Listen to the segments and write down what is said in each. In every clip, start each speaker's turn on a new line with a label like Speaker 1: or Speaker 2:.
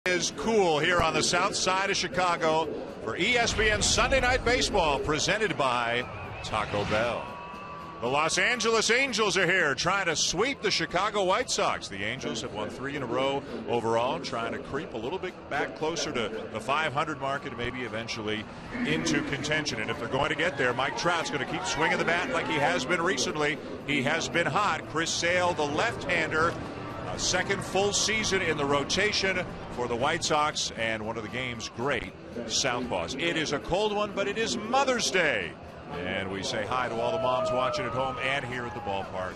Speaker 1: Is cool here on the south side of Chicago for ESPN Sunday Night Baseball, presented by Taco Bell. The Los Angeles Angels are here trying to sweep the Chicago White Sox. The Angels have won 3 in a row overall, trying to creep a little bit back closer to the 500 mark and maybe eventually into contention. And if they're going to get there, Mike Trout's going to keep swinging the bat like he has been recently. He has been hot. Chris Sale, the left-hander, second full season in the rotation for the White Sox, and one of the game's great southpaws. It is a cold one, but it is Mother's Day. And we say hi to all the moms watching at home and here at the ballpark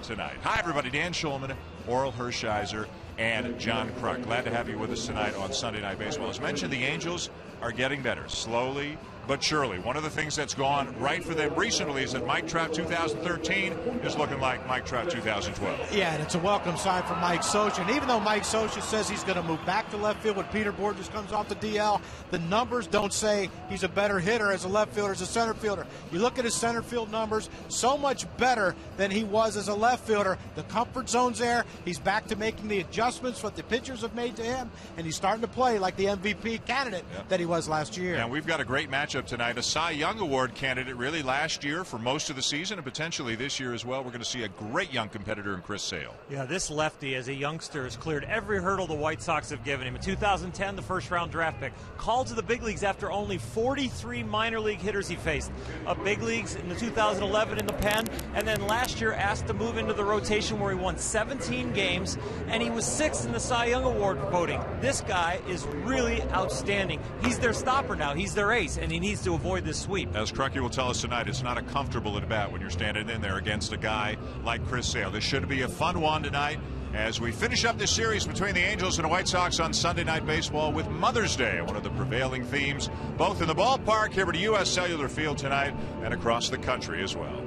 Speaker 1: tonight. Hi, everybody. Dan Schulman, Oral Hershiser, and John Kruk. Glad to have you with us tonight on Sunday Night Baseball. As mentioned, the Angels are getting better, slowly but surely. One of the things that's gone right for them recently is that Mike Trout 2013 is looking like Mike Trout 2012.
Speaker 2: Yeah, and it's a welcome sign for Mike Scioscia. And even though Mike Scioscia says he's going to move back to left field when Peter Bourjos comes off the DL, the numbers don't say he's a better hitter as a left fielder, as a center fielder. You look at his center field numbers, so much better than he was as a left fielder. The comfort zone's there. He's back to making the adjustments what the pitchers have made to him, and he's starting to play like the MVP candidate that he was last year.
Speaker 1: And we've got a great matchup tonight. A Cy Young Award candidate really last year for most of the season and potentially this year as well. We're going to see a great young competitor in Chris Sale.
Speaker 3: Yeah, this lefty as a youngster has cleared every hurdle the White Sox have given him. In 2010, the first-round draft pick. Called to the big leagues after only 43 minor league hitters he faced. Big leagues in the 2011 in the pen, and then last year asked to move into the rotation where he won 17 games, and he was 6th in the Cy Young Award voting. This guy is really outstanding. He's their stopper now. He's their ace, and he needs to avoid this sweep.
Speaker 1: As Crucky will tell us tonight, it's not a comfortable at bat when you're standing in there against a guy like Chris Sale. This should be a fun one tonight as we finish up this series between the Angels and the White Sox on Sunday Night Baseball with Mother's Day, one of the prevailing themes, both in the ballpark here at U.S. Cellular Field tonight and across the country as well.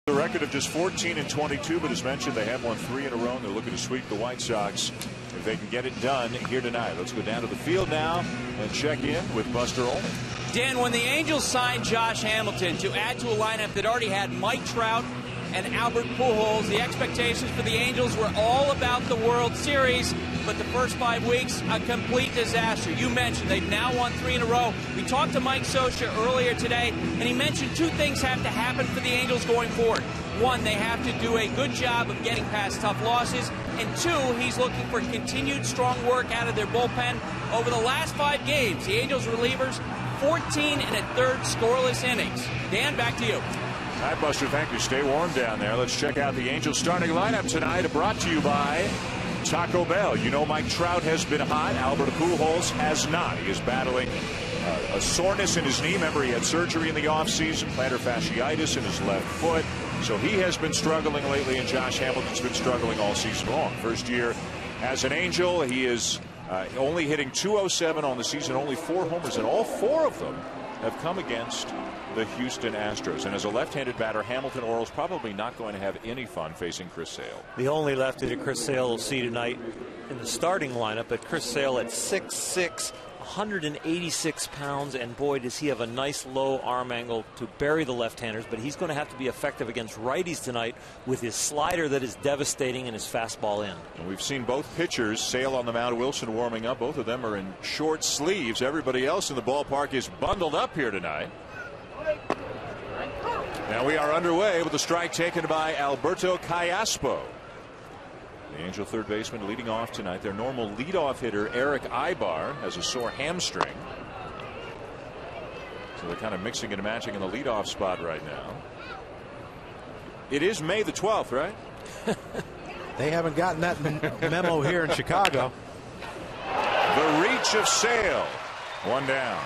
Speaker 1: The record of just 14-22, but as mentioned, they have won 3 in a row, and they're looking to sweep the White Sox if they can get it done here tonight. Let's go down to the field now and check in with Buster Olney.
Speaker 4: Dan, when the Angels signed Josh Hamilton to add to a lineup that already had Mike Trout and Albert Pujols, the expectations for the Angels were all about the World Series, but the first 5 weeks, a complete disaster. You mentioned they've now won 3 in a row. We talked to Mike Scioscia earlier today, and he mentioned 2 things have to happen for the Angels going forward. 1, they have to do a good job of getting past tough losses, and 2, he's looking for continued strong work out of their bullpen. Over the last 5 games, the Angels relievers 14 1/3 scoreless innings. Dan, back to you.
Speaker 1: All right, Buster, thank you. Stay warm down there. Let's check out the Angels starting lineup tonight, brought to you by Taco Bell. You know Mike Trout has been hot. Albert Pujols has not. He is battling a soreness in his knee. Remember, he had surgery in the offseason, plantar fasciitis in his left foot. So he has been struggling lately, and Josh Hamilton's been struggling all season long. First year as an Angel, he is only hitting .207 on the season, only 4 homers, and all 4 of them have come against the Houston Astros. And as a left-handed batter, Hamilton Orioles probably not going to have any fun facing Chris Sale.
Speaker 3: The only lefty that Chris Sale will see tonight in the starting lineup, but Chris Sale at 6'6", 186 pounds, and boy, does he have a nice low arm angle to bury the left-handers, but he's going to have to be effective against righties tonight with his slider that is devastating and his fastball end.
Speaker 1: And we've seen both pitchers, Sale on the mound, Wilson warming up. Both of them are in short sleeves. Everybody else in the ballpark is bundled up here tonight. Now we are underway with the strike taken by Alberto Callaspo. The Angel third baseman leading off tonight. Their normal leadoff hitter, Eric Ibar, has a sore hamstring. So they're kind of mixing and matching in the leadoff spot right now. It is May the 12th, right?
Speaker 2: They haven't gotten that memo here in Chicago.
Speaker 1: The reach of Sale. 1 down.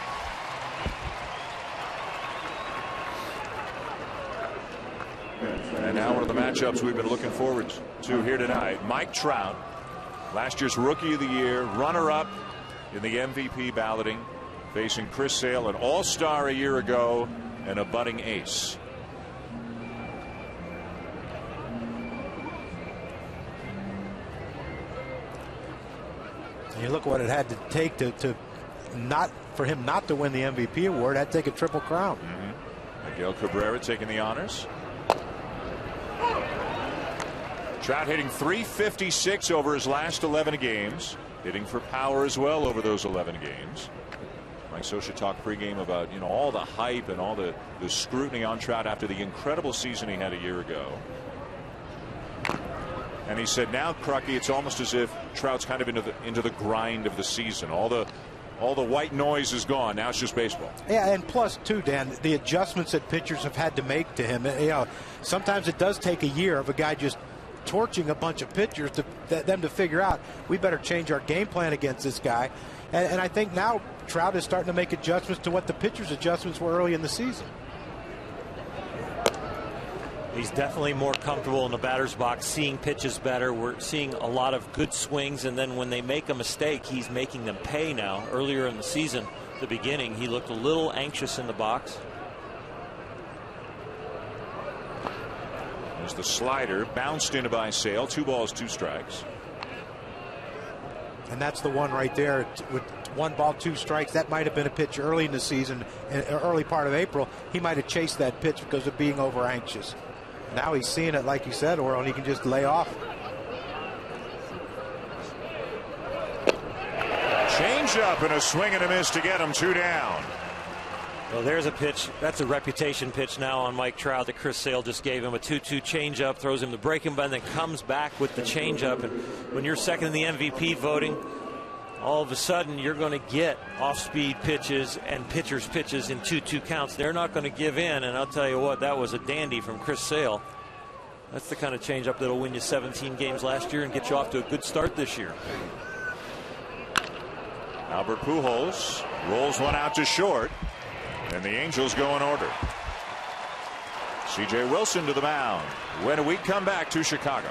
Speaker 1: And now one of the matchups we've been looking forward to here tonight. Mike Trout, last year's Rookie of the Year, runner-up in the MVP balloting, facing Chris Sale, an all-star a year ago and a budding ace.
Speaker 2: You look what it had to take to not for him not to win the MVP award. Had to take a triple crown.
Speaker 1: Miguel Cabrera taking the honors. Trout hitting .356 over his last 11 games, hitting for power as well over those 11 games. Mike Scioscia talked pregame about all the hype and all the scrutiny on Trout after the incredible season he had a year ago. And he said now, Crucky, it's almost as if Trout's kind of into the grind of the season. All the white noise is gone. Now it's just baseball.
Speaker 2: Yeah, and plus too, Dan, the adjustments that pitchers have had to make to him. Sometimes it does take a year of a guy just torching a bunch of pitchers to them to figure out we better change our game plan against this guy. And I think now Trout is starting to make adjustments to what the pitchers' adjustments were early in the season.
Speaker 3: He's definitely more comfortable in the batter's box, seeing pitches better. We're seeing a lot of good swings, and then when they make a mistake, he's making them pay now. Earlier in the season, the beginning, he looked a little anxious in the box.
Speaker 1: There's the slider, bounced in by Sale. 2 balls, 2 strikes.
Speaker 2: And that's the one right there with 1 ball, 2 strikes. That might have been a pitch early in the season, early part of April. He might have chased that pitch because of being over anxious. Now he's seeing it, like you said, Orel, and he can just lay off.
Speaker 1: Change up and a swing and a miss to get him 2 down.
Speaker 3: Well, there's a pitch. That's a reputation pitch now on Mike Trout that Chris Sale just gave him. A 2-2 changeup, throws him the breaking ball, and then comes back with the changeup. And when you're second in the MVP voting, all of a sudden you're going to get off-speed pitches and pitchers' pitches in 2-2 counts. They're not going to give in, and I'll tell you what, that was a dandy from Chris Sale. That's the kind of changeup that'll win you 17 games last year and get you off to a good start this year.
Speaker 1: Albert Pujols rolls one out to short, and the Angels go in order. C.J. Wilson to the mound. When we come back to Chicago.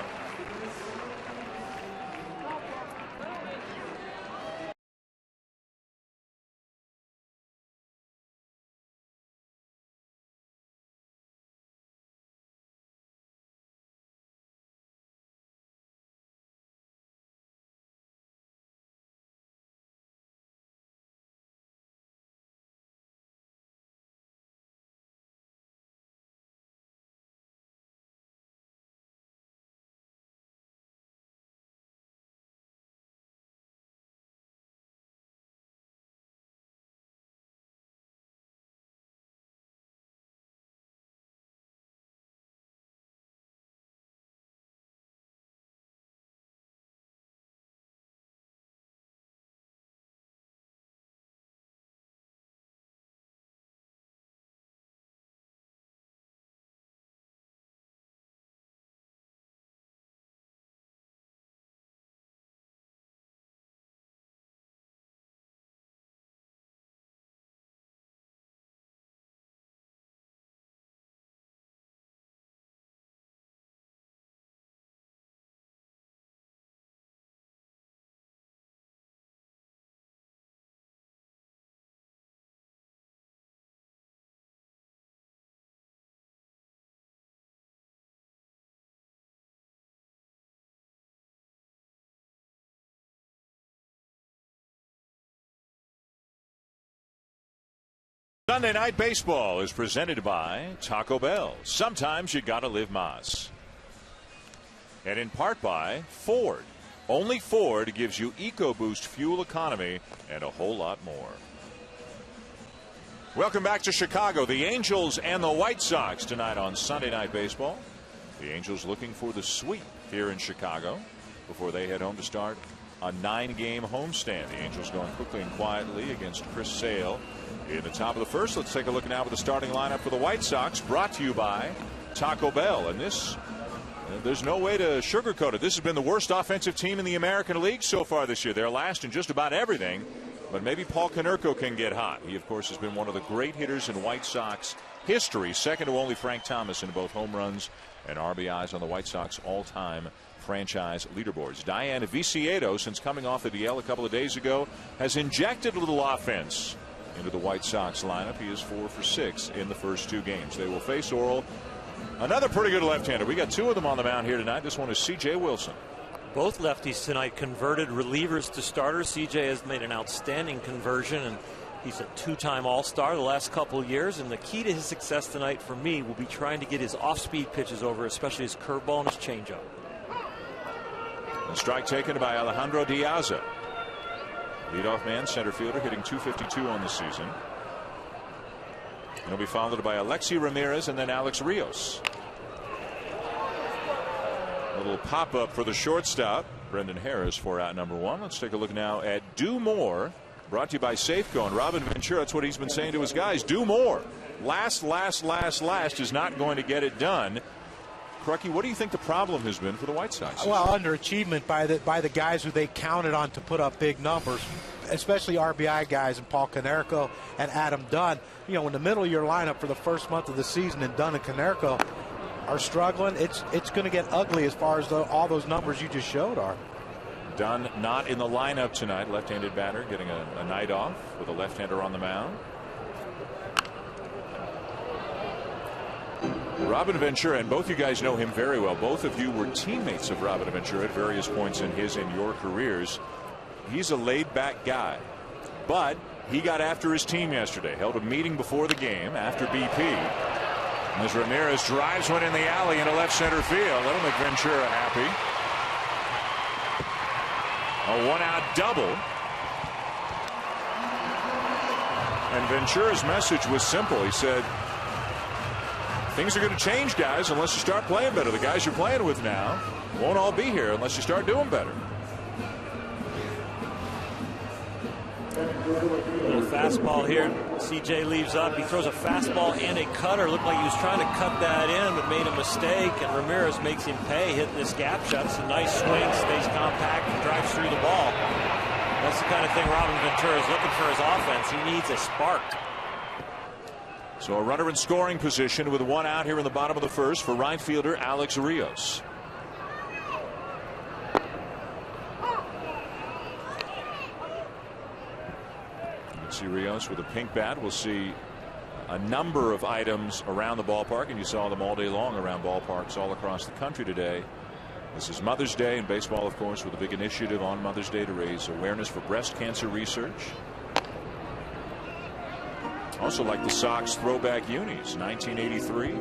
Speaker 1: Sunday Night Baseball is presented by Taco Bell. Sometimes you gotta live Mas. And in part by Ford. Only Ford gives you EcoBoost fuel economy and a whole lot more. Welcome back to Chicago. The Angels and the White Sox tonight on Sunday Night Baseball. The Angels looking for the sweep here in Chicago before they head home to start a 9-game homestand. The Angels going quickly and quietly against Chris Sale in the top of the first. Let's take a look now at the starting lineup for the White Sox, brought to you by Taco Bell. And this, there's no way to sugarcoat it. This has been the worst offensive team in the American League so far this year. They're last in just about everything. But maybe Paul Konerko can get hot. He, of course, has been one of the great hitters in White Sox history, second to only Frank Thomas in both home runs and RBIs on the White Sox all-time franchise leaderboards. Diane Viciedo, since coming off the DL a couple of days ago, has injected a little offense into the White Sox lineup. He is 4 for 6 in the first 2 games. They will face Orel, another pretty good left-hander. We got 2 of them on the mound here tonight. This one is C.J. Wilson.
Speaker 3: Both lefties tonight converted relievers to starters. CJ has made an outstanding conversion, and he's a 2-time All-Star the last couple of years. And the key to his success tonight for me will be trying to get his off-speed pitches over, especially his curveball and his changeup.
Speaker 1: A strike taken by Alejandro Diaz. Leadoff man, center fielder, hitting .252 on the season. And he'll be followed by Alexi Ramirez and then Alex Rios. A little pop-up for the shortstop, Brendan Harris, for out number 1. Let's take a look now at Do More, brought to you by Safeco. And Robin Ventura, that's what he's been saying to his guys. Do more. Last is not going to get it done. Crucky, what do you think the problem has been for the White Sox?
Speaker 2: Well, underachievement by the guys who they counted on to put up big numbers, especially RBI guys and Paul Konerko and Adam Dunn. You know, in the middle of your lineup for the first month of the season, and Dunn and Konerko are struggling, it's going to get ugly as far as all those numbers you just showed are.
Speaker 1: Dunn not in the lineup tonight. Left-handed batter getting a night off with a left-hander on the mound. Robin Ventura, and both you guys know him very well. Both of you were teammates of Robin Ventura at various points in his and your careers. He's a laid-back guy, but he got after his team yesterday. Held a meeting before the game after BP. And as Ramirez drives one in the alley into left center field, that'll make Ventura happy. A 1-out double. And Ventura's message was simple. He said, things are going to change, guys, unless you start playing better. The guys you're playing with now won't all be here unless you start doing better.
Speaker 3: Little fastball here. CJ leaves up. He throws a fastball and a cutter. Looked like he was trying to cut that in, but made a mistake. And Ramirez makes him pay, hitting this gap shot. It's a nice swing, stays compact, and drives through the ball. That's the kind of thing Robin Ventura is looking for his offense. He needs a spark.
Speaker 1: So a runner in scoring position with 1 out here in the bottom of the first for right fielder Alex Rios. You can see Rios with a pink bat. We'll see a number of items around the ballpark, and you saw them all day long around ballparks all across the country today. This is Mother's Day in baseball, of course, with a big initiative on Mother's Day to raise awareness for breast cancer research. Also like the Sox throwback unis, 1983.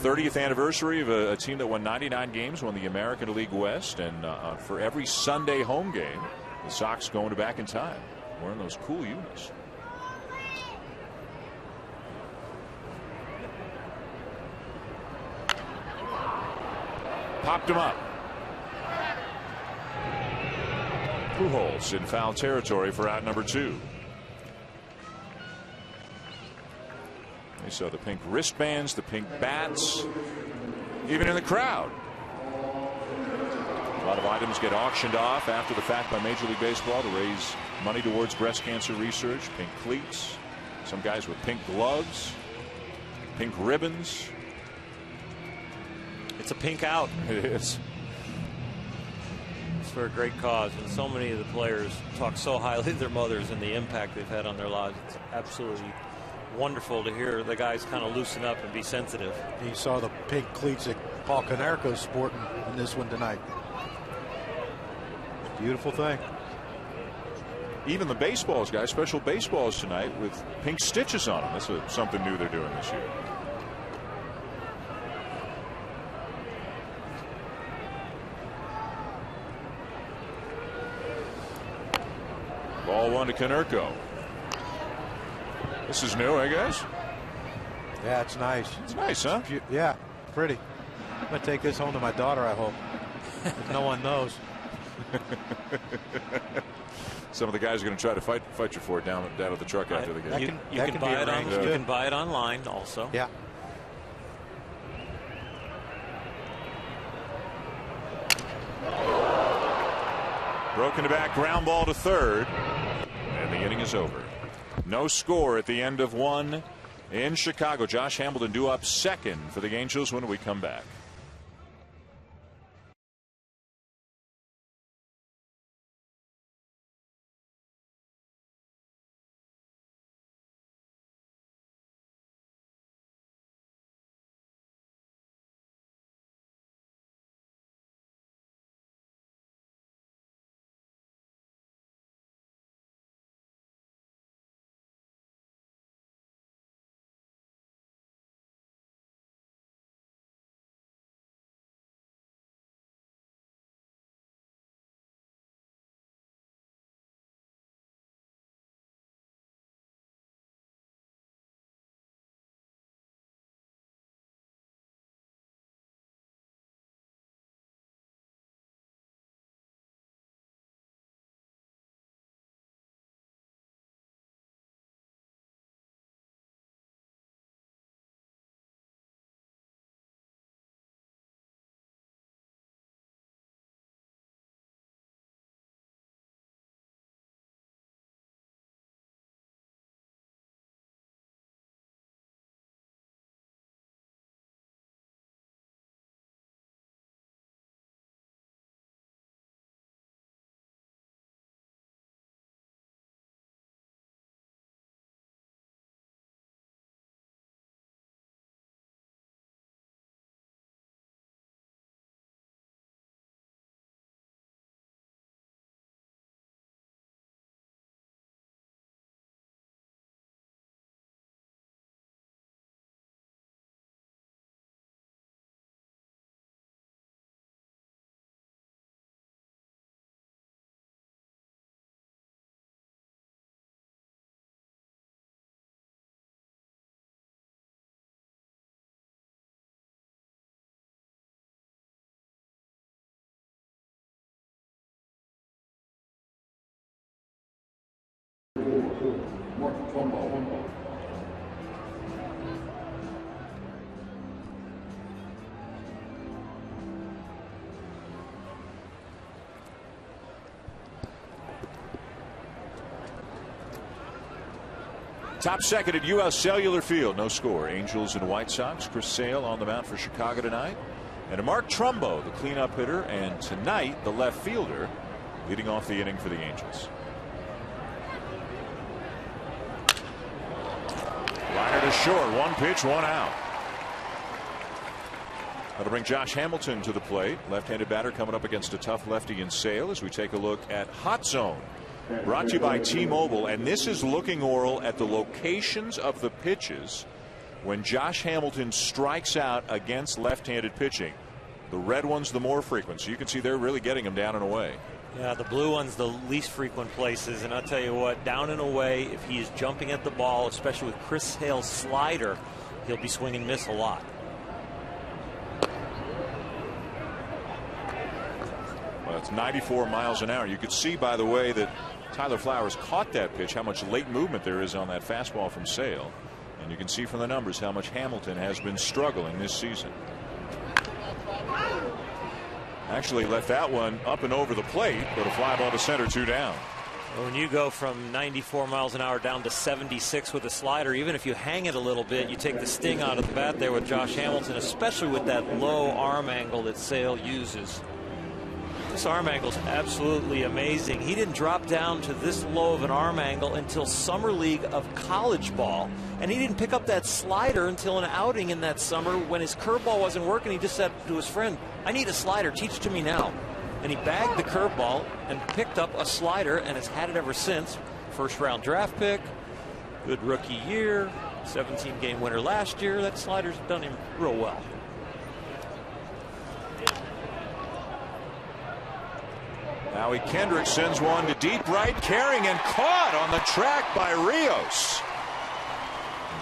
Speaker 1: 30th anniversary of a team that won 99 games, won the American League West, and for every Sunday home game, the Sox going back in time, wearing those cool unis. Popped him up. Pujols in foul territory for out number 2. You saw the pink wristbands, the pink bats, even in the crowd. A lot of items get auctioned off after the fact by Major League Baseball to raise money towards breast cancer research. Pink cleats, some guys with pink gloves, pink ribbons.
Speaker 3: It's a pink out.
Speaker 1: It is.
Speaker 3: It's for a great cause, and so many of the players talk so highly of their mothers and the impact they've had on their lives. It's absolutely wonderful to hear the guys kind of loosen up and be sensitive.
Speaker 2: You saw the pink cleats that Paul Konerko's sporting in this one tonight. Beautiful thing.
Speaker 1: even the baseballs, guys, special baseballs tonight with pink stitches on them. That's something new they're doing this year. Ball 1 to Konerko. This is new, I guess.
Speaker 2: Yeah, it's nice.
Speaker 1: It's nice, huh?
Speaker 2: Yeah, pretty. I'm going to take this home to my daughter, I hope. If no one knows.
Speaker 1: Some of the guys are going to try to fight you for it down at the truck after the game.
Speaker 3: You can buy it online also.
Speaker 2: Yeah.
Speaker 1: Broken to back, ground ball to third, and the inning is over. No score at the end of 1 in Chicago. Josh Hamilton due up second for the Angels when we come back. Top second at U.S. Cellular Field. No score. Angels and White Sox. Chris Sale on the mound for Chicago tonight. And Mark Trumbo, the cleanup hitter, and tonight the left fielder leading off the inning for the Angels. Liner to short. 1 pitch, 1 out. That'll bring Josh Hamilton to the plate. Left-handed batter coming up against a tough lefty in Sale as we take a look at Hot Zone. Brought to you by T-Mobile, and this is looking, Oral, at the locations of the pitches when Josh Hamilton strikes out against left-handed pitching. The red one's the more frequent, so you can see they're really getting him down and away.
Speaker 3: Yeah, the blue one's the least frequent places, and I'll tell you what, down and away, if he is jumping at the ball, especially with Chris Sale's slider, he'll be swing and miss a lot.
Speaker 1: Well, it's 94 miles an hour. You could see, by the way, that Tyler Flowers caught that pitch, how much late movement there is on that fastball from Sale. And you can see from the numbers how much Hamilton has been struggling this season. Actually left that one up and over the plate, but a fly ball to center, 2 down.
Speaker 3: Well, when you go from 94 miles an hour down to 76 with a slider, even if you hang it a little bit, you take the sting out of the bat there with Josh Hamilton, especially with that low arm angle that Sale uses. This arm angle is absolutely amazing. He didn't drop down to this low of an arm angle until Summer League of college ball, and he didn't pick up that slider until an outing in that summer when his curveball wasn't working. He just said to his friend, "I need a slider. Teach it to me now." and he bagged the curveball and picked up a slider and has had it ever since. First round draft pick, good rookie year, 17-game winner last year. That slider's done him real well.
Speaker 1: Howie Kendrick sends one to deep right, carrying and caught on the track by Rios.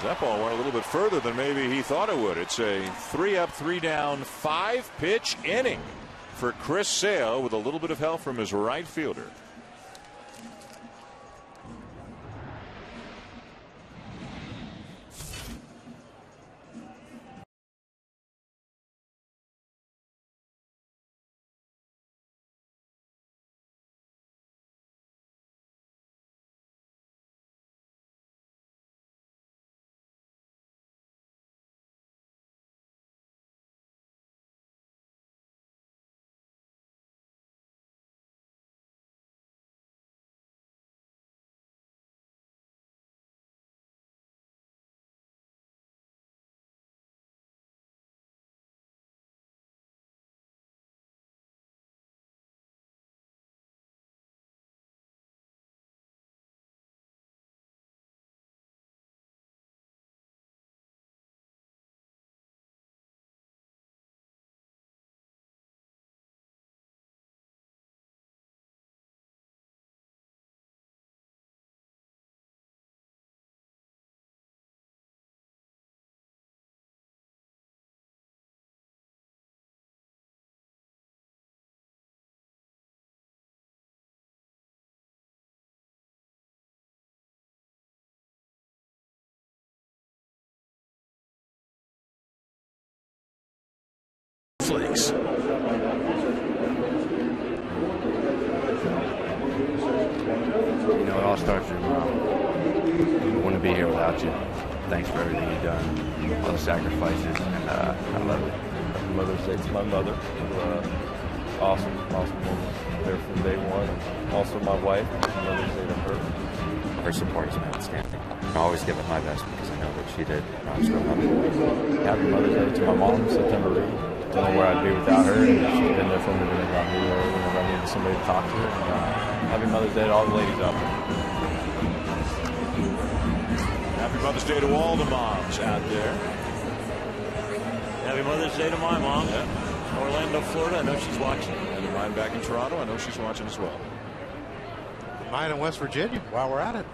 Speaker 1: That ball went a little bit further than maybe he thought it would. It's a 3-up, 3-down, 5-pitch inning for Chris Sale with a little bit of help from his right fielder.
Speaker 5: Flakes.
Speaker 6: You know, it all starts with your mom. I wouldn't be here without you. Thanks for everything you've done, all the sacrifices, and I love it.
Speaker 7: Happy Mother's Day to my mother. Awesome woman. There from day one. And also my wife. Happy Mother's Day to her.
Speaker 6: Her support has been outstanding. I always give it my best because I know what she did when I was growing up.
Speaker 7: Happy Mother's Day to my mom, September 8th. Don't know where I'd be without her. She's been there for me whenever I need her, whenever I need somebody to talk to. And, happy Mother's Day to all the ladies out there.
Speaker 1: Happy Mother's Day to all the moms out there.
Speaker 3: Happy Mother's Day to my mom.
Speaker 1: Yeah.
Speaker 3: Orlando, Florida. I know she's watching.
Speaker 1: And to mine back in Toronto. I know she's watching as well.
Speaker 2: Mine in West Virginia while we're at it.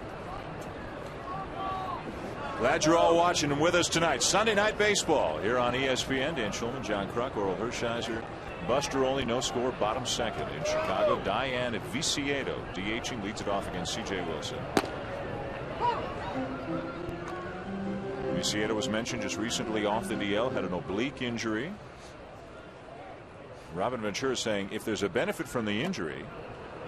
Speaker 1: Glad you're all watching and with us tonight. Sunday Night Baseball here on ESPN. Dan Schulman, John Kruk, Oral Hershiser, Buster Olney, no score, bottom second in Chicago. Diane Viciedo DHing, leads it off against C.J. Wilson. Viciedo was mentioned just recently off the DL, had an oblique injury. Robin Ventura saying if there's a benefit from the injury,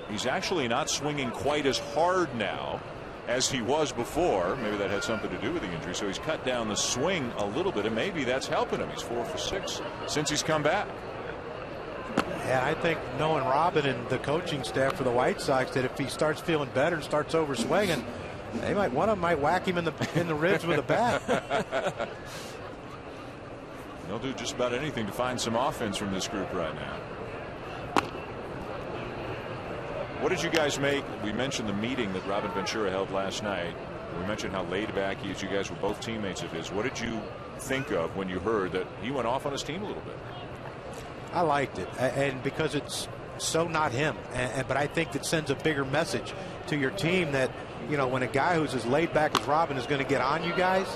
Speaker 1: he's actually not swinging quite as hard now as he was before. Maybe that had something to do with the injury. So he's cut down the swing a little bit, and maybe that's helping him. He's 4 for 6 since he's come back.
Speaker 2: And I think knowing Robin and the coaching staff for the White Sox, that if he starts feeling better and starts over swinging, one of them might whack him in the ribs with a bat.
Speaker 1: They'll do just about anything to find some offense from this group right now. What did you guys make? We mentioned the meeting that Robin Ventura held last night. We mentioned how laid back he is. You guys were both teammates of his. What did you think of when you heard that he went off on his team a little bit?
Speaker 2: I liked it, and because it's so not him, but I think that sends a bigger message to your team that, you know, when a guy who's as laid back as Robin is going to get on you guys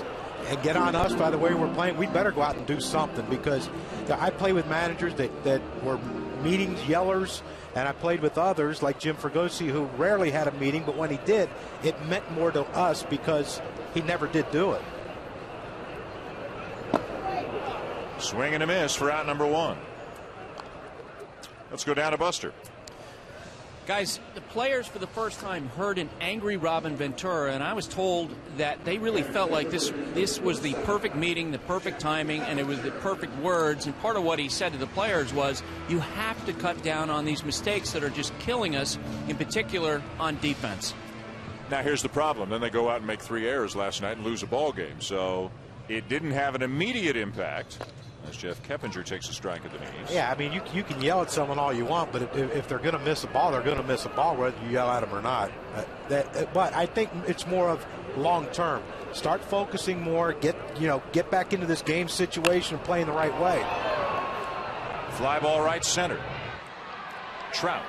Speaker 2: and get on us by the way we're playing, we better go out and do something, because I play with managers that were meetings yellers, and I played with others like Jim Fregosi, who rarely had a meeting, but when he did, it meant more to us because he never did do it.
Speaker 1: Swing and a miss for out number 1. Let's go down to Buster.
Speaker 4: Guys, the players for the first time heard an angry Robin Ventura, and I was told that they really felt like this was the perfect meeting, the perfect timing, and it was the perfect words. And part of what he said to the players was, you have to cut down on these mistakes that are just killing us, in particular on defense.
Speaker 1: Now here's the problem. Then they go out and make 3 errors last night and lose a ball game. So it didn't have an immediate impact as Jeff Keppinger takes a strike at the knees.
Speaker 2: Yeah, I mean, you can yell at someone all you want, but if they're going to miss a ball, they're going to miss a ball, whether you yell at them or not. But I think it's more of long term. Start focusing more. Get back into this game situation and playing the right way.
Speaker 1: Fly ball right center. Trout.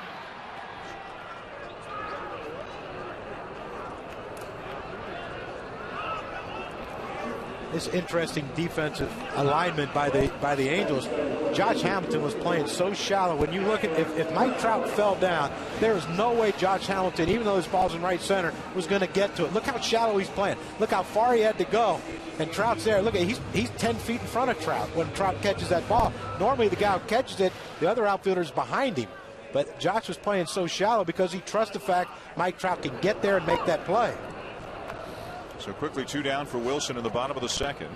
Speaker 2: This interesting defensive alignment by the Angels. Josh Hamilton was playing so shallow. When you look at if Mike Trout fell down, there is no way Josh Hamilton, even though his ball's in right center, was going to get to it. Look how shallow he's playing. Look how far he had to go. And Trout's there. Look, he's 10 feet in front of Trout when Trout catches that ball. Normally the guy who catches it, the other outfielder's behind him. But Josh was playing so shallow because he trusts the fact Mike Trout can get there and make that play.
Speaker 1: So quickly 2 down for Wilson in the bottom of the second.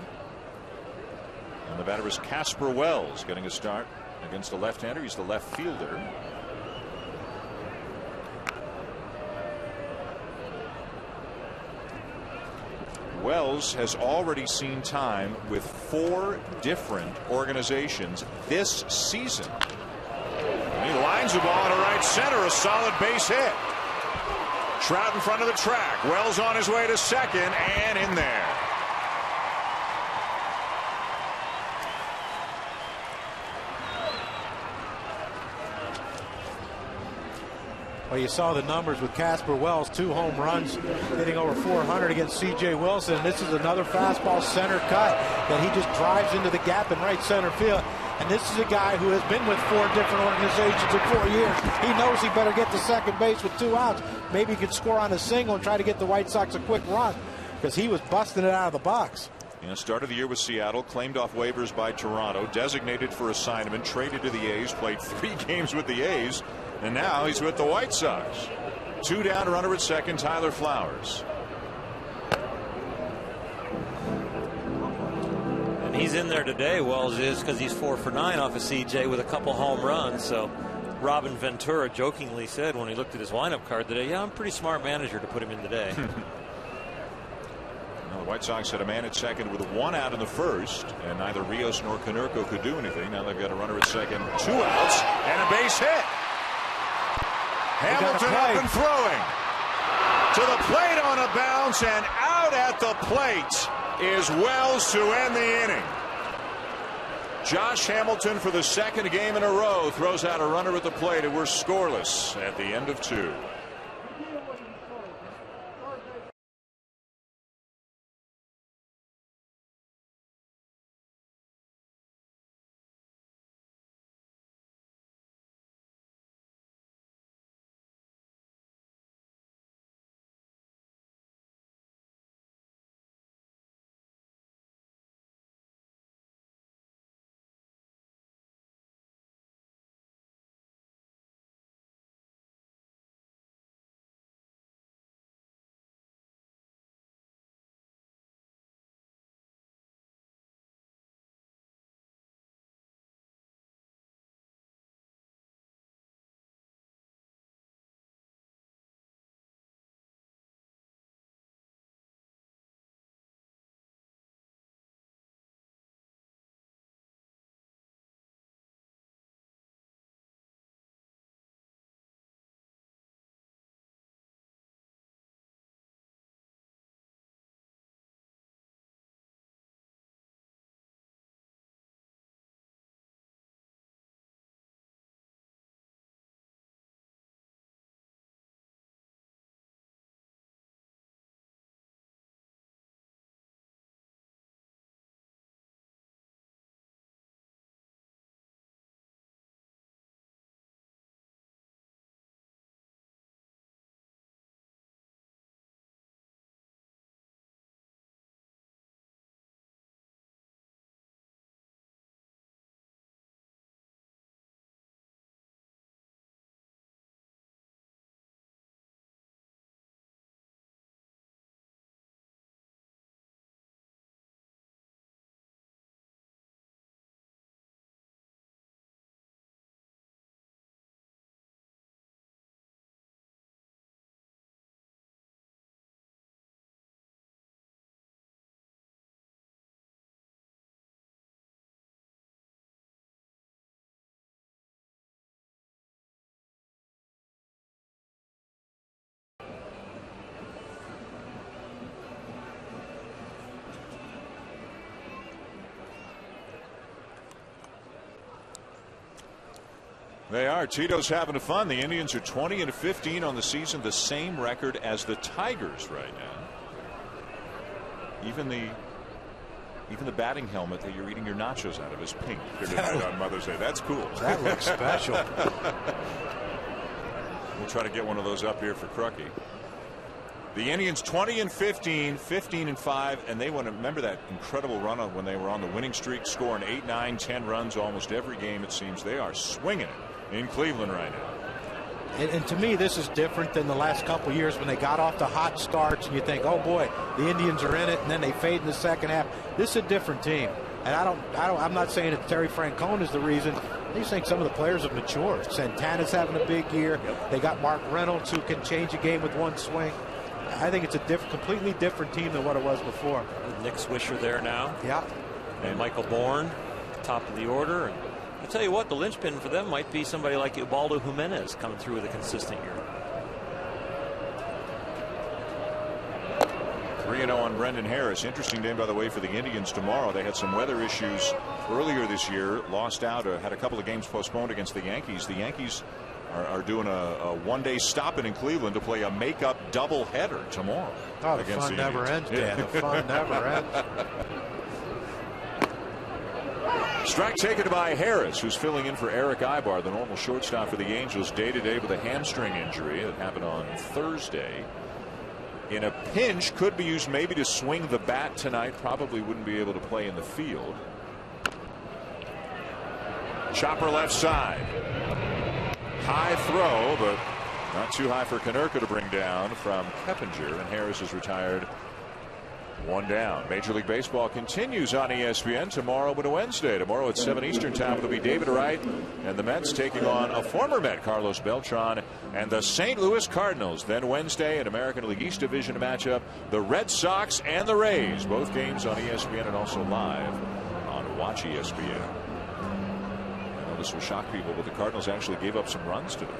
Speaker 1: And the batter is Casper Wells getting a start against the left-hander. He's the left fielder. Wells has already seen time with 4 different organizations this season. And he lines the ball to right center, a solid base hit. Trout in front of the track. Wells on his way to second and in there.
Speaker 2: Well, you saw the numbers with Casper Wells, 2 home runs, hitting over 400 against C.J. Wilson. This is another fastball center cut that he just drives into the gap in right center field. And this is a guy who has been with 4 different organizations in 4 years. He knows he better get to second base with 2 outs. Maybe he could score on a single and try to get the White Sox a quick run, because he was busting it out of the box.
Speaker 1: Started the year with Seattle, claimed off waivers by Toronto, designated for assignment, traded to the A's, played 3 games with the A's, and now he's with the White Sox. 2 down, runner at second, Tyler Flowers.
Speaker 3: And he's in there today, Wells is, because he's 4 for 9 off of CJ with a couple home runs. So Robin Ventura jokingly said when he looked at his lineup card today, yeah, I'm a pretty smart manager to put him in today.
Speaker 1: The White Sox had a man at second with 1 out in the first, and neither Rios nor Konerko could do anything. Now they've got a runner at second, 2 outs, and a base hit. Hamilton up and throwing. To the plate on a bounce, and out at the plate is Wells to end the inning. Josh Hamilton, for the 2nd game in a row, throws out a runner at the plate, and we're scoreless at the end of 2. They are. Tito's having fun. The Indians are 20-15 on the season, the same record as the Tigers right now. Even the batting helmet that you're eating your nachos out of is pink here tonight on Mother's Day. That's cool.
Speaker 2: That looks special.
Speaker 1: We'll try to get one of those up here for Crucky. The Indians 20-15, 15-5, and they want to remember that incredible run on when they were on the winning streak, scoring 8, 9, 10 runs almost every game. It seems they are swinging it in Cleveland right now.
Speaker 2: And to me, this is different than the last couple of years when they got off to hot starts and you think, oh boy, the Indians are in it, and then they fade in the second half. This is a different team. And I'm not saying that Terry Francona is the reason. I just think some of the players have matured. Santana's having a big year. Yep. They got Mark Reynolds, who can change a game with one swing. I think it's a completely different team than what it was before.
Speaker 3: Nick Swisher there now.
Speaker 2: Yeah.
Speaker 3: And Michael Bourne, top of the order. And I tell you what, the linchpin for them might be somebody like Ubaldo Jimenez coming through with a consistent year.
Speaker 1: 3-0 on Brendan Harris. Interesting game, by the way, for the Indians tomorrow. They had some weather issues earlier this year. Lost out, had a couple of games postponed against the Yankees. The Yankees are doing a one-day stop in Cleveland to play a make-up doubleheader tomorrow.
Speaker 2: Oh, the fun never ends, Dan. The fun never ends.
Speaker 1: Strike taken by Harris, who's filling in for Eric Ibar, the normal shortstop for the Angels, day-to-day with a hamstring injury that happened on Thursday. In a pinch, could be used maybe to swing the bat tonight. Probably wouldn't be able to play in the field. Chopper left side. High throw, but not too high for Konerko to bring down from Keppinger, and Harris is retired. One down. Major League Baseball continues on ESPN tomorrow and Wednesday. Tomorrow at 7 Eastern time, it'll be David Wright and the Mets taking on a former Met, Carlos Beltran, and the St. Louis Cardinals. Then Wednesday, an American League East Division matchup, the Red Sox and the Rays. Both games on ESPN and also live on Watch ESPN. I know this will shock people, but the Cardinals actually gave up some runs today.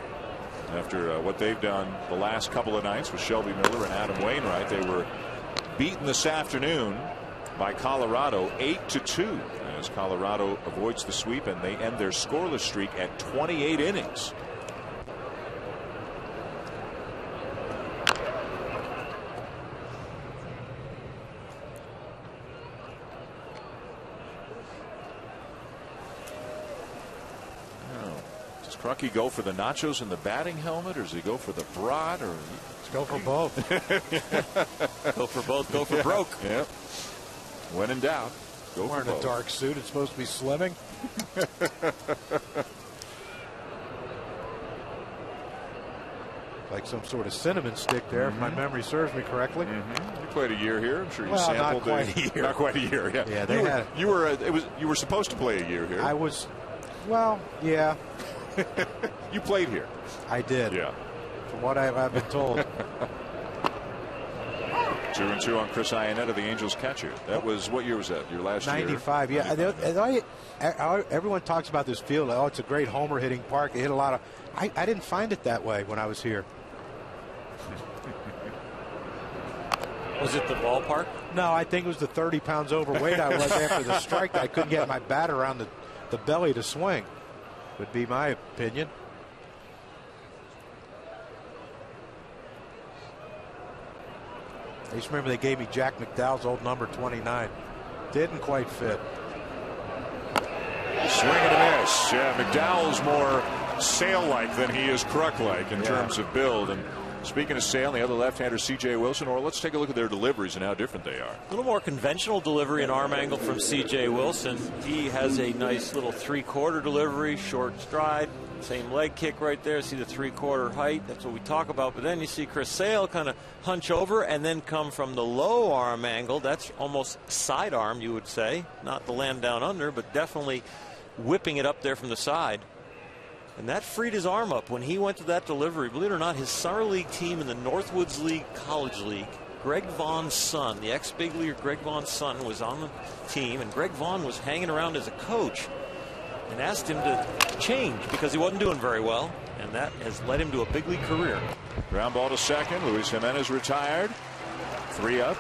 Speaker 1: After what they've done the last couple of nights with Shelby Miller and Adam Wainwright, they were beaten this afternoon by Colorado 8-2 as Colorado avoids the sweep, and they end their scoreless streak at 28 innings. Does Crucky go for the nachos and the batting helmet, or does he go for the brat, or
Speaker 2: go for both?
Speaker 3: Go for both. Go for broke.
Speaker 1: Yep. When in doubt, go for both.
Speaker 2: Wearing a dark suit. It's supposed to be slimming. Like some sort of cinnamon stick there, if my memory serves me correctly.
Speaker 1: You played a year here. I'm sure you
Speaker 2: Not
Speaker 1: sampled
Speaker 2: quite a year.
Speaker 1: Not quite a year. Yeah.
Speaker 2: Yeah.
Speaker 1: You were supposed to play a year here.
Speaker 2: I was. Well, yeah.
Speaker 1: You played here.
Speaker 2: I did.
Speaker 1: Yeah.
Speaker 2: From what I've been told.
Speaker 1: 2-2 on Chris Iannetta, the Angels catcher. That was, what year was that? Your last
Speaker 2: 95, year? 95, yeah. Everyone talks about this field. Oh, it's a great homer hitting park. It hit a lot of. I didn't find it that way when I was here.
Speaker 3: Was it the ballpark?
Speaker 2: No, I think it was the 30 pounds overweight I was after the strike. I couldn't get my bat around the belly to swing. Would be my opinion. I just remember they gave me Jack McDowell's old number 29. Didn't quite fit.
Speaker 1: Swing and a miss. Yeah, McDowell's more Sale-like than he is Kruk-like in terms of build. And speaking of Sale, the other left-hander, C.J. Wilson, or let's take a look at their deliveries and how different they are.
Speaker 3: A little more conventional delivery and arm angle from C.J. Wilson. He has a nice little three-quarter delivery, short stride, same leg kick right there. See the three-quarter height. That's what we talk about. But then you see Chris Sale kind of hunch over and then come from the low arm angle. That's almost sidearm, you would say. Not the land down under, but definitely whipping it up there from the side. And that freed his arm up when he went to that delivery. Believe it or not, his summer league team in the Northwoods League College League, Greg Vaughn's son, the ex-big leaguer Greg Vaughn's son, was on the team, and Greg Vaughn was hanging around as a coach and asked him to change because he wasn't doing very well, and that has led him to a big league career.
Speaker 1: Ground ball to second. Luis Jimenez retired. 3 up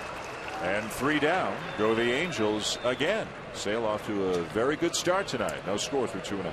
Speaker 1: and 3 down. Go the Angels again. Sale off to a very good start tonight. No score through 2.5.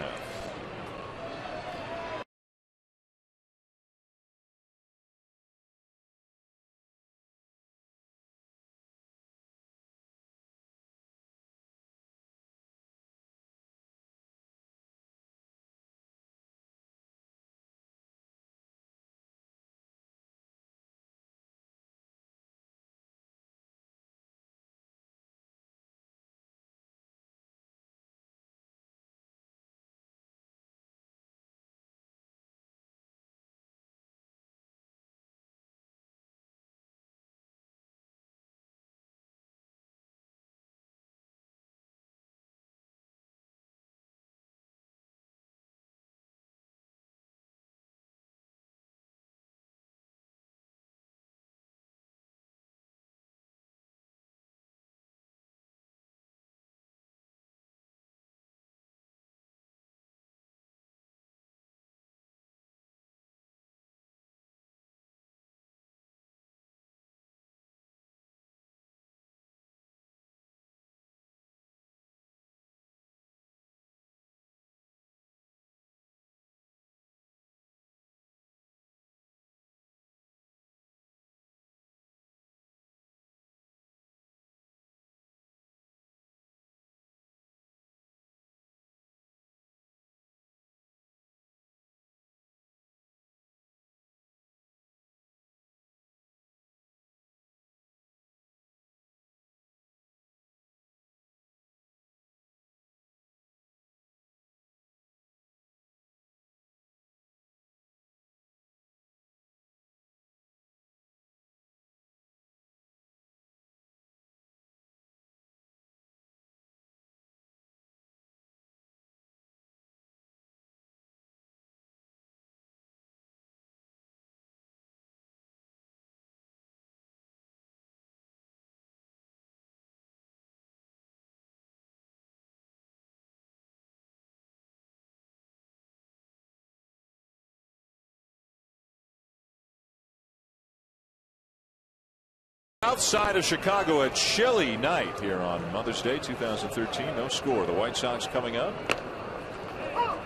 Speaker 1: Outside of Chicago, a chilly night here on Mother's Day 2013. No score. The White Sox coming up.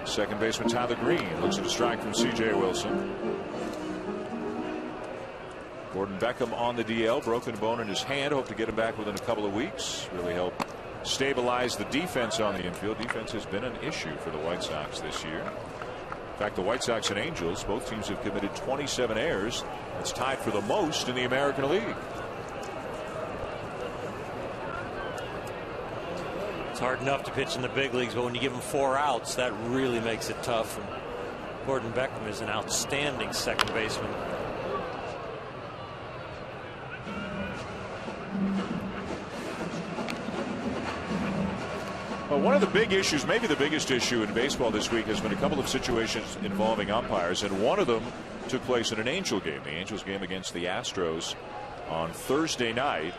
Speaker 1: Second baseman Tyler Green looks at a strike from C.J. Wilson. Gordon Beckham on the DL, broken bone in his hand. Hope to get him back within a couple of weeks. Really help stabilize the defense on the infield. Defense has been an issue for the White Sox this year. In fact, the White Sox and Angels, both teams have committed 27 errors. That's tied for the most in the American League.
Speaker 3: It's hard enough to pitch in the big leagues, but when you give him 4 outs, that really makes it tough. And Gordon Beckham is an outstanding second baseman.
Speaker 1: Well, one of the big issues, maybe the biggest issue in baseball this week, has been a couple of situations involving umpires, and one of them took place in an Angel game. The Angels game against the Astros on Thursday night,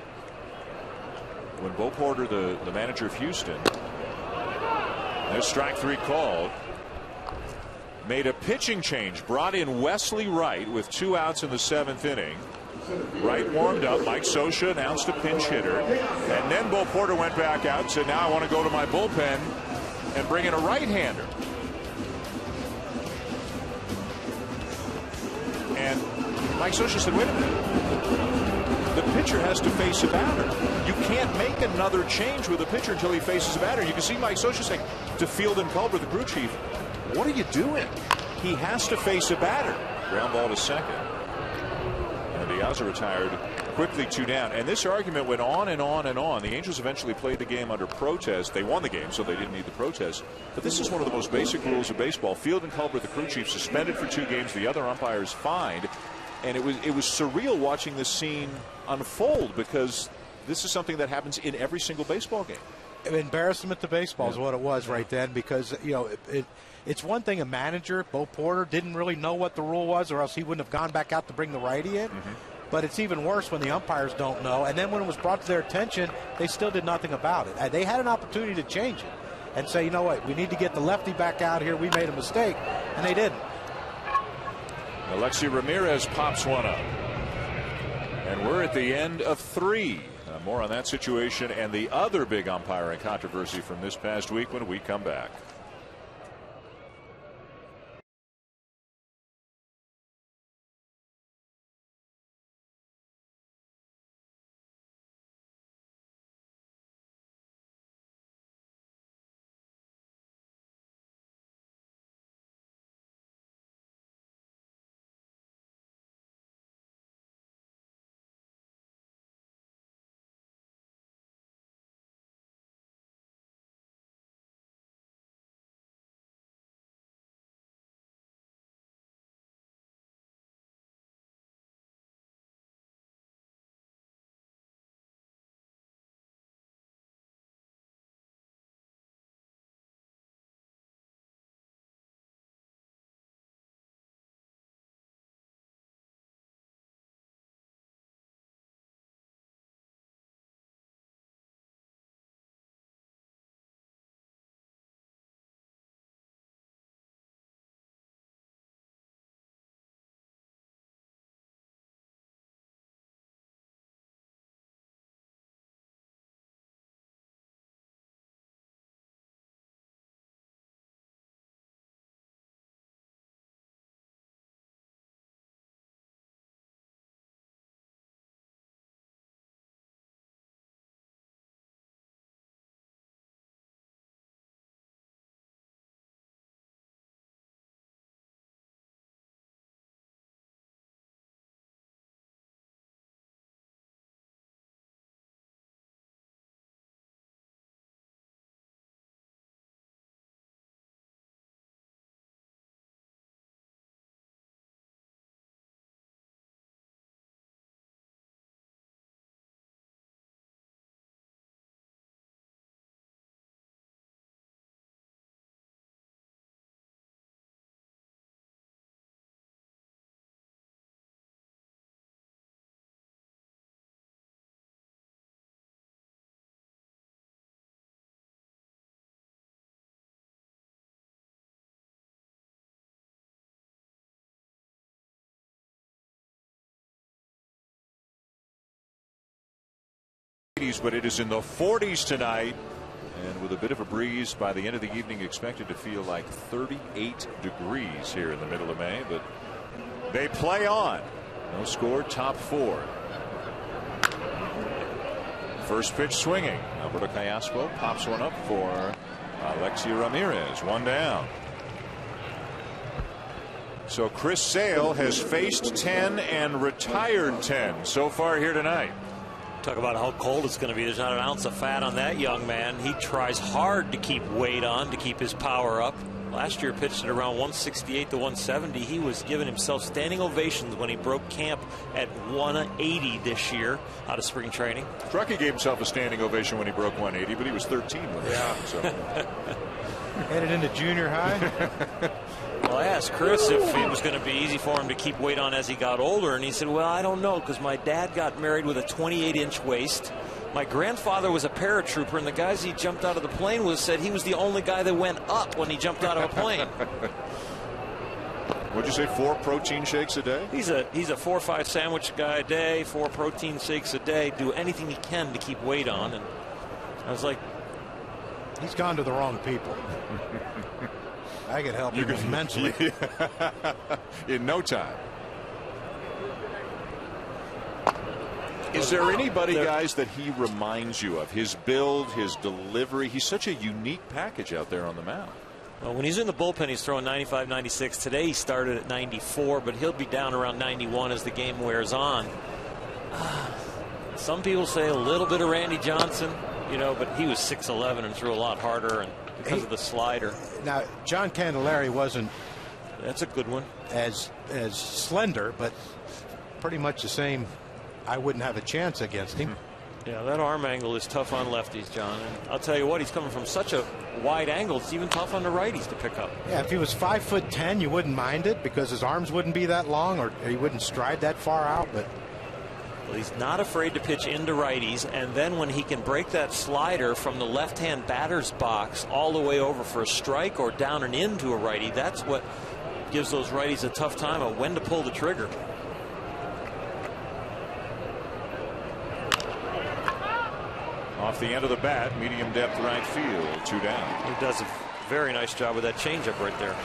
Speaker 1: when Bo Porter, the manager of Houston, there's strike 3 called, made a pitching change, brought in Wesley Wright with 2 outs in the 7th inning. Wright warmed up. Mike Scioscia announced a pinch hitter, and then Bo Porter went back out and said, now I want to go to my bullpen and bring in a right-hander. And Mike Scioscia said, wait a minute, the pitcher has to face a batter. You can't make another change with a pitcher until he faces a batter. You can see Mike Scioscia saying to Field and Culver, the crew chief, what are you doing? He has to face a batter. Ground ball to second. And the Diaz are retired quickly, 2 down. And this argument went on and on and on. The Angels eventually played the game under protest. They won the game, so they didn't need the protest. But this is one of the most basic rules of baseball. Field and Culver, the crew chief, suspended for 2 games. The other umpires fined. And it was surreal watching this scene unfold, because this is something that happens in every single baseball game.
Speaker 2: Embarrassment to baseball is what it was right then, because it's one thing a manager, Bo Porter, didn't really know what the rule was, or else he wouldn't have gone back out to bring the righty in. But it's even worse when the umpires don't know, and then when it was brought to their attention, they still did nothing about it. They had an opportunity to change it and say, you know what, we need to get the lefty back out here, we made a mistake, and they didn't.
Speaker 1: Alexi Ramirez pops one up, and we're at the end of 3. More on that situation and the other big umpiring controversy from this past week when we come back. But it is in the 40s tonight, and with a bit of a breeze by the end of the evening, expected to feel like 38 degrees here in the middle of May. But they play on. No score, top 4. First pitch swinging. Alberto Callaspo pops one up for Alexi Ramirez. 1 down. So Chris Sale has faced 10 and retired 10 so far here tonight.
Speaker 3: Talk about how cold it's going to be. There's not an ounce of fat on that young man. He tries hard to keep weight on, to keep his power up. Last year pitched at around 168 to 170. He was giving himself standing ovations when he broke camp at 180 this year out of spring training.
Speaker 1: Truckee gave himself a standing ovation when he broke 180, but he was 13 when he so.
Speaker 2: Headed into junior high.
Speaker 3: Well, I asked Chris if it was going to be easy for him to keep weight on as he got older, and he said, well, I don't know, because my dad got married with a 28-inch waist. My grandfather was a paratrooper, and the guys he jumped out of the plane with said he was the only guy that went up when he jumped out of a plane.
Speaker 1: What'd you say, 4 protein shakes a day?
Speaker 3: He's a 4 or 5 sandwich guy a day, 4 protein shakes a day, do anything he can to keep weight on. And I was like,
Speaker 2: he's gone to the wrong people. I could help him immensely.
Speaker 1: In no time. Is there anybody, guys, that he reminds you of? His build, his delivery. He's such a unique package out there on the mound.
Speaker 3: Well, when he's in the bullpen, he's throwing 95, 96. Today he started at 94, but he'll be down around 91 as the game wears on. Some people say a little bit of Randy Johnson, you know, but he was 6'11" and threw a lot harder, and because of the slider.
Speaker 2: Now, John Candelaria wasn't.
Speaker 3: That's a good one.
Speaker 2: As slender, but pretty much the same. I wouldn't have a chance against him.
Speaker 3: Yeah, that arm angle is tough on lefties, John. And I'll tell you what, he's coming from such a wide angle, it's even tough on the righties to pick up.
Speaker 2: Yeah, if he was 5'10", you wouldn't mind it because his arms wouldn't be that long, or he wouldn't stride that far out. But
Speaker 3: well, he's not afraid to pitch into righties, and then when he can break that slider from the left-hand batter's box all the way over for a strike or down and into a righty, that's what gives those righties a tough time on when to pull the trigger.
Speaker 1: Off the end of the bat, medium depth right field, 2 down.
Speaker 3: He does a very nice job with that changeup right there.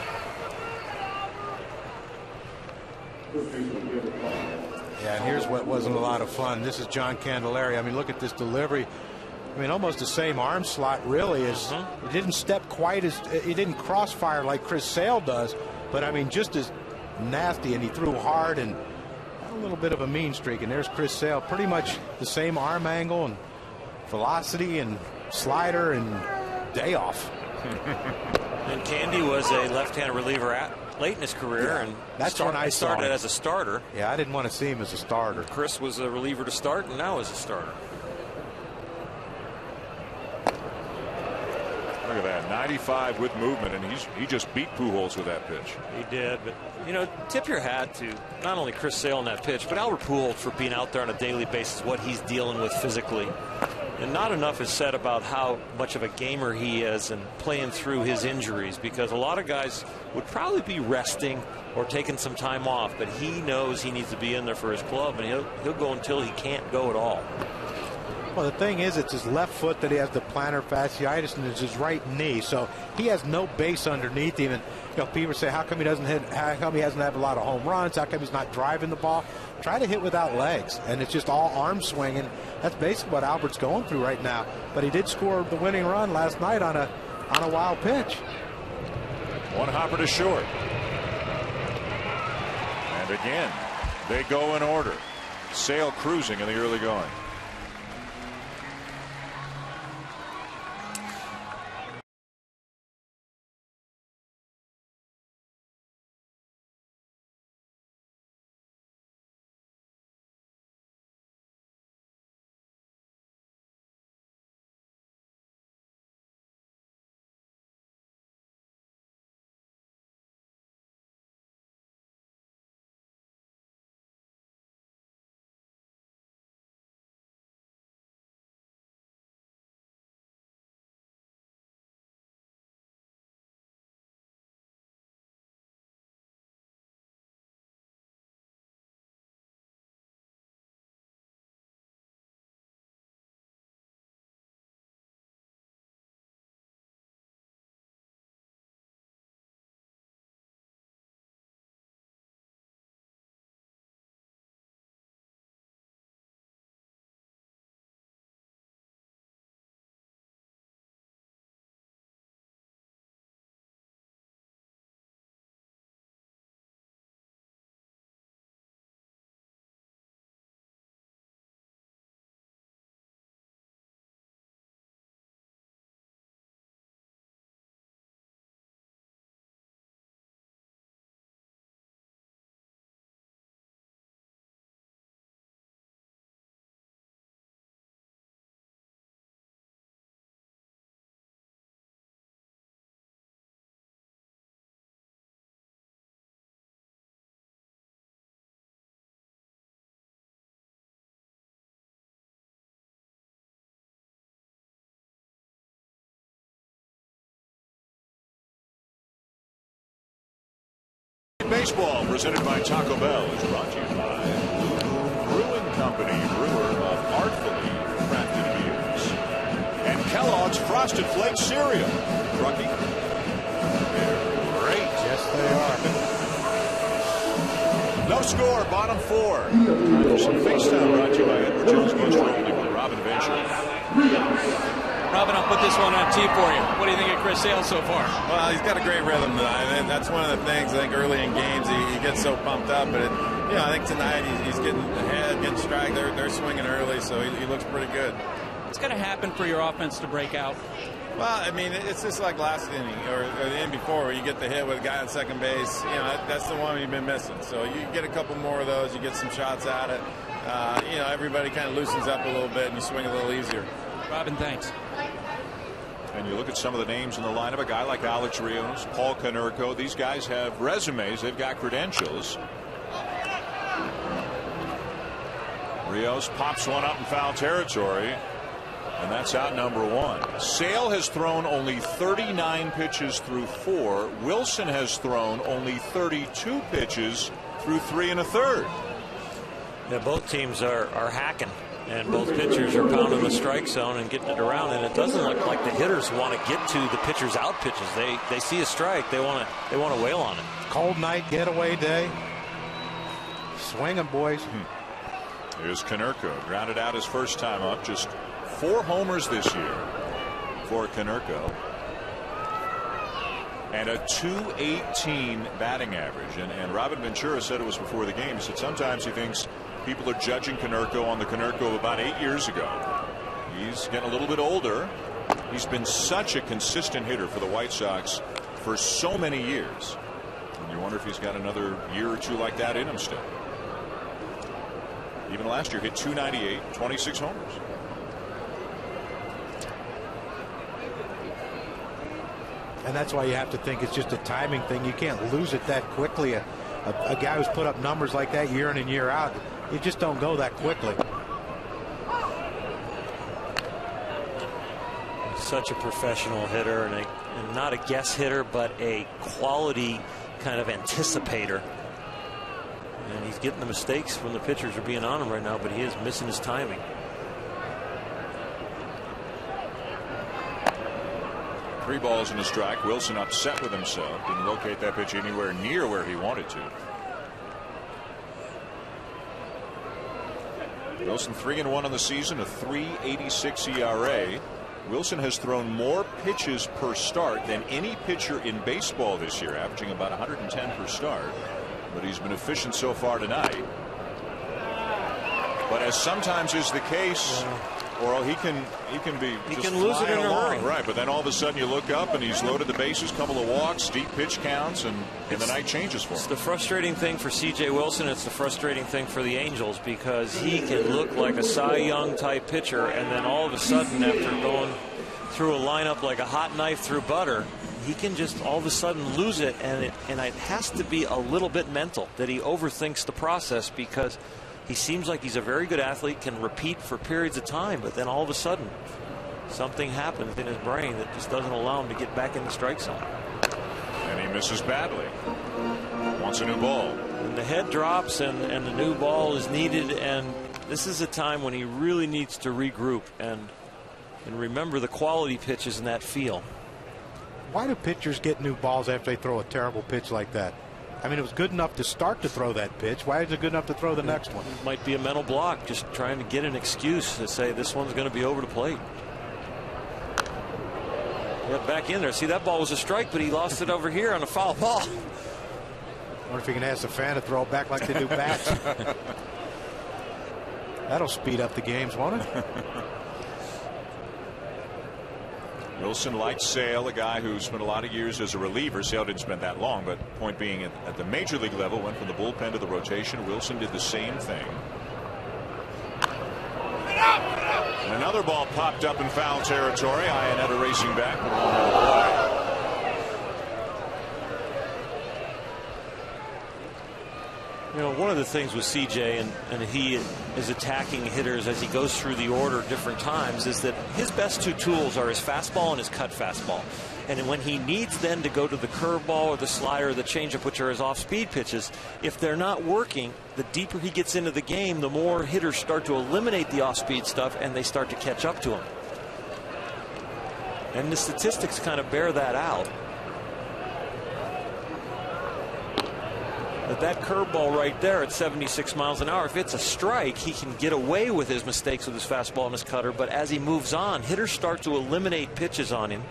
Speaker 2: Yeah, and here's what wasn't a lot of fun. This is John Candelaria. I mean, look at this delivery. I mean, almost the same arm slot, really. It didn't step quite as, it didn't crossfire like Chris Sale does, but I mean, just as nasty, and he threw hard and a little bit of a mean streak. And there's Chris Sale, pretty much the same arm angle and velocity and slider and day off.
Speaker 3: And Candy was a left-hand reliever late in his career, and
Speaker 2: that's when I
Speaker 3: started as a starter.
Speaker 2: Yeah, I didn't want to see him as a starter.
Speaker 3: Chris was a reliever to start, and now is a starter.
Speaker 1: Look at that, 95 with movement, and he just beat Pujols with that pitch.
Speaker 3: He did, but you know, tip your hat to not only Chris Sale in that pitch, but Albert Pujols for being out there on a daily basis, what he's dealing with physically. And not enough is said about how much of a gamer he is and playing through his injuries, because a lot of guys would probably be resting or taking some time off, but he knows he needs to be in there for his club, and he'll go until he can't go at all.
Speaker 2: Well, the thing is, it's his left foot that he has the plantar fasciitis, and it's his right knee, so he has no base underneath him. And you know, people say, how come he doesn't hit? How come he hasn't had a lot of home runs? How come he's not driving the ball? Try to hit without legs, and it's just all arm swinging. That's basically what Albert's going through right now. But he did score the winning run last night on a wild pitch.
Speaker 1: One hopper to short, and again they go in order. Sale cruising in the early going. Baseball, presented by Taco Bell, is brought to you by Brewing Company, brewer of artfully crafted beers, and Kellogg's Frosted Flakes cereal. Truckee, they're great.
Speaker 2: Yes, they are.
Speaker 1: No score, bottom 4. Some FaceTime brought to you by Edward Jones Most Rolling with Robin Venture.
Speaker 4: Robin, I'll put this one on a tee for you. What do you think of Chris Sale so far?
Speaker 8: Well, he's got a great rhythm tonight, and that's one of the things. I think early in games he gets so pumped up, but I think tonight he's getting ahead, getting strike. They're swinging early, so he looks pretty good.
Speaker 4: What's going to happen for your offense to break out?
Speaker 8: Well, I mean, it's just like last inning or the inning before where you get the hit with a guy on second base. That's the one you've been missing. So you get a couple more of those, you get some shots at it. Everybody kind of loosens up a little bit and you swing a little easier.
Speaker 4: Robin, thanks.
Speaker 1: And you look at some of the names in the lineup, a guy like Alex Rios, Paul Konerko. These guys have resumes. They've got credentials. Rios pops one up in foul territory, and that's out number 1. Sale has thrown only 39 pitches through 4. Wilson has thrown only 32 pitches through 3 1/3.
Speaker 3: Yeah, both teams are hacking. And both pitchers are pounding the strike zone and getting it around, and it doesn't look like the hitters want to get to the pitcher's out pitches. They see a strike, they want to wail on it.
Speaker 2: Cold night, getaway day. Swinging, boys.
Speaker 1: Here's Konerko, grounded out his first time up. Just 4 homers this year for Konerko, and a .218 batting average. And Robin Ventura said it was before the game. He said sometimes he thinks people are judging Konerko on the Konerko of about 8 years ago. He's getting a little bit older. He's been such a consistent hitter for the White Sox for so many years. And you wonder if he's got another year or two like that in him still. Even last year hit .298, 26 homers.
Speaker 2: And that's why you have to think it's just a timing thing. You can't lose it that quickly. A guy who's put up numbers like that year in and year out, you just don't go that quickly.
Speaker 3: Such a professional hitter, and not a guess hitter, but a quality kind of anticipator. And he's getting the mistakes when the pitchers are being on him right now, but he is missing his timing.
Speaker 1: Three balls and a strike. Wilson upset with himself. Didn't locate that pitch anywhere near where he wanted to. Wilson 3-1 on the season, a .386 ERA. Wilson has thrown more pitches per start than any pitcher in baseball this year, averaging about 110 per start. But he's been efficient so far tonight. But as sometimes is the case, or he can
Speaker 3: lose it in a hurry.
Speaker 1: Right, but then all of a sudden you look up and he's loaded the bases, couple of walks, deep pitch counts, and the night changes for him.
Speaker 3: It's the frustrating thing for C.J. Wilson. It's the frustrating thing for the Angels, because he can look like a Cy Young type pitcher, and then all of a sudden, after going through a lineup like a hot knife through butter, he can just all of a sudden lose it, and it has to be a little bit mental, that he overthinks the process, because he seems like he's a very good athlete, can repeat for periods of time, but then all of a sudden something happens in his brain that just doesn't allow him to get back in the strike zone.
Speaker 1: And he misses badly. Wants a new ball.
Speaker 3: And the head drops, and the new ball is needed, and this is a time when he really needs to regroup and remember the quality pitches in that feel.
Speaker 2: Why do pitchers get new balls after they throw a terrible pitch like that? I mean, it was good enough to start to throw that pitch. Why is it good enough to throw the next one?
Speaker 3: It might be a mental block, just trying to get an excuse to say this one's going to be over the plate. Yeah, back in there. See, that ball was a strike, but he lost it over here on a foul ball.
Speaker 2: I wonder if he can ask the fan to throw it back like they do bats. That'll speed up the games, won't it?
Speaker 1: Wilson likes Sale, a guy who spent a lot of years as a reliever. Sale didn't spend that long, but point being, at the major league level, went from the bullpen to the rotation. Wilson did the same thing. And another ball popped up in foul territory. Iannetta racing back, but won't have a play.
Speaker 9: You know, one of the things with CJ, and he is attacking hitters as he goes through the order at different times, is that his best two tools are his fastball and his cut fastball. And when he needs then to go to the curveball or the slider or the changeup, which are his off-speed pitches, if they're not working, the deeper he gets into the game, the more hitters start to eliminate the off-speed stuff and they start to catch up to him. And the statistics kind of bear that out. But that curveball right there at 76 miles an hour, if it's a strike, he can get away with his mistakes with his fastball and his cutter. But as he moves on, hitters start to eliminate pitches on him.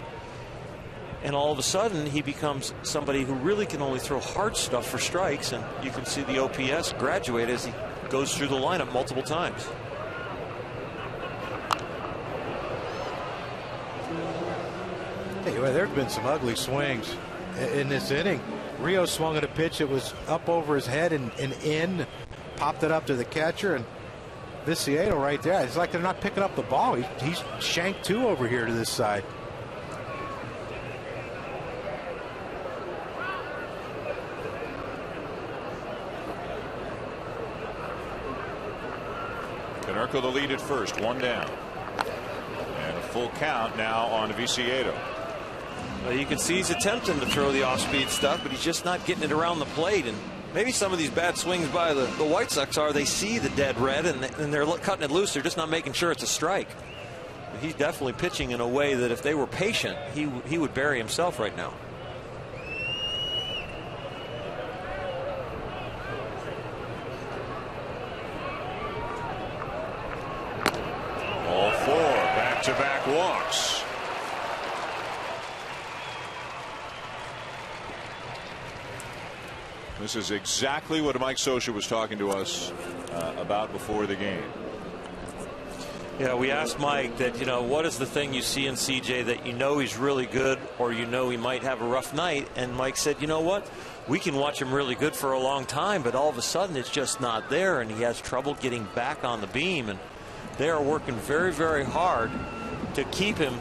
Speaker 9: And all of a sudden, he becomes somebody who really can only throw hard stuff for strikes. And you can see the OPS graduate as he goes through the lineup multiple times.
Speaker 2: Hey, well, there's been some ugly swings in this inning. Rio swung at a pitch that was up over his head and in, popped it up to the catcher, and Viciato right there. It's like they're not picking up the ball. He's shanked two over here to this side.
Speaker 1: Canerco the lead at first, one down. And a full count now on Viciato.
Speaker 9: Well, you can see he's attempting to throw the off-speed stuff, but he's just not getting it around the plate. And maybe some of these bad swings by the White Sox are they see the dead red and they're cutting it loose. They're just not making sure it's a strike. But he's definitely pitching in a way that if they were patient, he would bury himself right now.
Speaker 1: All four back-to-back walks. This is exactly what Mike Scioscia was talking to us about before the game.
Speaker 9: Yeah, we asked Mike that, you know, what is the thing you see in CJ that you know he's really good or you know he might have a rough night? And Mike said, you know what? We can watch him really good for a long time, but all of a sudden it's just not there, and he has trouble getting back on the beam. And they are working very, very hard to keep him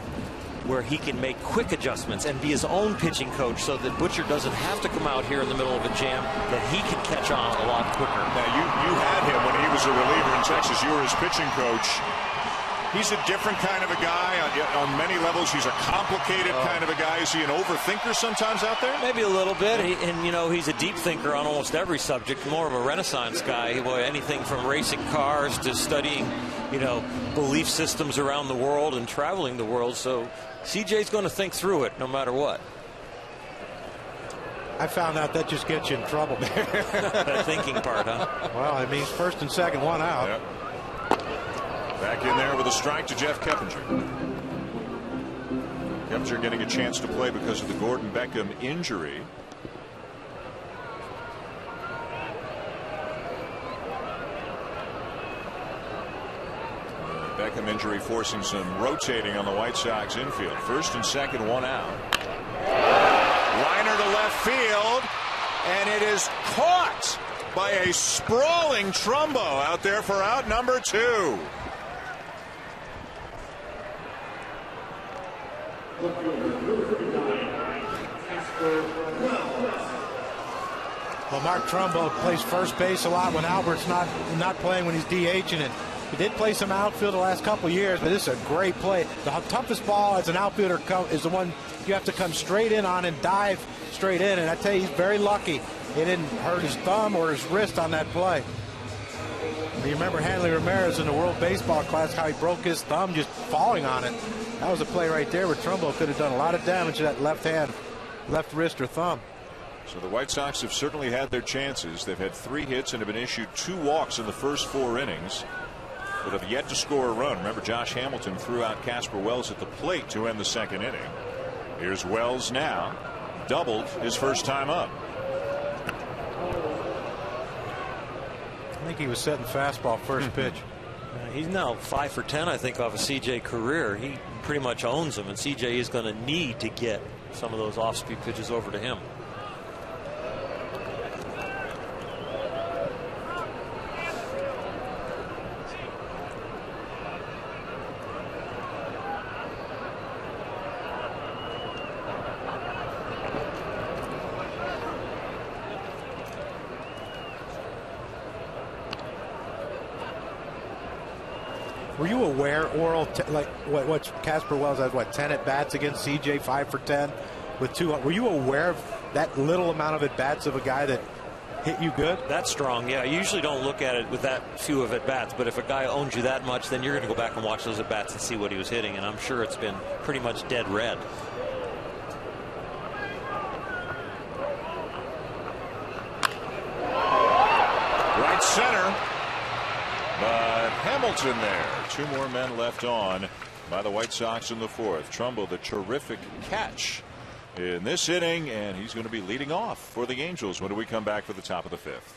Speaker 9: where he can make quick adjustments and be his own pitching coach so that Butcher doesn't have to come out here in the middle of a jam, that he can catch on a lot quicker.
Speaker 1: Now, you had him when he was a reliever in Texas. You were his pitching coach. He's a different kind of a guy on many levels. He's a complicated kind of a guy. Is he an overthinker sometimes out there?
Speaker 9: Maybe a little bit. And, you know, he's a deep thinker on almost every subject, more of a Renaissance guy. Boy, anything from racing cars to studying, you know, belief systems around the world and traveling the world. So CJ's going to think through it no matter what.
Speaker 2: I found out that just gets you in trouble.
Speaker 9: That thinking part, huh?
Speaker 2: Well, it means first and second, one out.
Speaker 1: Yep. Back in there with a strike to Jeff Keppinger. Keppinger getting a chance to play because of the Gordon Beckham injury. Beckham injury forcing some rotating on the White Sox infield. First and second, one out. Liner to left field, and it is caught by a sprawling Trumbo out there for out number two.
Speaker 2: Well, Mark Trumbo plays first base a lot when Albert's not playing, when he's DHing it. He did play some outfield the last couple of years, but this is a great play. The toughest ball as an outfielder is the one you have to come straight in on and dive straight in. And I tell you, he's very lucky. It didn't hurt his thumb or his wrist on that play. You remember Hanley Ramirez in the World Baseball Classic, how he broke his thumb just falling on it. That was a play right there where Trumbo could have done a lot of damage to that left hand, left wrist or thumb.
Speaker 1: So the White Sox have certainly had their chances. They've had 3 hits and have been issued 2 walks in the first 4 innings, but have yet to score a run. Remember, Josh Hamilton threw out Casper Wells at the plate to end the second inning. Here's Wells now, doubled his first time up.
Speaker 2: I think he was setting fastball first pitch.
Speaker 9: He's now 5 for 10, I think, off a CJ career. He pretty much owns him, and CJ is going to need to get some of those off-speed pitches over to him.
Speaker 2: Were you aware, Oral, like what Casper Wells has, 10 at-bats against CJ, 5 for 10 with 2? Were you aware of that little amount of at-bats of a guy that hit you good?
Speaker 9: That's strong, yeah. You usually don't look at it with that few of at-bats, but if a guy owns you that much, then you're going to go back and watch those at-bats and see what he was hitting, and I'm sure it's been pretty much dead red.
Speaker 1: Right center. But Hamilton there. 2 more men left on by the White Sox in the 4th. Trumbo, the terrific catch in this inning, and he's going to be leading off for the Angels when do we come back for the top of the 5th.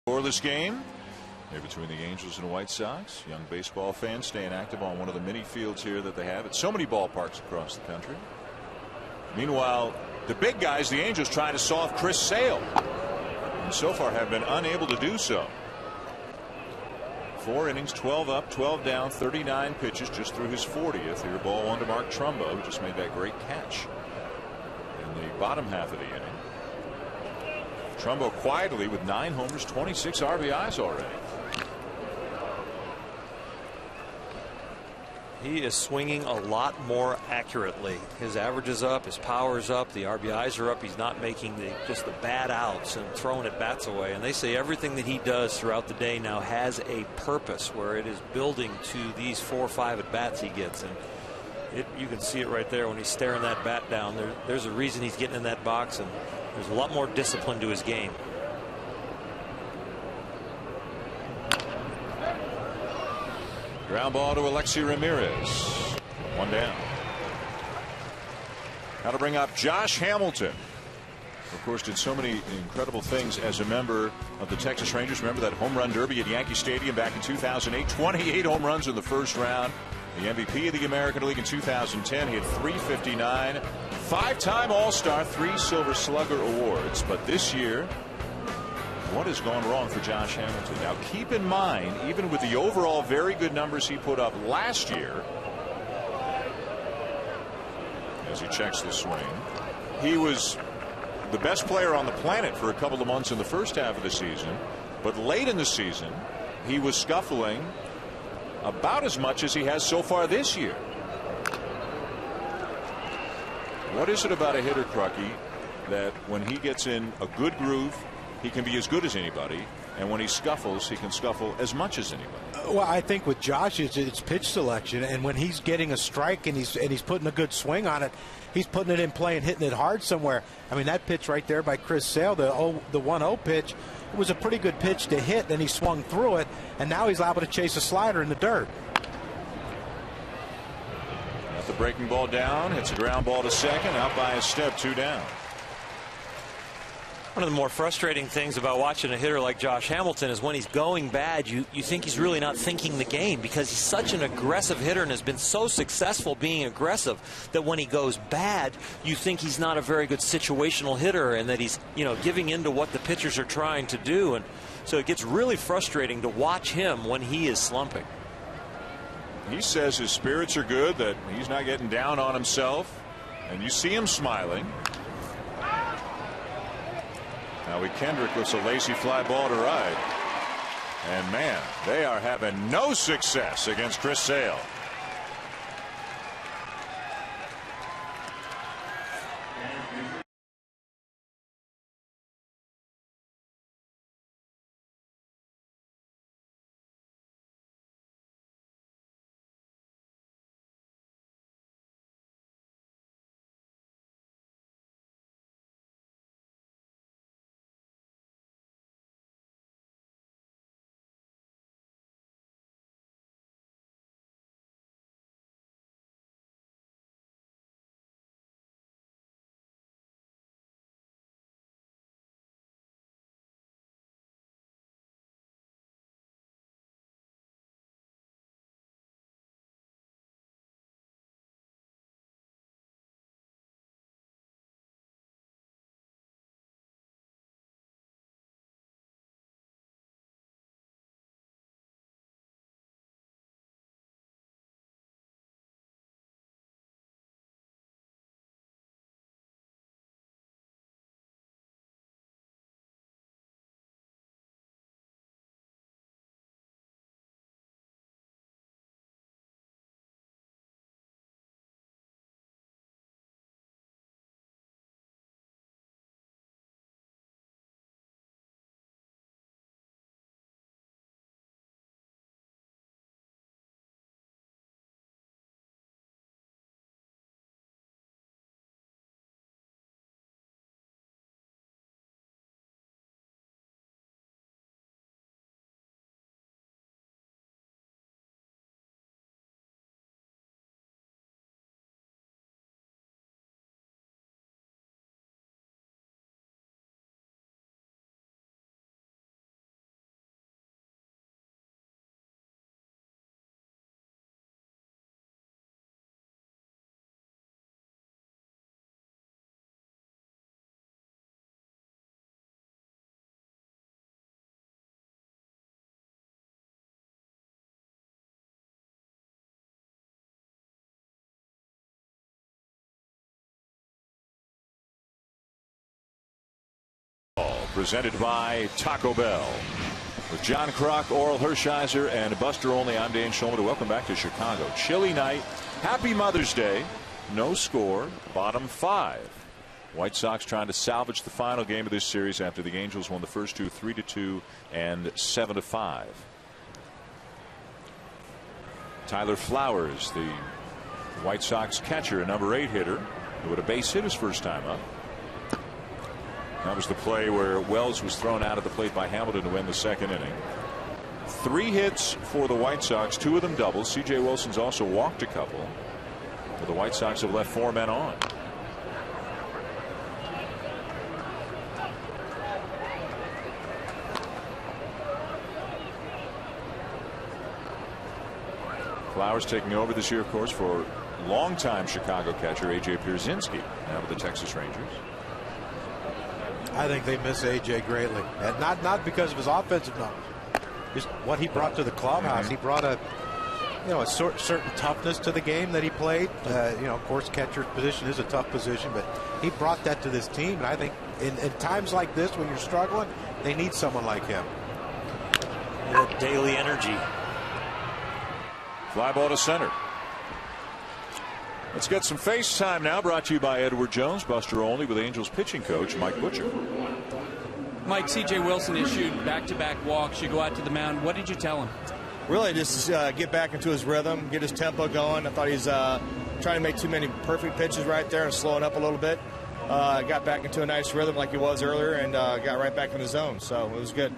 Speaker 1: Scoreless game here between the Angels and the White Sox. Young baseball fans staying active on one of the many fields here that they have at so many ballparks across the country. Meanwhile, the big guys, the Angels, trying to solve Chris Sale, and so far have been unable to do so. 4 innings, 12 up, 12 down, 39 pitches, just through his 40th. Here, ball 1 to Mark Trumbo, who just made that great catch in the bottom half of the inning. Trumbo quietly with 9 homers, 26 RBIs already.
Speaker 9: He is swinging a lot more accurately. His average is up, his power is up, the RBIs are up. He's not making just the bad outs and throwing at bats away. And they say everything that he does throughout the day now has a purpose, where it is building to these 4 or 5 at bats he gets. And you can see it right there when he's staring that bat down. There's a reason he's getting in that box, and there's a lot more discipline to his game.
Speaker 1: Ground ball to Alexi Ramirez. 1 down. Now to bring up Josh Hamilton. Of course, did so many incredible things as a member of the Texas Rangers. Remember that home run derby at Yankee Stadium back in 2008? 28 home runs in the first round. The MVP of the American League in 2010. He had 359. 5-time All-Star, 3 Silver Slugger awards. But this year, what has gone wrong for Josh Hamilton? Now, keep in mind, even with the overall very good numbers he put up last year, as he checks the swing, he was the best player on the planet for a couple of months in the first half of the season. But late in the season, he was scuffling about as much as he has so far this year. What is it about a hitter, Crucky, that when he gets in a good groove, he can be as good as anybody, and when he scuffles, he can scuffle as much as anybody?
Speaker 2: Well, I think with Josh, it's pitch selection, and when he's getting a strike and he's putting a good swing on it, he's putting it in play and hitting it hard somewhere. I mean, that pitch right there by Chris Sale, the 1-0 pitch, it was a pretty good pitch to hit, and he swung through it, and now he's able to chase a slider in the dirt.
Speaker 1: Got the breaking ball down, hits a ground ball to second, out by a step, 2 down.
Speaker 9: One of the more frustrating things about watching a hitter like Josh Hamilton is when he's going bad, you think he's really not thinking the game, because he's such an aggressive hitter and has been so successful being aggressive that when he goes bad, you think he's not a very good situational hitter and that he's, giving in to what the pitchers are trying to do. And so it gets really frustrating to watch him when he is slumping.
Speaker 1: He says his spirits are good, that he's not getting down on himself, and you see him smiling. Now Kendrick looks a lazy fly ball to right. And man, they are having no success against Chris Sale. Presented by Taco Bell. With John Kruk, Oral Hershiser, and Buster Olney, I'm Dan Schulman. Welcome back to Chicago. Chilly night. Happy Mother's Day. No score. Bottom 5. White Sox trying to salvage the final game of this series after the Angels won the first two 3-2 and 7-5. Tyler Flowers, the White Sox catcher, a number 8 hitter, who had a base hit his first time up. That was the play where Wells was thrown out at the plate by Hamilton to win the second inning. 3 hits for the White Sox, 2 of them doubles. C.J. Wilson's also walked a couple. But the White Sox have left 4 men on. Flowers taking over this year, of course, for longtime Chicago catcher A.J. Pierzynski, now with the Texas Rangers.
Speaker 2: I think they miss A.J. greatly, and not because of his offensive numbers, just what he brought to the clubhouse. He brought a certain toughness to the game that he played. Of course, catcher's position is a tough position, but he brought that to this team. And I think in times like this, when you're struggling, they need someone like him.
Speaker 9: Daily energy.
Speaker 1: Fly ball to center. Let's get some FaceTime now, brought to you by Edward Jones, Buster Olney, with Angels pitching coach Mike Butcher.
Speaker 4: Mike, C.J. Wilson issued back-to-back walks. You go out to the mound. What did you tell him?
Speaker 10: Really just get back into his rhythm, get his tempo going. I thought he's trying to make too many perfect pitches right there and slowing up a little bit. Got back into a nice rhythm like he was earlier and got right back in the zone, so it was good.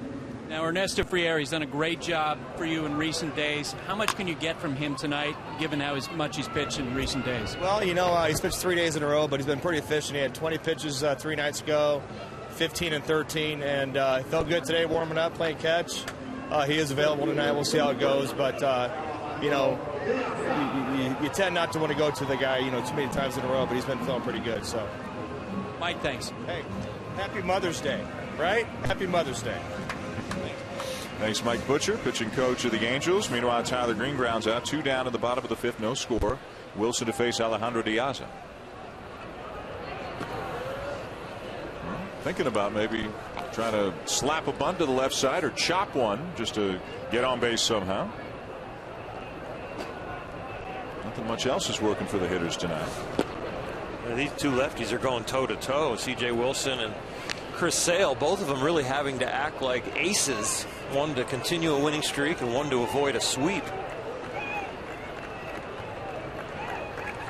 Speaker 4: Now, Ernesto Frieri's done a great job for you in recent days. How much can you get from him tonight, given how much he's pitched in recent days?
Speaker 10: Well, he's pitched 3 days in a row, but he's been pretty efficient. He had 20 pitches 3 nights ago, 15 and 13, and he felt good today warming up, playing catch. He is available tonight. We'll see how it goes, but, you tend not to want to go to the guy, too many times in a row, but he's been feeling pretty good. So,
Speaker 4: Mike, thanks.
Speaker 10: Hey, happy Mother's Day, right? Happy Mother's Day.
Speaker 1: Thanks, Mike Butcher, pitching coach of the Angels. Meanwhile, Tyler Green grounds out, 2 down in the bottom of the 5th, no score. Wilson to face Alejandro Diaz. Thinking about maybe trying to slap a bunt to the left side or chop one just to get on base somehow. Nothing much else is working for the hitters tonight.
Speaker 9: These two lefties are going toe-to-toe. C.J. Wilson and Chris Sale, both of them really having to act like aces, one to continue a winning streak and one to avoid a sweep.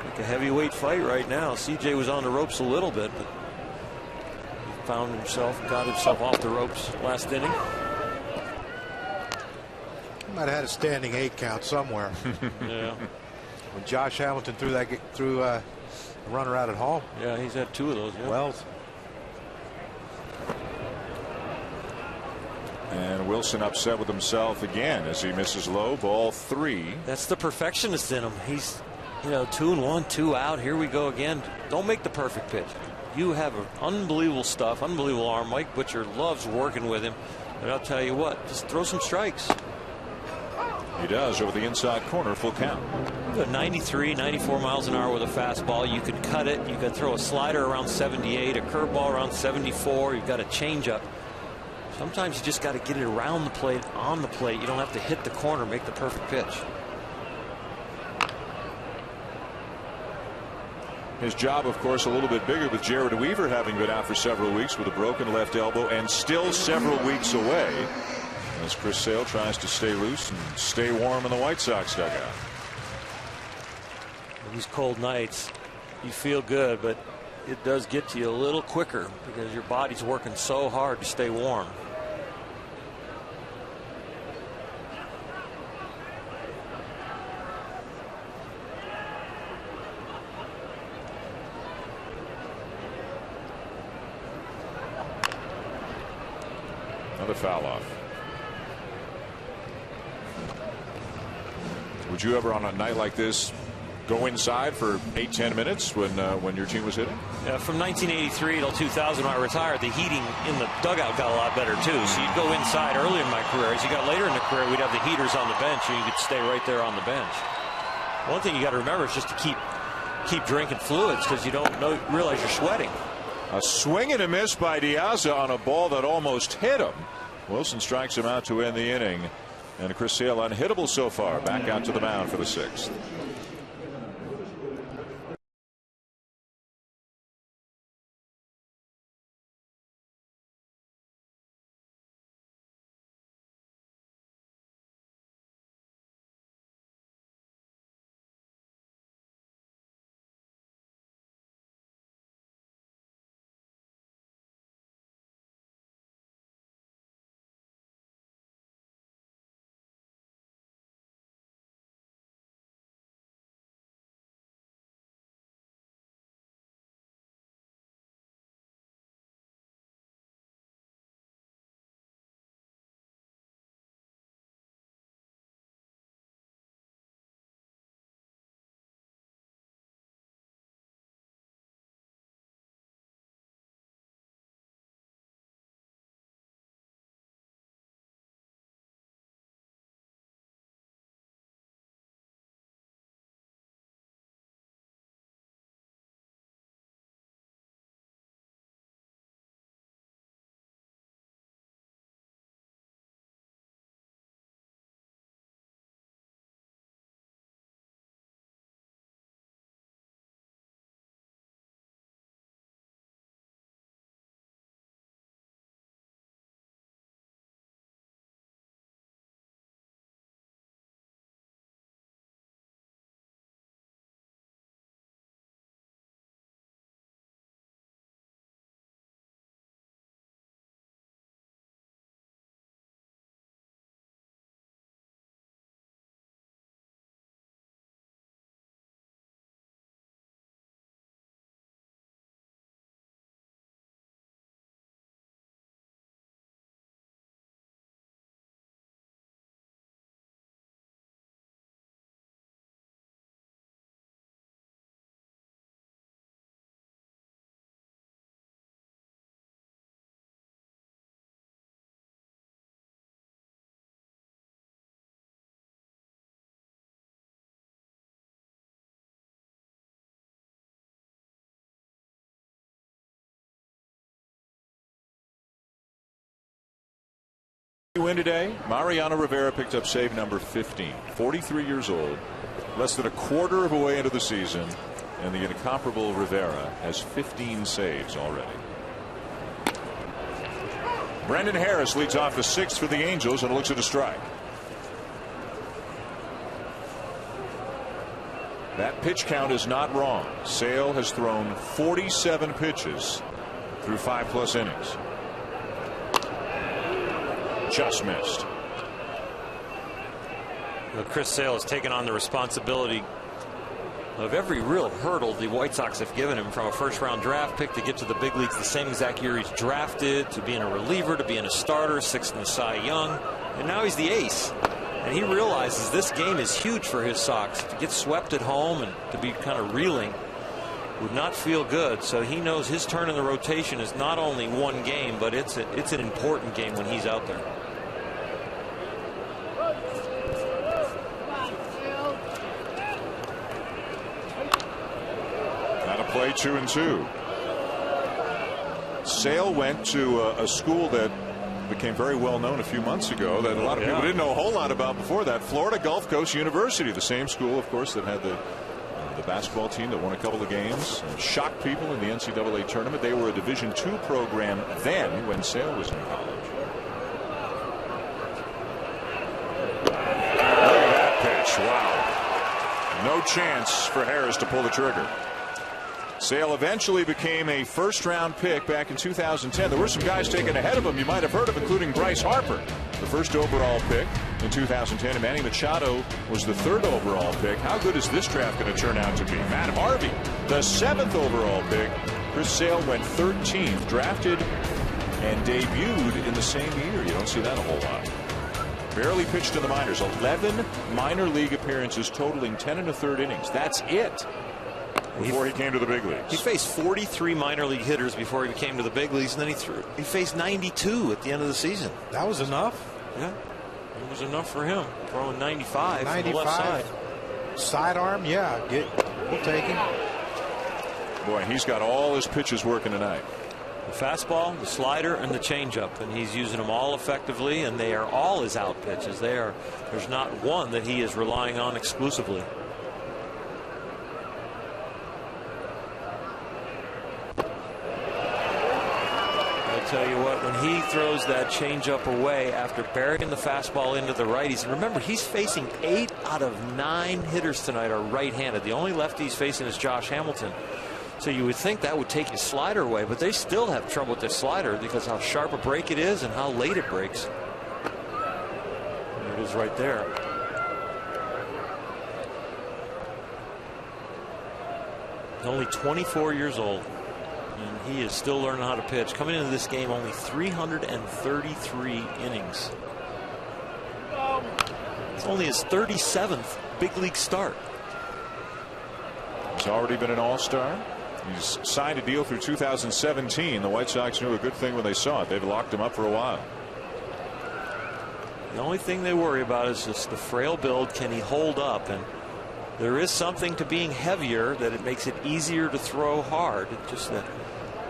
Speaker 9: Like a heavyweight fight right now. CJ was on the ropes a little bit, but he got himself off the ropes last inning.
Speaker 2: He might have had a standing 8 count somewhere.
Speaker 9: Yeah.
Speaker 2: When Josh Hamilton threw a runner out at home.
Speaker 9: Yeah, he's had 2 of those. Yeah.
Speaker 2: Wells.
Speaker 1: And Wilson upset with himself again as he misses low, ball 3.
Speaker 9: That's the perfectionist in him. He's, 2-1, 2 out. Here we go again. Don't make the perfect pitch. You have unbelievable stuff, unbelievable arm. Mike Butcher loves working with him. But I'll tell you what, just throw some strikes.
Speaker 1: He does over the inside corner, full count.
Speaker 9: 93, 94 miles an hour with a fastball. You could cut it. You could throw a slider around 78, a curveball around 74. You've got a changeup. Sometimes you just got to get it around the plate, on the plate. You don't have to hit the corner, make the perfect pitch.
Speaker 1: His job, of course, a little bit bigger with Jared Weaver having been out for several weeks with a broken left elbow and still several weeks away as Chris Sale tries to stay loose and stay warm in the White Sox dugout.
Speaker 9: These cold nights, you feel good, but it does get to you a little quicker because your body's working so hard to stay warm.
Speaker 1: Another foul off. Would you ever on a night like this go inside for 8-10 minutes when your team was hitting?
Speaker 9: Yeah, from 1983 till 2000 when I retired, the heating in the dugout got a lot better too. So you'd go inside early in my career. As you got later in the career, we'd have the heaters on the bench and you could stay right there on the bench. One thing you got to remember is just to keep drinking fluids because you don't realize you're sweating.
Speaker 1: A swing and a miss by Diaz on a ball that almost hit him. Wilson strikes him out to end the inning. And Chris Sale unhittable so far, back out to the mound for the 6th. win today. Mariano Rivera picked up save number 15. 43 years old. Less than a quarter of a way into the season. And the incomparable Rivera has 15 saves already. Brendan Harris leads off the 6th for the Angels and looks at a strike. That pitch count is not wrong. Sale has thrown 47 pitches through 5+ innings. Just missed.
Speaker 9: Well, Chris Sale has taken on the responsibility of every real hurdle the White Sox have given him, from a first-round draft pick to get to the big leagues the same exact year he's drafted, to being a reliever, to being a starter, 6th in the Cy Young, and now he's the ace. And he realizes this game is huge for his Sox. To get swept at home and to be kind of reeling would not feel good. So he knows his turn in the rotation is not only one game, but it's an important game when he's out there.
Speaker 1: Play 2-2. Sale went to a school that became very well known a few months ago that a lot of people didn't know a whole lot about before that. Florida Gulf Coast University, the same school, of course, that had the basketball team that won a couple of games and shocked people in the NCAA tournament. They were a Division II program then when Sale was in college. Look at that pitch. Wow. No chance for Harris to pull the trigger. Sale eventually became a first-round pick back in 2010. There were some guys taken ahead of him you might have heard of, including Bryce Harper, the first overall pick in 2010. And Manny Machado was the 3rd overall pick. How good is this draft going to turn out to be? Matt Harvey, the 7th overall pick. Chris Sale went 13th, drafted and debuted in the same year. You don't see that a whole lot. Barely pitched in the minors. 11 minor league appearances totaling 10 1/3 innings. That's it. Before he came to the big leagues.
Speaker 9: He faced 43 minor league hitters before he came to the big leagues, and then he faced 92 at the end of the season.
Speaker 2: That was enough.
Speaker 9: Yeah, it was enough for him. Throwing 95 from the left side.
Speaker 2: Sidearm, yeah, we'll take him.
Speaker 1: Boy, he's got all his pitches working tonight.
Speaker 9: The fastball, the slider, and the changeup, and he's using them all effectively, and they are all his out pitches. There's not one that he is relying on exclusively. Tell you what, when he throws that changeup away after burying the fastball into the righties, and remember, he's facing 8 out of 9 hitters tonight are right-handed. The only lefty he's facing is Josh Hamilton. So you would think that would take his slider away, but they still have trouble with their slider because how sharp a break it is and how late it breaks. There it is right there. He's only 24 years old. And he is still learning how to pitch. Coming into this game, only 333 innings. It's only his 37th big league start.
Speaker 1: He's already been an all-star. He's signed a deal through 2017. The White Sox knew a good thing when they saw it. They've locked him up for a while.
Speaker 9: The only thing they worry about is just the frail build. Can he hold up? And there is something to being heavier that it makes it easier to throw hard. It's just that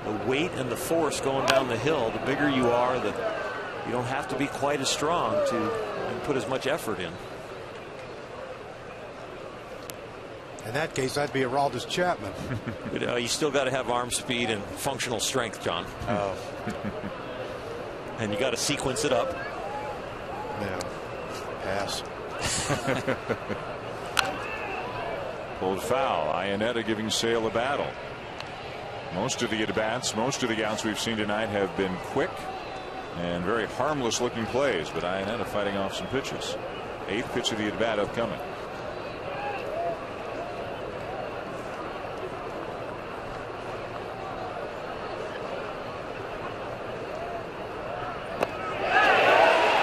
Speaker 9: the weight and the force going down the hill, the bigger you are, you don't have to be quite as strong to put as much effort in.
Speaker 2: In that case, that'd be Aroldis Chapman.
Speaker 9: You still got to have arm speed and functional strength, John.
Speaker 2: Oh.
Speaker 9: And you got to sequence it up.
Speaker 2: Yeah. Pass.
Speaker 1: Pulled foul. Iannetta giving Sale a battle. Most of the at-bats, most of the outs we've seen tonight have been quick and very harmless looking plays, but Iannetta fighting off some pitches. 8th pitch of the at-bat upcoming.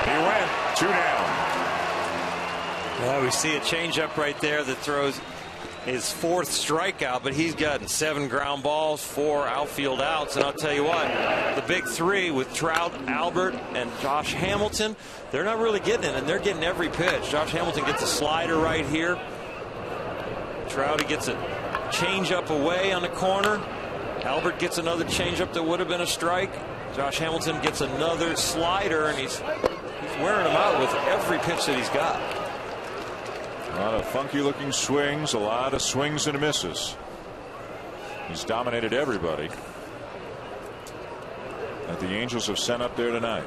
Speaker 1: He went 2 down.
Speaker 9: Yeah, we see a changeup right there that throws his 4th strikeout, but he's gotten 7 ground balls, 4 outfield outs. And I'll tell you what, the big 3 with Trout, Albert, and Josh Hamilton, they're not really getting it, and they're getting every pitch. Josh Hamilton gets a slider right here. Trout, he gets a changeup away on the corner. Albert gets another changeup that would have been a strike. Josh Hamilton gets another slider, and he's wearing him out with every pitch that he's got.
Speaker 1: A lot of funky looking swings, a lot of swings and misses. He's dominated everybody that the Angels have sent up there tonight.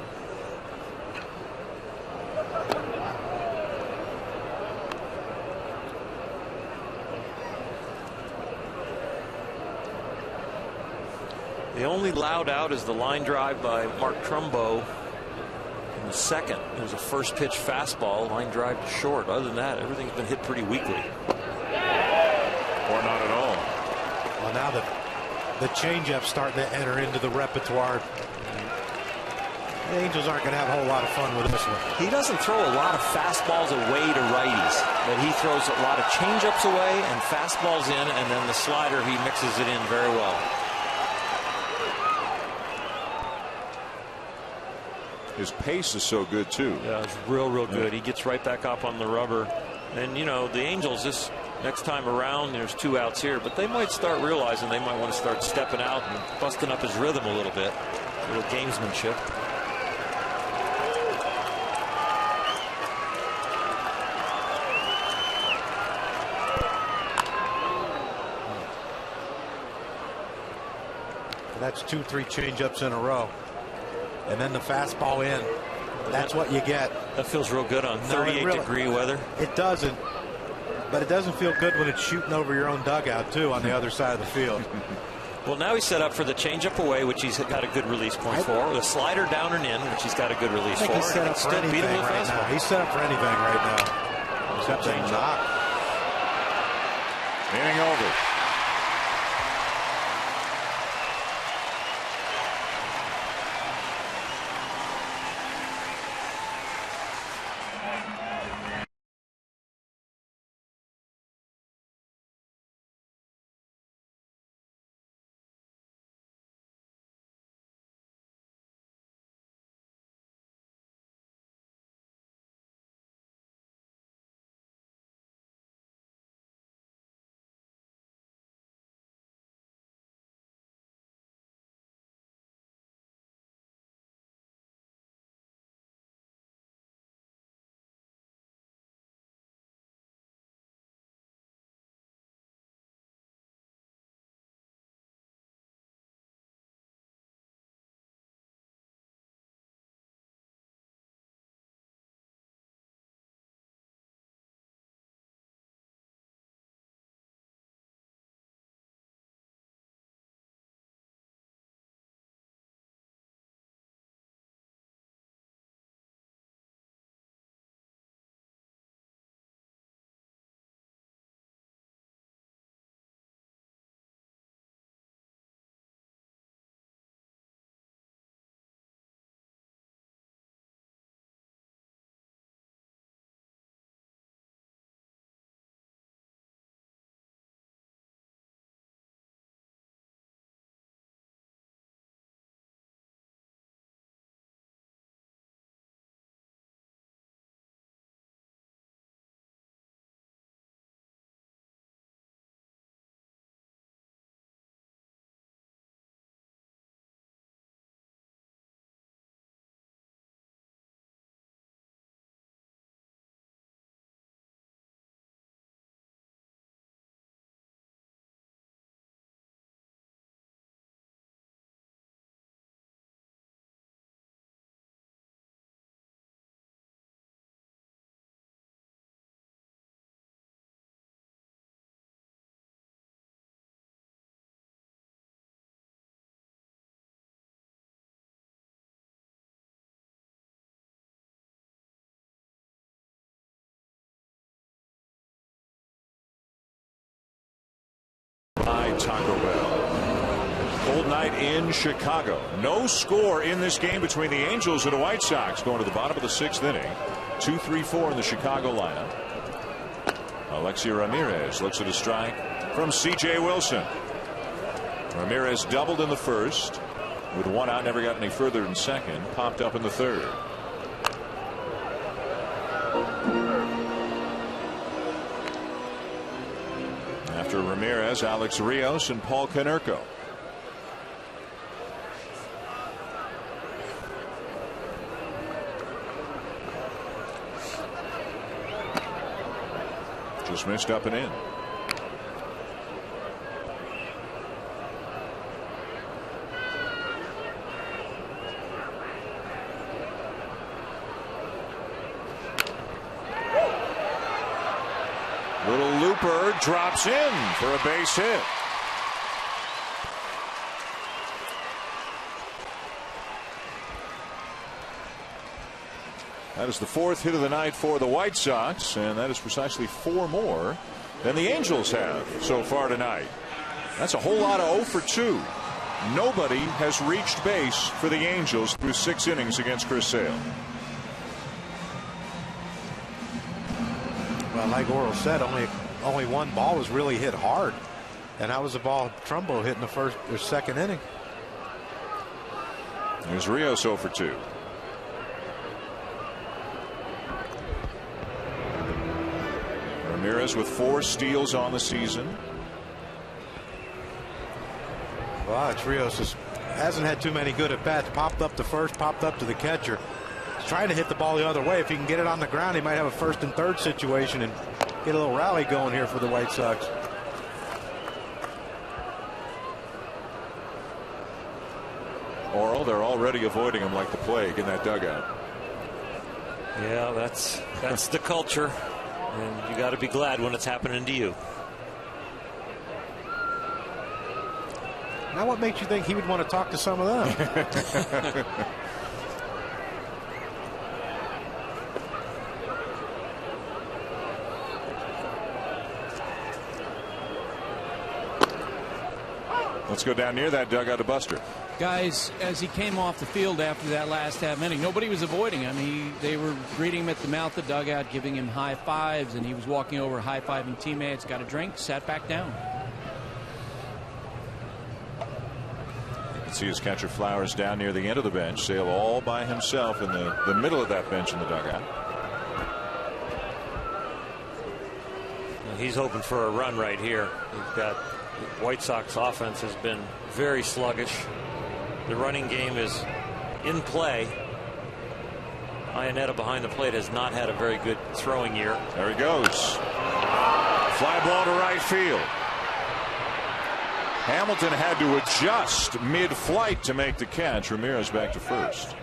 Speaker 9: The only loud out is the line drive by Mark Trumbo in the second. It was a first pitch fastball, line drive to short. Other than that, everything's been hit pretty weakly.
Speaker 1: Or not at all.
Speaker 2: Well, now the changeup's starting to enter into the repertoire. The Angels aren't going to have a whole lot of fun with this one.
Speaker 9: He doesn't throw a lot of fastballs away to righties, but he throws a lot of changeups away and fastballs in, and then the slider, he mixes it in very well.
Speaker 1: His pace is so good too.
Speaker 9: Yeah, it's real good. He gets right back up on the rubber. And you know, the Angels, this next time around, there's 2 outs here, but they might start realizing they might want to start stepping out and busting up his rhythm a little bit. A little gamesmanship.
Speaker 2: That's 2-3 changeups in a row. And then the fastball in. That's what you get.
Speaker 9: That feels real good on 38-degree weather.
Speaker 2: It doesn't. But it doesn't feel good when it's shooting over your own dugout, too, on the other side of the field.
Speaker 9: Well, now he's set up for the changeup away, which he's got a good release point for. The slider down and in, which he's got a good release for.
Speaker 2: He's set up for anything right now. He's set up for anything right now. Except a knock.
Speaker 1: Inning over. By Taco Bell. Cold night in Chicago. No score in this game between the Angels and the White Sox going to the bottom of the 6th inning. 2-3-4 in the Chicago lineup. Alexi Ramirez looks at a strike from C.J. Wilson. Ramirez doubled in the first with 1 out, never got any further in second. Popped up in the third. After Ramirez, Alex Rios and Paul Konerko. Dismissed up and in. Little looper drops in for a base hit. That is the 4th hit of the night for the White Sox, and that is precisely 4 more than the Angels have so far tonight. That's a whole lot of 0 for 2. Nobody has reached base for the Angels through 6 innings against Chris Sale.
Speaker 2: Well, like Oral said, only one ball was really hit hard, and that was the ball Trumbo hit in the first or second inning.
Speaker 1: There's Rios 0 for 2. Ramirez with 4 steals on the season.
Speaker 2: Well, it's Rios just hasn't had too many good at bats. Popped up to first, popped up to the catcher. He's trying to hit the ball the other way. If he can get it on the ground, he might have a 1st and 3rd situation and get a little rally going here for the White Sox.
Speaker 1: Oral, they're already avoiding him like the plague in that dugout.
Speaker 9: Yeah, that's the culture, and you got to be glad when it's happening to you.
Speaker 2: Now, what makes you think he would want to talk to some of them?
Speaker 1: Let's go down near that dugout to Buster.
Speaker 4: Guys, as he came off the field after that last half inning, nobody was avoiding him. They were greeting him at the mouth of the dugout, giving him high fives, and he was walking over, high-fiving teammates, got a drink, sat back down.
Speaker 1: You can see his catcher Flowers down near the end of the bench. Sale all by himself in the middle of that bench in the dugout.
Speaker 9: He's hoping for a run right here. He's got the White Sox offense has been very sluggish. The running game is in play. Iannetta behind the plate has not had a very good throwing year.
Speaker 1: There he goes. Fly ball to right field. Hamilton had to adjust mid-flight to make the catch. Ramirez back to first.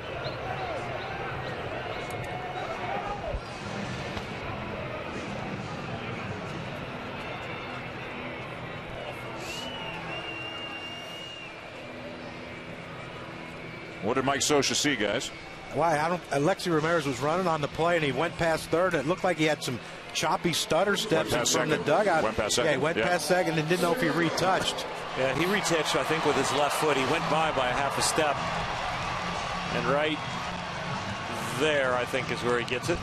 Speaker 1: What did Mike Scioscia see, guys?
Speaker 2: Why? Alexi Ramirez was running on the play, and he went past third. It looked like he had some choppy stutter steps from the dugout.
Speaker 1: Went past second.
Speaker 2: Yeah, he went past second and didn't know if he retouched.
Speaker 9: Yeah, he retouched, I think, with his left foot. He went by a half a step. And right there, I think, is where he gets it.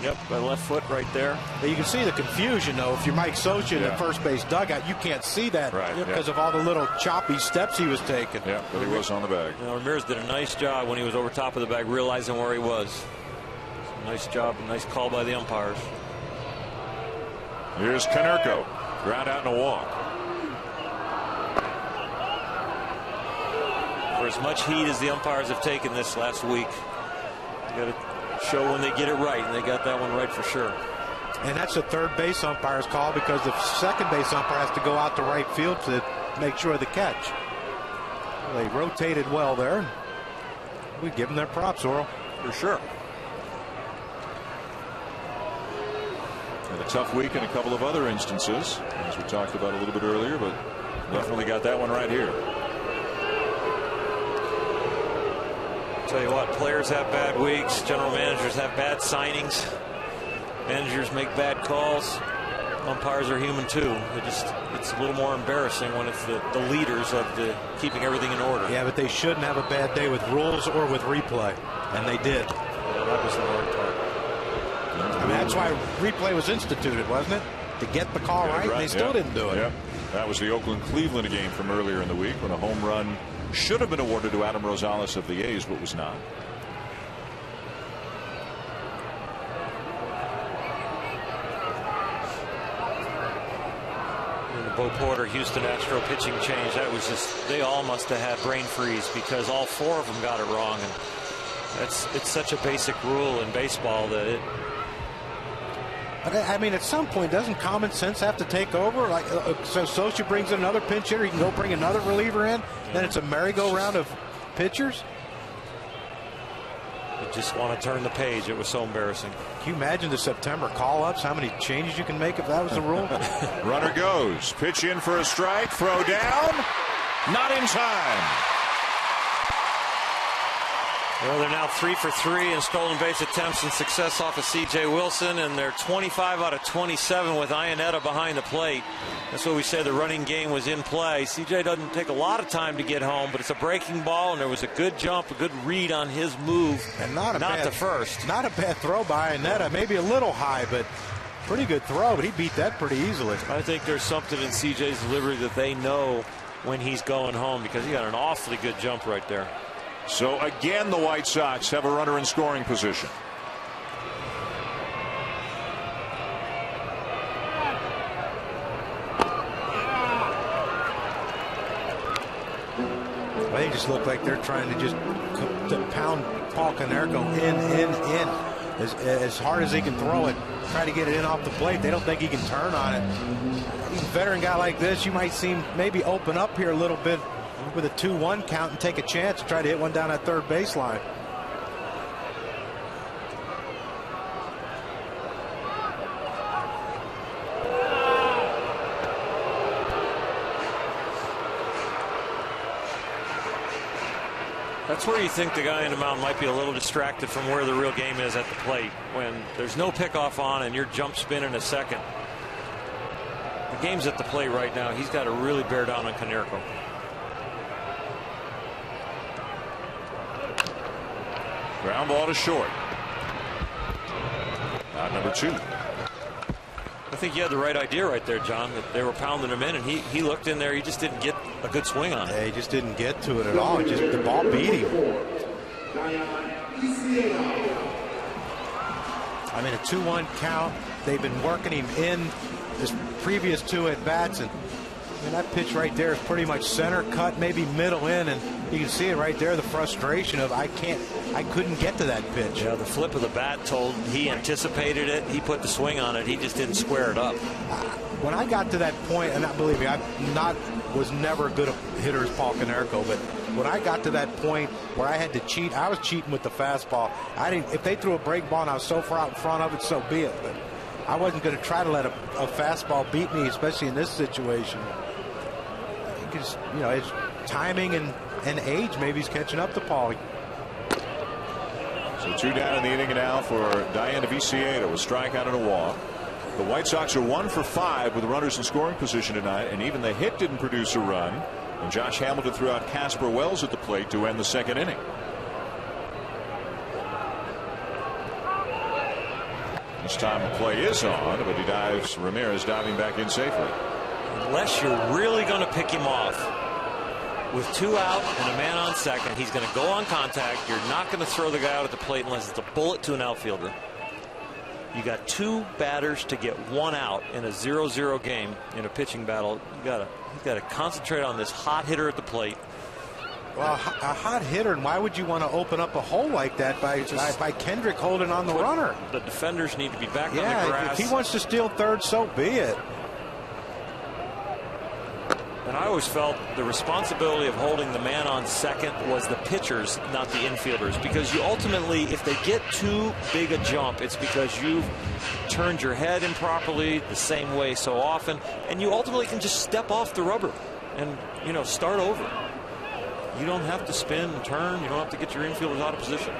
Speaker 9: Yep, by left foot right there.
Speaker 2: You can see the confusion, though. If you're Mike Scioscia in the first base dugout, you can't see that because of all the little choppy steps he was taking.
Speaker 1: Yeah, but he was on the bag.
Speaker 9: You know, Ramirez did a nice job when he was over top of the bag, realizing where he was. Nice job, nice call by the umpires.
Speaker 1: Here's Konerko. Ground out and a walk.
Speaker 9: For as much heat as the umpires have taken this last week, you got to show when they get it right, and they got that one right for sure.
Speaker 2: And that's the third base umpire's call because the second base umpire has to go out to right field to make sure of the catch. They rotated well there. We give them their props, Oral.
Speaker 9: For sure.
Speaker 1: And a tough week in a couple of other instances, as we talked about a little bit earlier, but definitely got that one right here.
Speaker 9: Tell you what, players have bad weeks, general managers have bad signings, managers make bad calls, umpires are human too. It's a little more embarrassing when it's the leaders of keeping everything in order.
Speaker 2: Yeah, but they shouldn't have a bad day with rules or with replay, and they did.
Speaker 9: Yeah, that was the hard part.
Speaker 2: I mean, that's why replay was instituted, wasn't it? To get the call right, and they still didn't do it.
Speaker 1: Yeah. That was the Oakland-Cleveland game from earlier in the week when a home run should have been awarded to Adam Rosales of the A's, but was not.
Speaker 9: And the Bo Porter Houston Astro pitching change, that was just, they all must have had brain freeze because all 4 of them got it wrong. And it's such a basic rule in baseball that
Speaker 2: But I mean, at some point, doesn't common sense have to take over? Like, so Socha brings in another pinch hitter, he can go bring another reliever in, then it's a merry-go-round of pitchers?
Speaker 9: You just want to turn the page. It was so embarrassing.
Speaker 2: Can you imagine the September call-ups, how many changes you can make if that was the rule?
Speaker 1: Runner goes. Pitch in for a strike. Throw down. Not in time.
Speaker 9: Well, they're now 3 for 3 in stolen base attempts and success off of C.J. Wilson, and they're 25 out of 27 with Iannetta behind the plate. That's what we say, the running game was in play. C.J. doesn't take a lot of time to get home, but it's a breaking ball, and there was a good jump, a good read on his move,
Speaker 2: and
Speaker 9: not the first.
Speaker 2: Not a bad throw by Iannetta, maybe a little high, but pretty good throw, but he beat that pretty easily.
Speaker 9: I think there's something in C.J.'s delivery that they know when he's going home, because he got an awfully good jump right there.
Speaker 1: So again, the White Sox have a runner in scoring position.
Speaker 2: They just look like they're trying to just pound Paul Konerko in. As hard as he can throw it, try to get it in off the plate. They don't think he can turn on it. A veteran guy like this, you might see him maybe open up here a little bit with a 2-1 count and take a chance to try to hit one down that third baseline.
Speaker 9: That's where you think the guy in the mound might be a little distracted from where the real game is at the plate. When there's no pickoff on and you're jump spinning a second. The game's at the plate right now. He's got to really bear down on Konerko.
Speaker 1: Ground ball to short. Out number 2.
Speaker 9: I think you had the right idea right there, John, that they were pounding him in, and he looked in there. He just didn't get a good swing on it.
Speaker 2: Yeah, he just didn't get to it at all. Just the ball beat him. I mean, a 2-1 count. They've been working him in his previous 2 at bats, and I mean, that pitch right there is pretty much center cut, maybe middle in, and you can see it right there, the frustration of I couldn't get to that pitch.
Speaker 9: Yeah, the flip of the bat told he anticipated it. He put the swing on it. He just didn't square it up.
Speaker 2: When I got to that point, and believe me, was never as good a hitter as Paul Konerko, but when I got to that point where I had to cheat, I was cheating with the fastball. If they threw a break ball and I was so far out in front of it, so be it. But I wasn't going to try to let a fastball beat me, especially in this situation. Because, you know, it's timing and age, maybe he's catching up to Paul.
Speaker 1: So 2 down in the inning now for Diana Viciedo, a strikeout and a walk. The White Sox are 1 for 5 with runners in scoring position tonight, and even the hit didn't produce a run. And Josh Hamilton threw out Casper Wells at the plate to end the second inning. This time the play is on, but he dives. Ramirez diving back in safely.
Speaker 9: Unless you're really going to pick him off with 2 out and a man on second, he's going to go on contact. You're not going to throw the guy out at the plate unless it's a bullet to an outfielder. You got 2 batters to get 1 out in a 0-0 game in a pitching battle. You got to concentrate on this hot hitter at the plate.
Speaker 2: Well, a hot hitter, and why would you want to open up a hole like that by Kendrick holding on the runner?
Speaker 9: The defenders need to be back on the grass.
Speaker 2: If he wants to steal third, so be it.
Speaker 9: And I always felt the responsibility of holding the man on second was the pitchers, not the infielders, because you ultimately, if they get too big a jump, it's because you've turned your head improperly the same way so often, and you ultimately can just step off the rubber and, you know, start over. You don't have to spin and turn. You don't have to get your infielders out of position.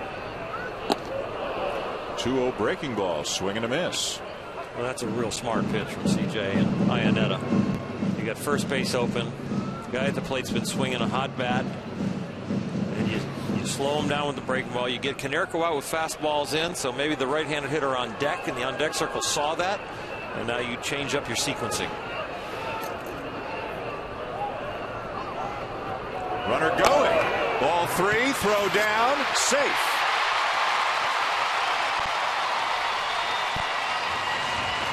Speaker 1: 2-0 breaking ball, swing and a miss.
Speaker 9: Well, that's a real smart pitch from C.J. and Iannetta. You got first base open. The guy at the plate's been swinging a hot bat. And you slow him down with the breaking ball. You get Konerko out with fastballs in, so maybe the right-handed hitter on deck and the on-deck circle saw that, and now you change up your sequencing.
Speaker 1: Runner going. Ball 3, throw down, safe.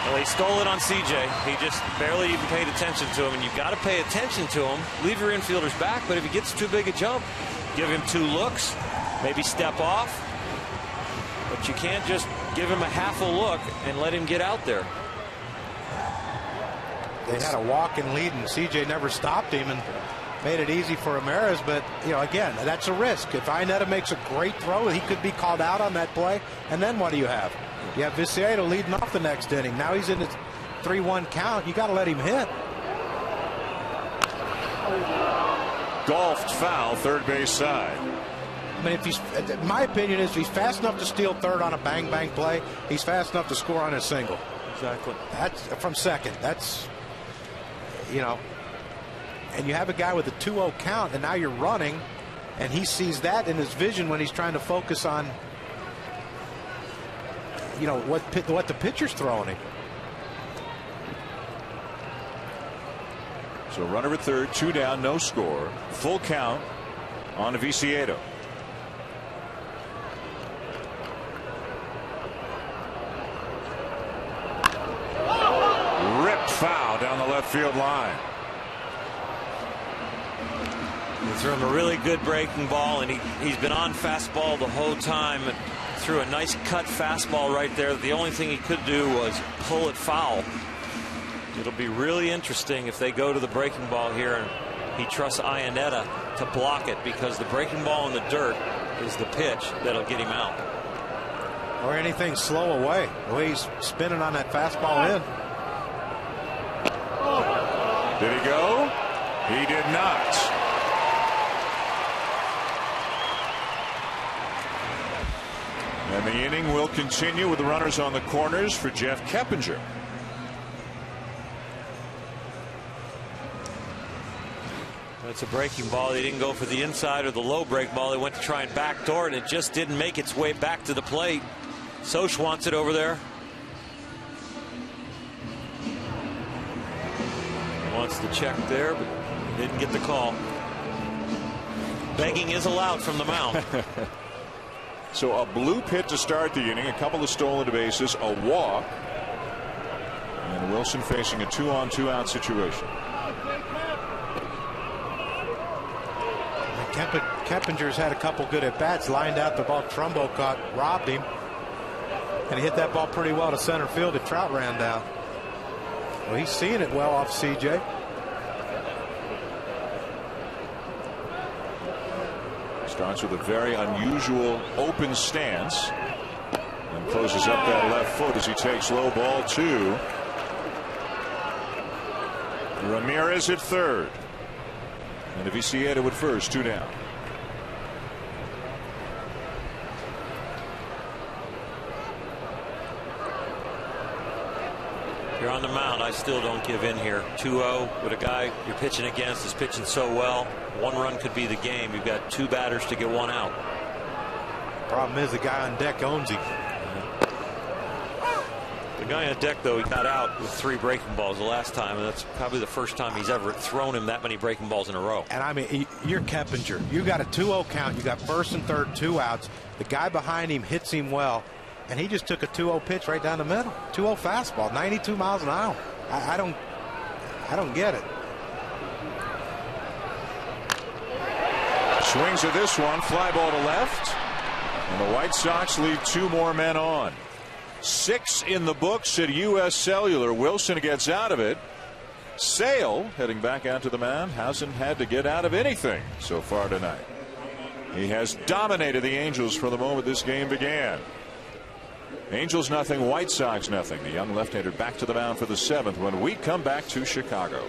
Speaker 9: Well, he stole it on C.J. He just barely even paid attention to him, and you've got to pay attention to him. Leave your infielders back, but if he gets too big a jump, give him 2 looks, maybe step off. But you can't just give him a half a look and let him get out there.
Speaker 2: They had a walk-in lead, and CJ never stopped him and made it easy for Ramirez. But, you know, again, that's a risk. If Iannetta makes a great throw, he could be called out on that play. And then what do you have? You have Viciedo leading off the next inning. Now he's in his 3-1 count. You got to let him hit.
Speaker 1: Golfed foul, third base side.
Speaker 2: I mean, if he's, my opinion is, if he's fast enough to steal third on a bang-bang play, he's fast enough to score on a single.
Speaker 9: Exactly.
Speaker 2: That's from second. That's, you know, and you have a guy with a 2-0 count, and now you're running, and he sees that in his vision when he's trying to focus on, you know, what the pitcher's throwing him.
Speaker 1: So runner at third, 2 down, no score. Full count on Viciedo. Ripped foul down the left field line.
Speaker 9: He threw him a really good breaking ball, and he's been on fastball the whole time. Threw a nice cut fastball right there. The only thing he could do was pull it foul. It'll be really interesting if they go to the breaking ball here and he trusts Iannetta to block it, because the breaking ball in the dirt is the pitch that'll get him out.
Speaker 2: Or anything slow away. The way he's spinning on that fastball in.
Speaker 1: Did he go? He did not. And the inning will continue with the runners on the corners for Jeff Keppinger.
Speaker 9: That's a breaking ball. They didn't go for the inside or the low break ball. They went to try and backdoor it. It just didn't make its way back to the plate. Soch wants it over there. Wants the check there, but didn't get the call. Begging is allowed from the mound.
Speaker 1: So a bloop hit to start the inning, a couple of stolen bases, a walk, and Wilson facing a 2-on, 2-out situation.
Speaker 2: Keppinger's had a couple good at bats, lined out the ball. Trumbo caught, robbed him, and he hit that ball pretty well to center field. And Trout ran down. Well, he's seeing it well off CJ.
Speaker 1: Starts with a very unusual open stance and closes up that left foot as he takes low ball 2. Ramirez at third. And Viciedo at first, 2 down.
Speaker 9: You're on the mound. I still don't give in here. 2-0 with a guy you're pitching against is pitching so well. 1 run could be the game. You've got 2 batters to get 1 out.
Speaker 2: Problem is the guy on deck owns him.
Speaker 9: The guy on deck, though, he got out with 3 breaking balls the last time, and that's probably the first time he's ever thrown him that many breaking balls in a row.
Speaker 2: And I mean, you're Keppinger. You got a 2-0 count. You got first and third, 2 outs. The guy behind him hits him well, and he just took a 2-0 pitch right down the middle. 2-0 fastball, 92 miles an hour. I don't get it.
Speaker 1: Swings at this one, fly ball to left, and the White Sox leave 2 more men on. 6 in the books at U.S. Cellular. Wilson gets out of it. Sale, heading back out to the mound, hasn't had to get out of anything so far tonight. He has dominated the Angels from the moment this game began. Angels nothing, White Sox nothing. The young left-hander back to the mound for the 7th when we come back to Chicago.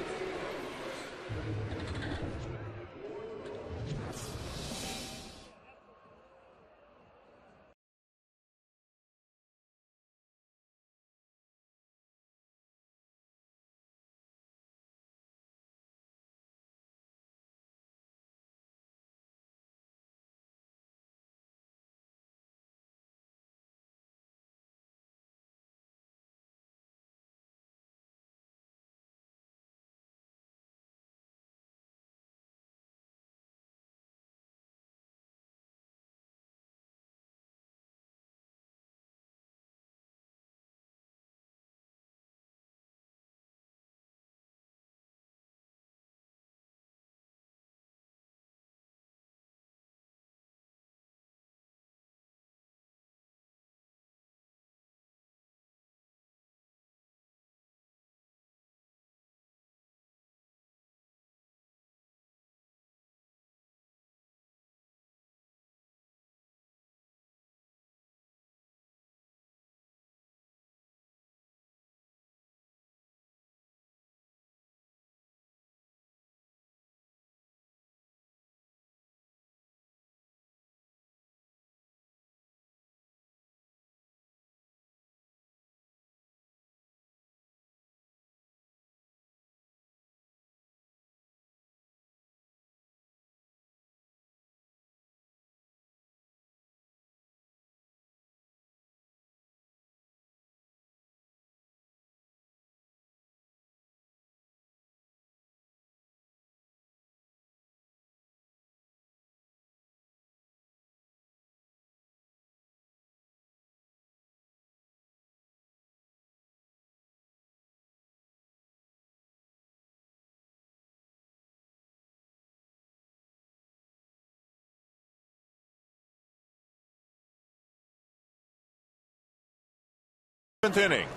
Speaker 1: Inning.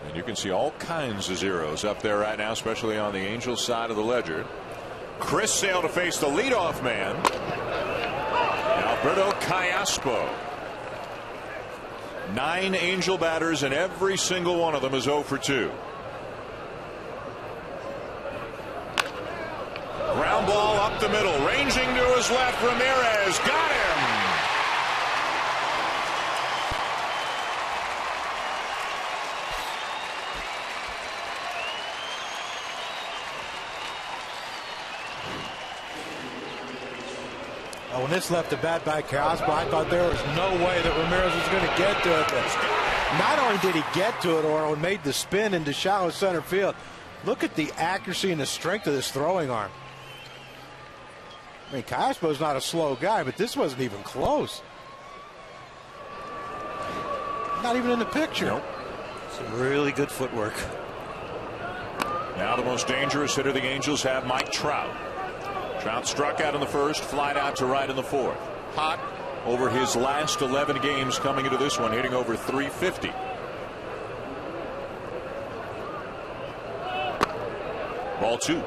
Speaker 1: And you can see all kinds of zeros up there right now, especially on the Angels side of the ledger. Chris Sale to face the leadoff man, Alberto Callaspo. 9 Angel batters, and every single one of them is 0 for 2. Ground ball up the middle, ranging to his left. Ramirez got him.
Speaker 2: When this left the bat by Callaspo, I thought there was no way that Ramirez was going to get to it. But not only did he get to it, Orel made the spin into shallow center field. Look at the accuracy and the strength of this throwing arm. I mean, Callaspo's not a slow guy, but this wasn't even close. Not even in the picture.
Speaker 9: Nope. Some really good footwork.
Speaker 1: Now the most dangerous hitter the Angels have, Mike Trout. Trout struck out in the first, flied out to right in the fourth. Hot over his last 11 games coming into this one, hitting over 350. Ball 2.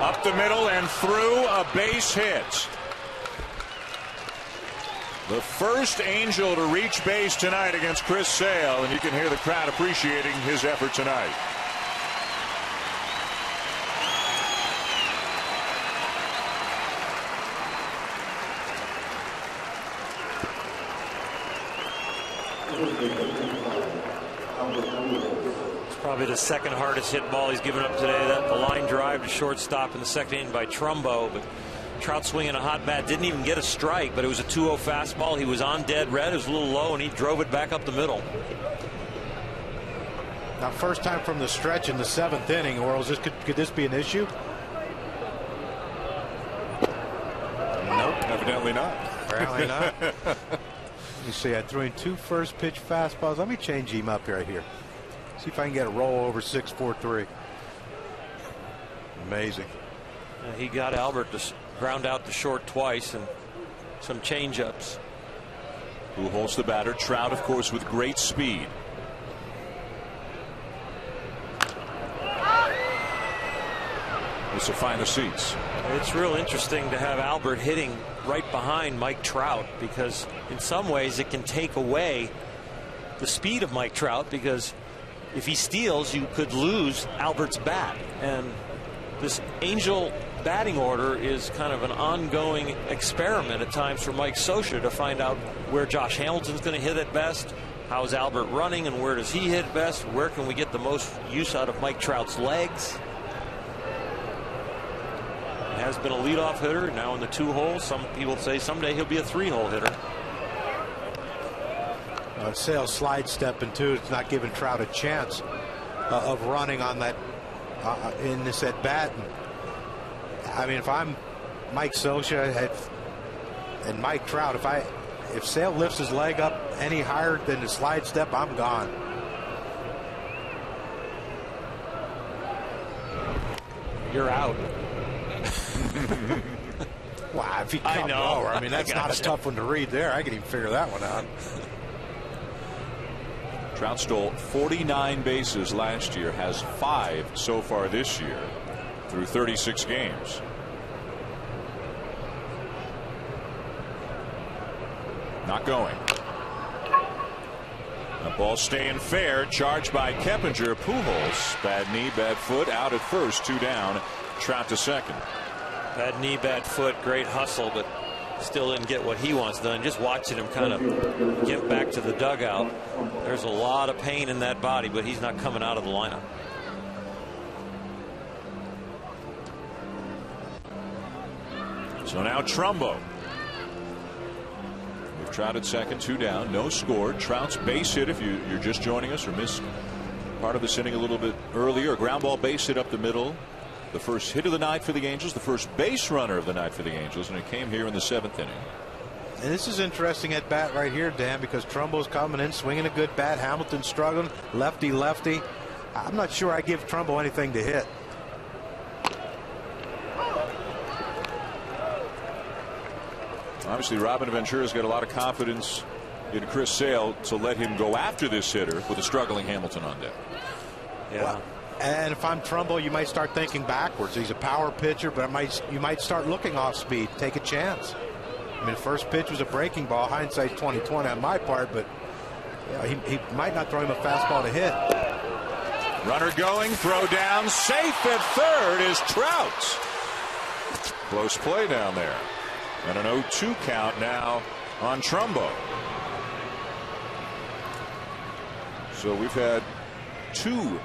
Speaker 1: Up the middle and through, a base hit. The first Angel to reach base tonight against Chris Sale, and you can hear the crowd appreciating his effort tonight.
Speaker 9: Probably the second hardest hit ball he's given up today. That the line drive to shortstop in the second inning by Trumbo, but Trout swinging a hot bat, didn't even get a strike, but it was a 2-0 fastball. He was on dead red, it was a little low, and he drove it back up the middle.
Speaker 2: Now, first time from the stretch in the 7th inning, Orel, could this be an issue?
Speaker 1: Nope, evidently not.
Speaker 2: Apparently not. Let me see, I threw in 2 first pitch fastballs. Let me change him up right here. See if I can get a roll over 6-4-3. Amazing.
Speaker 9: He got Albert to ground out to short twice and some changeups.
Speaker 1: Who holds the batter? Trout, of course, with great speed. This will find the seats.
Speaker 9: It's real interesting to have Albert hitting right behind Mike Trout, because in some ways it can take away the speed of Mike Trout, because if he steals, you could lose Albert's bat. And this Angel batting order is kind of an ongoing experiment at times for Mike Scioscia to find out where Josh Hamilton's going to hit at best, how is Albert running, and where does he hit best, where can we get the most use out of Mike Trout's legs. He has been a leadoff hitter, now in the 2 holes. Some people say someday he'll be a 3-hole hitter.
Speaker 2: Sale's slide stepping too. It's not giving Trout a chance of running on that in this at bat. I mean, if I'm Mike Scioscia and Mike Trout, if Sale lifts his leg up any higher than the slide step, I'm gone.
Speaker 9: You're out.
Speaker 2: Wow, if he come lower, I mean, that's not a tough one to read there. I can even figure that one out.
Speaker 1: Trout stole 49 bases last year, has 5 so far this year through 36 games. Not going. The ball staying fair, charged by Keppinger. Pujols, bad knee, bad foot, out at first, 2 down. Trout to second.
Speaker 9: Bad knee, bad foot, great hustle, but still didn't get what he wants done. Just watching him kind of get back to the dugout. There's a lot of pain in that body, but he's not coming out of the lineup.
Speaker 1: So now Trumbo. We've Trout at second, 2 down, no score. Trout's base hit, if you're just joining us or missed part of this inning a little bit earlier, a ground ball base hit up the middle. The first hit of the night for the Angels, the first base runner of the night for the Angels, and it came here in the 7th inning.
Speaker 2: And this is interesting at bat right here, Dan, because Trumbo's coming in, swinging a good bat. Hamilton's struggling, lefty. I'm not sure I give Trumbo anything to hit.
Speaker 1: Obviously, Robin Ventura's got a lot of confidence in Chris Sale to let him go after this hitter with a struggling Hamilton on deck.
Speaker 3: Yeah.
Speaker 2: Well, and if I'm Trumbo, you might start thinking backwards. He's a power pitcher, but you might start looking off speed, take a chance. I mean, the first pitch was a breaking ball. Hindsight's 20/20 on my part, but he might not throw him a fastball to hit.
Speaker 1: Runner going, throw down, safe at third is Trout. Close play down there. And an 0-2 count now on Trumbo. So we've had 2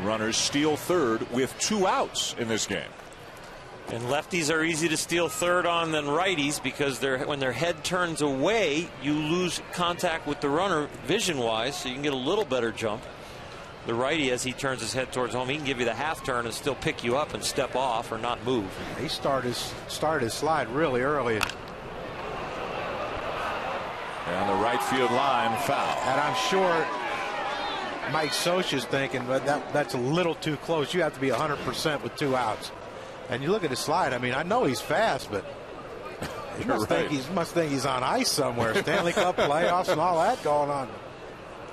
Speaker 1: runners steal third with 2 outs in this game.
Speaker 9: And lefties are easy to steal third on than righties because when their head turns away, you lose contact with the runner vision-wise, so you can get a little better jump. The righty, as he turns his head towards home, he can give you the half turn and still pick you up and step off or not move.
Speaker 2: He started his slide really early.
Speaker 1: And the right field line foul.
Speaker 2: And I'm sure Mike Scioscia's thinking, but that's a little too close. You have to be 100% with 2 outs. And you look at his slide. I mean, I know he's fast, but he must think he's on ice somewhere. Stanley Cup playoffs and all that going on.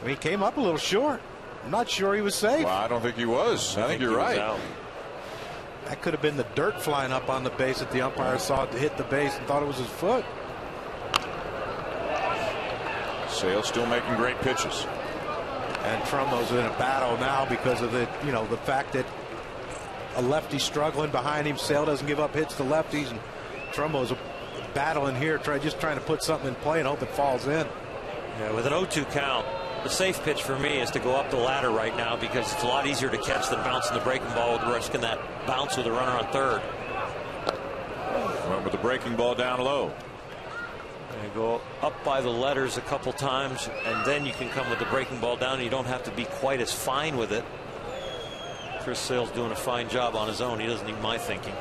Speaker 2: I mean, he came up a little short. I'm not sure he was safe.
Speaker 1: Well, I don't think he was. I think you're right.
Speaker 2: That could have been the dirt flying up on the base that the umpire saw it to hit the base and thought it was his foot.
Speaker 1: Sale still making great pitches.
Speaker 2: And Trumbo's in a battle now because of the fact that a lefty struggling behind him. Sale doesn't give up hits to lefties, and Trumbo's battling here, just trying to put something in play and hope it falls in.
Speaker 9: Yeah, with an 0-2 count, the safe pitch for me is to go up the ladder right now because it's a lot easier to catch than bouncing the breaking ball with risking that bounce with a runner on third.
Speaker 1: Went with the breaking ball down low.
Speaker 9: And go up by the letters a couple times, and then you can come with the breaking ball down, and you don't have to be quite as fine with it. Chris Sale's doing a fine job on his own. He doesn't need my thinking.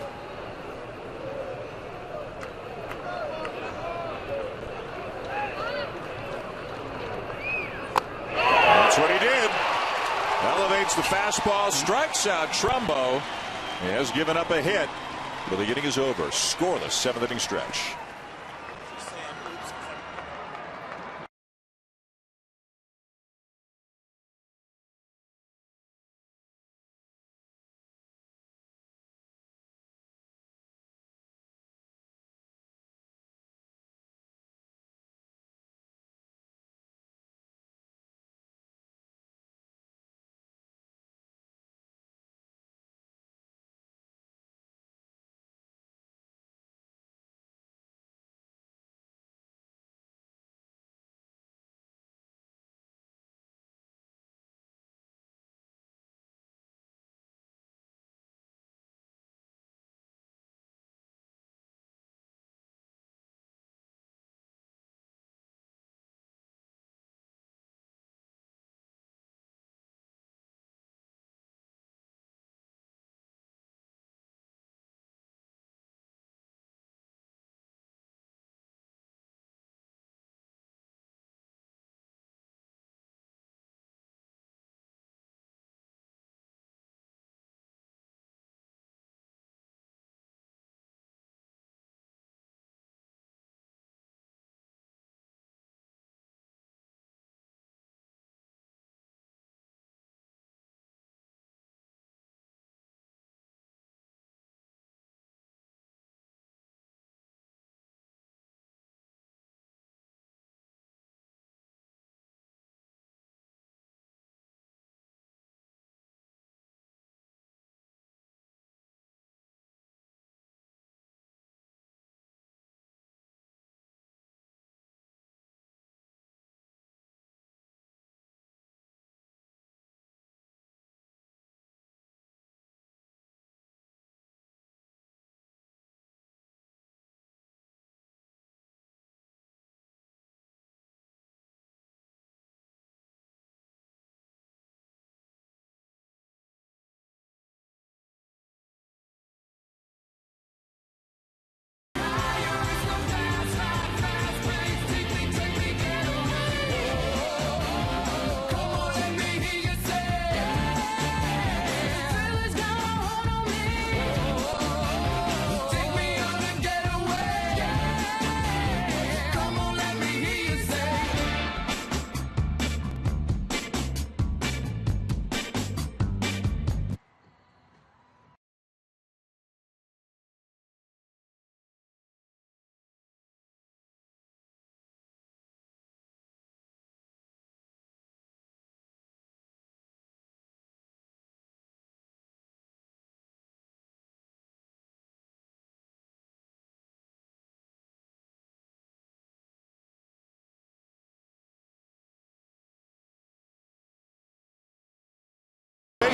Speaker 1: That's what he did. Elevates the fastball, strikes out Trumbo. He has given up a hit, but the inning is over. Scoreless 7th inning stretch.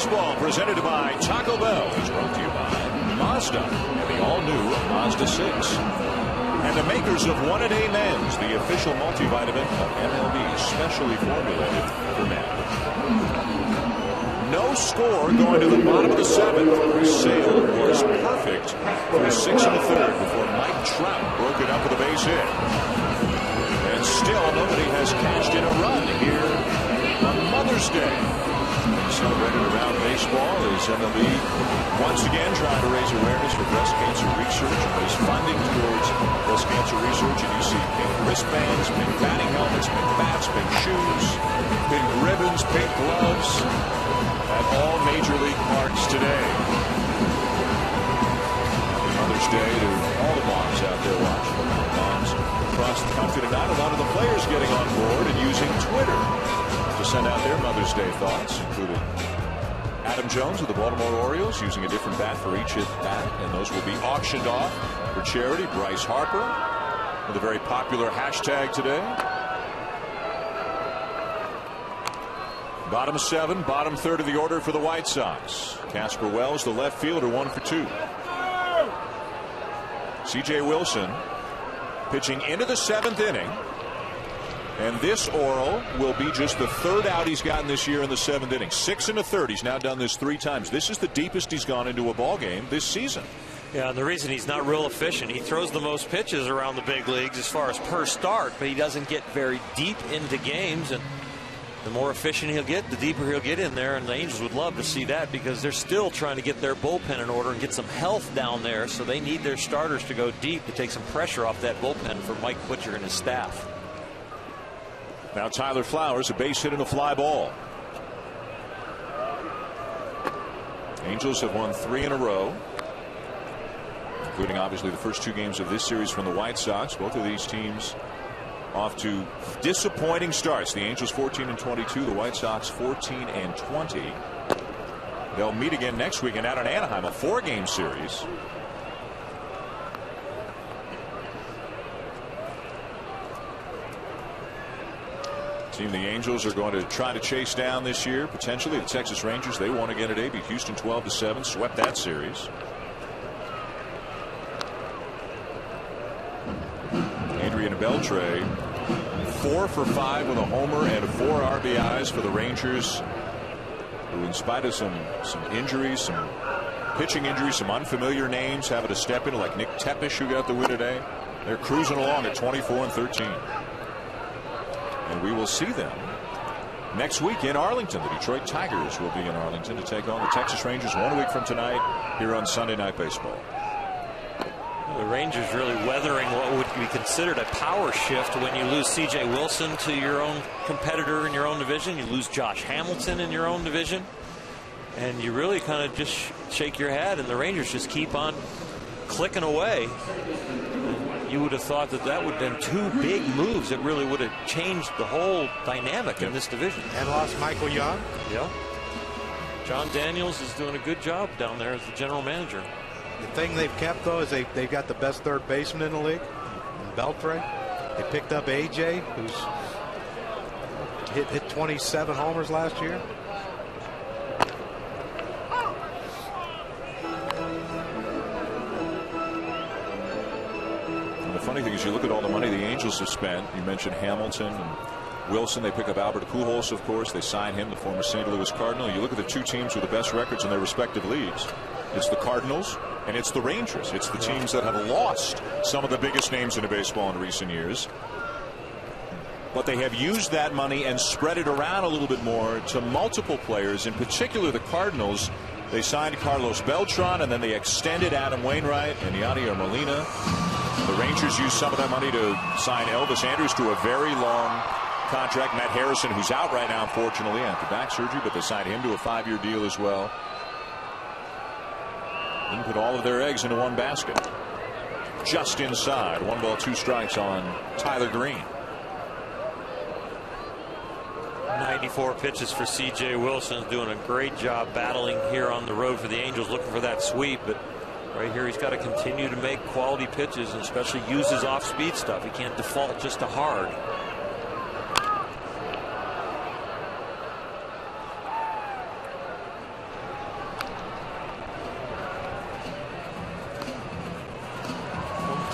Speaker 1: Baseball presented by Taco Bell is brought to you by Mazda and the all-new Mazda 6. And the makers of One A Day Men's, the official multivitamin of MLB, specially formulated for men. No score going to the bottom of the 7th. Sale was perfect through 6 1/3 before Mike Trout broke it up with a base hit. And still nobody has cashed in a run here on Mother's Day. Celebrated around baseball as MLB once again trying to raise awareness for breast cancer research and raise funding towards breast cancer research. And you see pink wristbands, pink batting helmets, pink bats, pink shoes, pink ribbons, pink gloves at all major league parks today. Mother's Day to all the moms out there watching. Moms across the country tonight. A lot of the players getting on board and using Twitter to send out their Mother's Day thoughts, including Adam Jones of the Baltimore Orioles using a different bat for each at bat, and those will be auctioned off for charity. Bryce Harper with a very popular hashtag today. Bottom 7, bottom 3rd of the order for the White Sox. Casper Wells, the left fielder, 1 for 2. C.J. Wilson pitching into the 7th inning. And this Oral will be just the 3rd out he's gotten this year in the 7th inning. 6 1/3. He's now done this 3 times. This is the deepest he's gone into a ball game this season.
Speaker 9: Yeah, and the reason he's not real efficient, he throws the most pitches around the big leagues as far as per start, but he doesn't get very deep into games. And the more efficient he'll get, the deeper he'll get in there. And the Angels would love to see that because they're still trying to get their bullpen in order and get some health down there. So they need their starters to go deep to take some pressure off that bullpen for Mike Butcher and his staff.
Speaker 1: Now Tyler Flowers, a base hit and a fly ball. Angels have won 3 in a row, including obviously the first 2 games of this series from the White Sox. Both of these teams off to disappointing starts. The Angels 14-22, the White Sox 14-20. They'll meet again next weekend out in Anaheim, a 4-game series. Team the Angels are going to try to chase down this year, potentially the Texas Rangers. They won again today, beat Houston 12-7, swept that series. Adrian Beltre 4 for 5 with a homer and 4 RBIs for the Rangers, who in spite of some injuries, some pitching injuries, some unfamiliar names having to step in, like Nick Tepish, who got the win today, they're cruising along at 24-13. And we will see them next week in Arlington. The Detroit Tigers will be in Arlington to take on the Texas Rangers 1 week from tonight here on Sunday Night Baseball.
Speaker 9: The Rangers really weathering what would be considered a power shift when you lose C.J. Wilson to your own competitor in your own division. You lose Josh Hamilton in your own division. And you really kind of just shake your head, and the Rangers just keep on clicking away. You would have thought that would have been 2 big moves that really would have changed the whole dynamic in this division.
Speaker 2: And lost Michael Young.
Speaker 9: Yeah. John Daniels is doing a good job down there as the general manager.
Speaker 2: The thing they've kept, though, is they've got the best third baseman in the league, Beltre. They picked up A.J., who's hit 27 homers last year.
Speaker 1: The funny thing is, you look at all the money the Angels have spent. You mentioned Hamilton and Wilson. They pick up Albert Pujols, of course. They sign him, the former St. Louis Cardinal. You look at the 2 teams with the best records in their respective leagues. It's the Cardinals and it's the Rangers. It's the teams that have lost some of the biggest names in baseball in recent years. But they have used that money and spread it around a little bit more to multiple players. In particular, the Cardinals. They signed Carlos Beltran, and then they extended Adam Wainwright and Yadier Molina. The Rangers used some of that money to sign Elvis Andrus to a very long contract. Matt Harrison, who's out right now, unfortunately, after back surgery, but they signed him to a 5-year deal as well. Didn't put all of their eggs into one basket. Just inside. 1 ball, 2 strikes on Tyler Green.
Speaker 9: 94 pitches for C.J. Wilson, doing a great job battling here on the road for the Angels, looking for that sweep. But right here, he's got to continue to make quality pitches and especially use his off-speed stuff. He can't default just to hard.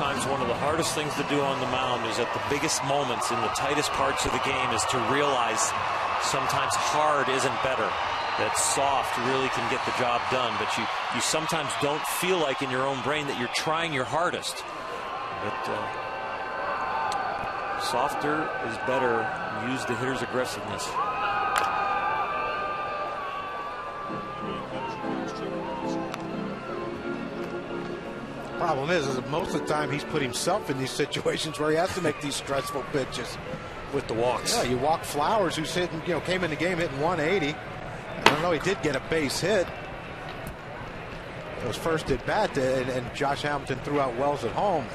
Speaker 9: sometimes one of the hardest things to do on the mound is at the biggest moments in the tightest parts of the game is to realize sometimes hard isn't better, that soft really can get the job done, but you sometimes don't feel like in your own brain that you're trying your hardest. But softer is better. Use the hitter's aggressiveness.
Speaker 2: Problem is that most of the time he's put himself in these situations where he has to make these stressful pitches.
Speaker 9: With the walks.
Speaker 2: Yeah, you walk Flowers, who's hitting, came in the game hitting 180. I don't know, he did get a base hit. It was first at bat, and Josh Hamilton threw out Wells at home.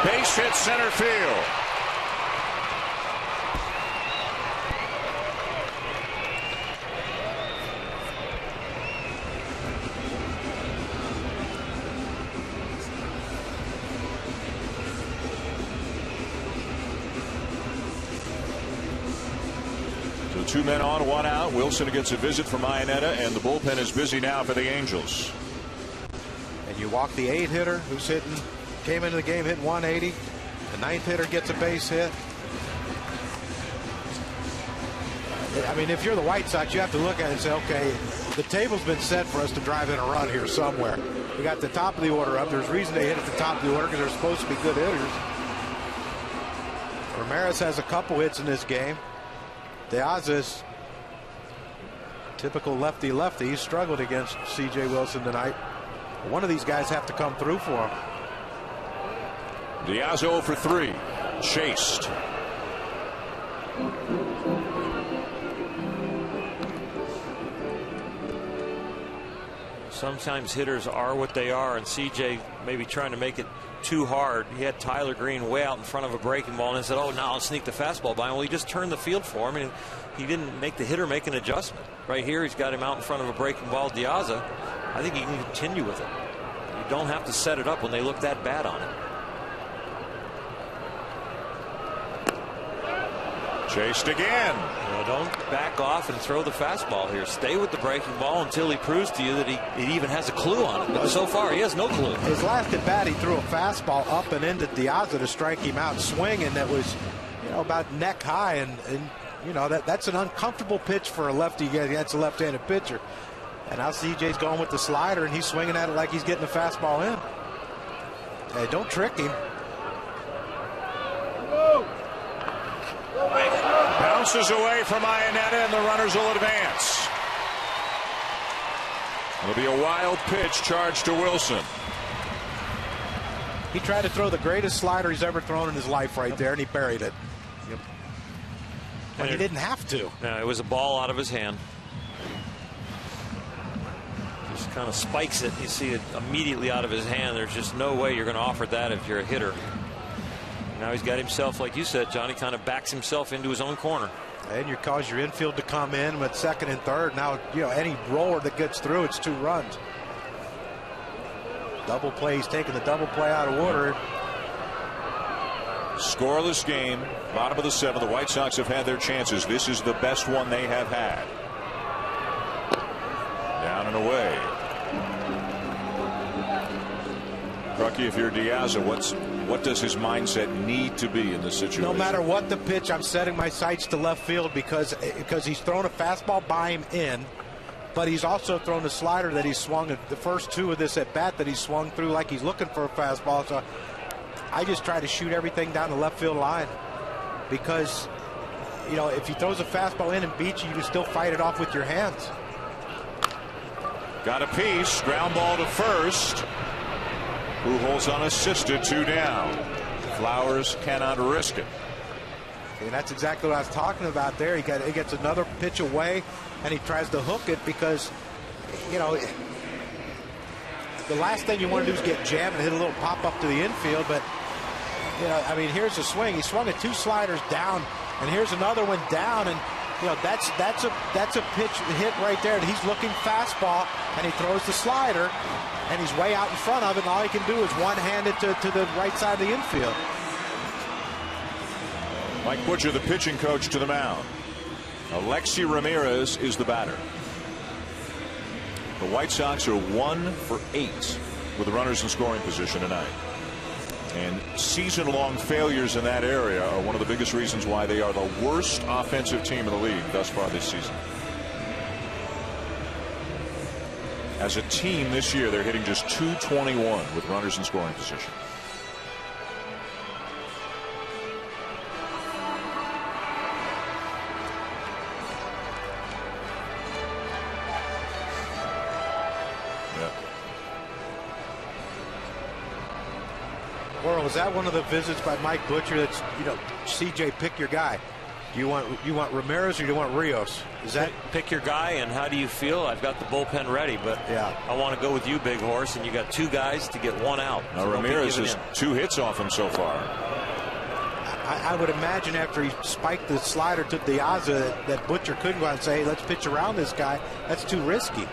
Speaker 1: Base hit center field. So 2 men on, 1 out. Wilson gets a visit from Iannetta, and the bullpen is busy now for the Angels.
Speaker 2: And you walk the 8 hitter who's came into the game hitting 180. The 9th hitter gets a base hit. I mean, if you're the White Sox, you have to look at it and say, okay, the table's been set for us to drive in a run here somewhere. We got the top of the order up. There's reason they hit at the top of the order because they're supposed to be good hitters. Ramirez has a couple hits in this game. Diaz's typical lefty-lefty. He struggled against C.J. Wilson tonight. One of these guys have to come through for him.
Speaker 1: Diaz 0 for 3. Chased.
Speaker 9: Sometimes hitters are what they are, and CJ maybe trying to make it too hard. He had Tyler Green way out in front of a breaking ball and said, oh, now I'll sneak the fastball by him. Well, he just turned the field for him, and he didn't make the hitter make an adjustment. Right here, he's got him out in front of a breaking ball. Diaza, I think he can continue with it. You don't have to set it up when they look that bad on it.
Speaker 1: Chased again.
Speaker 9: Don't back off and throw the fastball here. Stay with the breaking ball until he proves to you that he even has a clue on it. But so far, he has no clue.
Speaker 2: His last at bat, he threw a fastball up and into Diaza to strike him out swinging. That was, about neck high, and that's an uncomfortable pitch for a lefty. That's a left-handed pitcher. And now CJ's going with the slider, and he's swinging at it like he's getting the fastball in. Hey, don't trick him.
Speaker 1: Bounces away from Iannetta, and the runners will advance. It'll be a wild pitch charged to Wilson.
Speaker 2: He tried to throw the greatest slider he's ever thrown in his life right there, and he buried it.
Speaker 9: Yep.
Speaker 2: And he didn't have to.
Speaker 9: No, it was a ball out of his hand. Just kind of spikes it. You see it immediately out of his hand. There's just no way you're going to offer that if you're a hitter. Now he's got himself, like you said, Johnny, kind of backs himself into his own corner.
Speaker 2: And you cause your infield to come in with second and third. Now, any roller that gets through, it's 2 runs. Double play. He's taking the double play out of order.
Speaker 1: Scoreless game. Bottom of the 7th. The White Sox have had their chances. This is the best one they have had. Down and away. Truckee, if you're Diaz, what does his mindset need to be in this situation?
Speaker 2: No matter what the pitch, I'm setting my sights to left field because he's thrown a fastball by him in, but he's also thrown a slider that he swung at the first 2 of this at bat that he swung through like he's looking for a fastball. So I just try to shoot everything down the left field line because if he throws a fastball in and beats you, you can still fight it off with your hands.
Speaker 1: Got a piece. Ground ball to first. Pujols unassisted, 2 down. Flowers cannot risk it.
Speaker 2: And that's exactly what I was talking about there. He gets another pitch away, and he tries to hook it because, the last thing you want to do is get jammed and hit a little pop up to the infield. But, here's a swing. He swung at 2 sliders down, and here's another one down, and that's a pitch hit right there. He's looking fastball, and he throws the slider. And he's way out in front of it, and all he can do is one-hand it to the right side of the infield.
Speaker 1: Mike Butcher, the pitching coach, to the mound. Alexi Ramirez is the batter. The White Sox are 1 for 8 with runners in scoring position tonight. And season-long failures in that area are one of the biggest reasons why they are the worst offensive team in the league thus far this season. As a team this year, they're hitting just .221 with runners in scoring position.
Speaker 2: Or was that one of the visits by Mike Butcher that's, CJ, pick your guy? Do you want Ramirez or do you want Rios? Is that
Speaker 9: pick your guy? And how do you feel? I've got the bullpen ready, but
Speaker 2: yeah,
Speaker 9: I want to go with you, Big Horse, and you got 2 guys to get 1 out.
Speaker 1: Now so Ramirez has 2 hits off him so far.
Speaker 2: I would imagine after he spiked the slider to Diaza that Butcher couldn't go out and say, hey, let's pitch around this guy. That's too risky.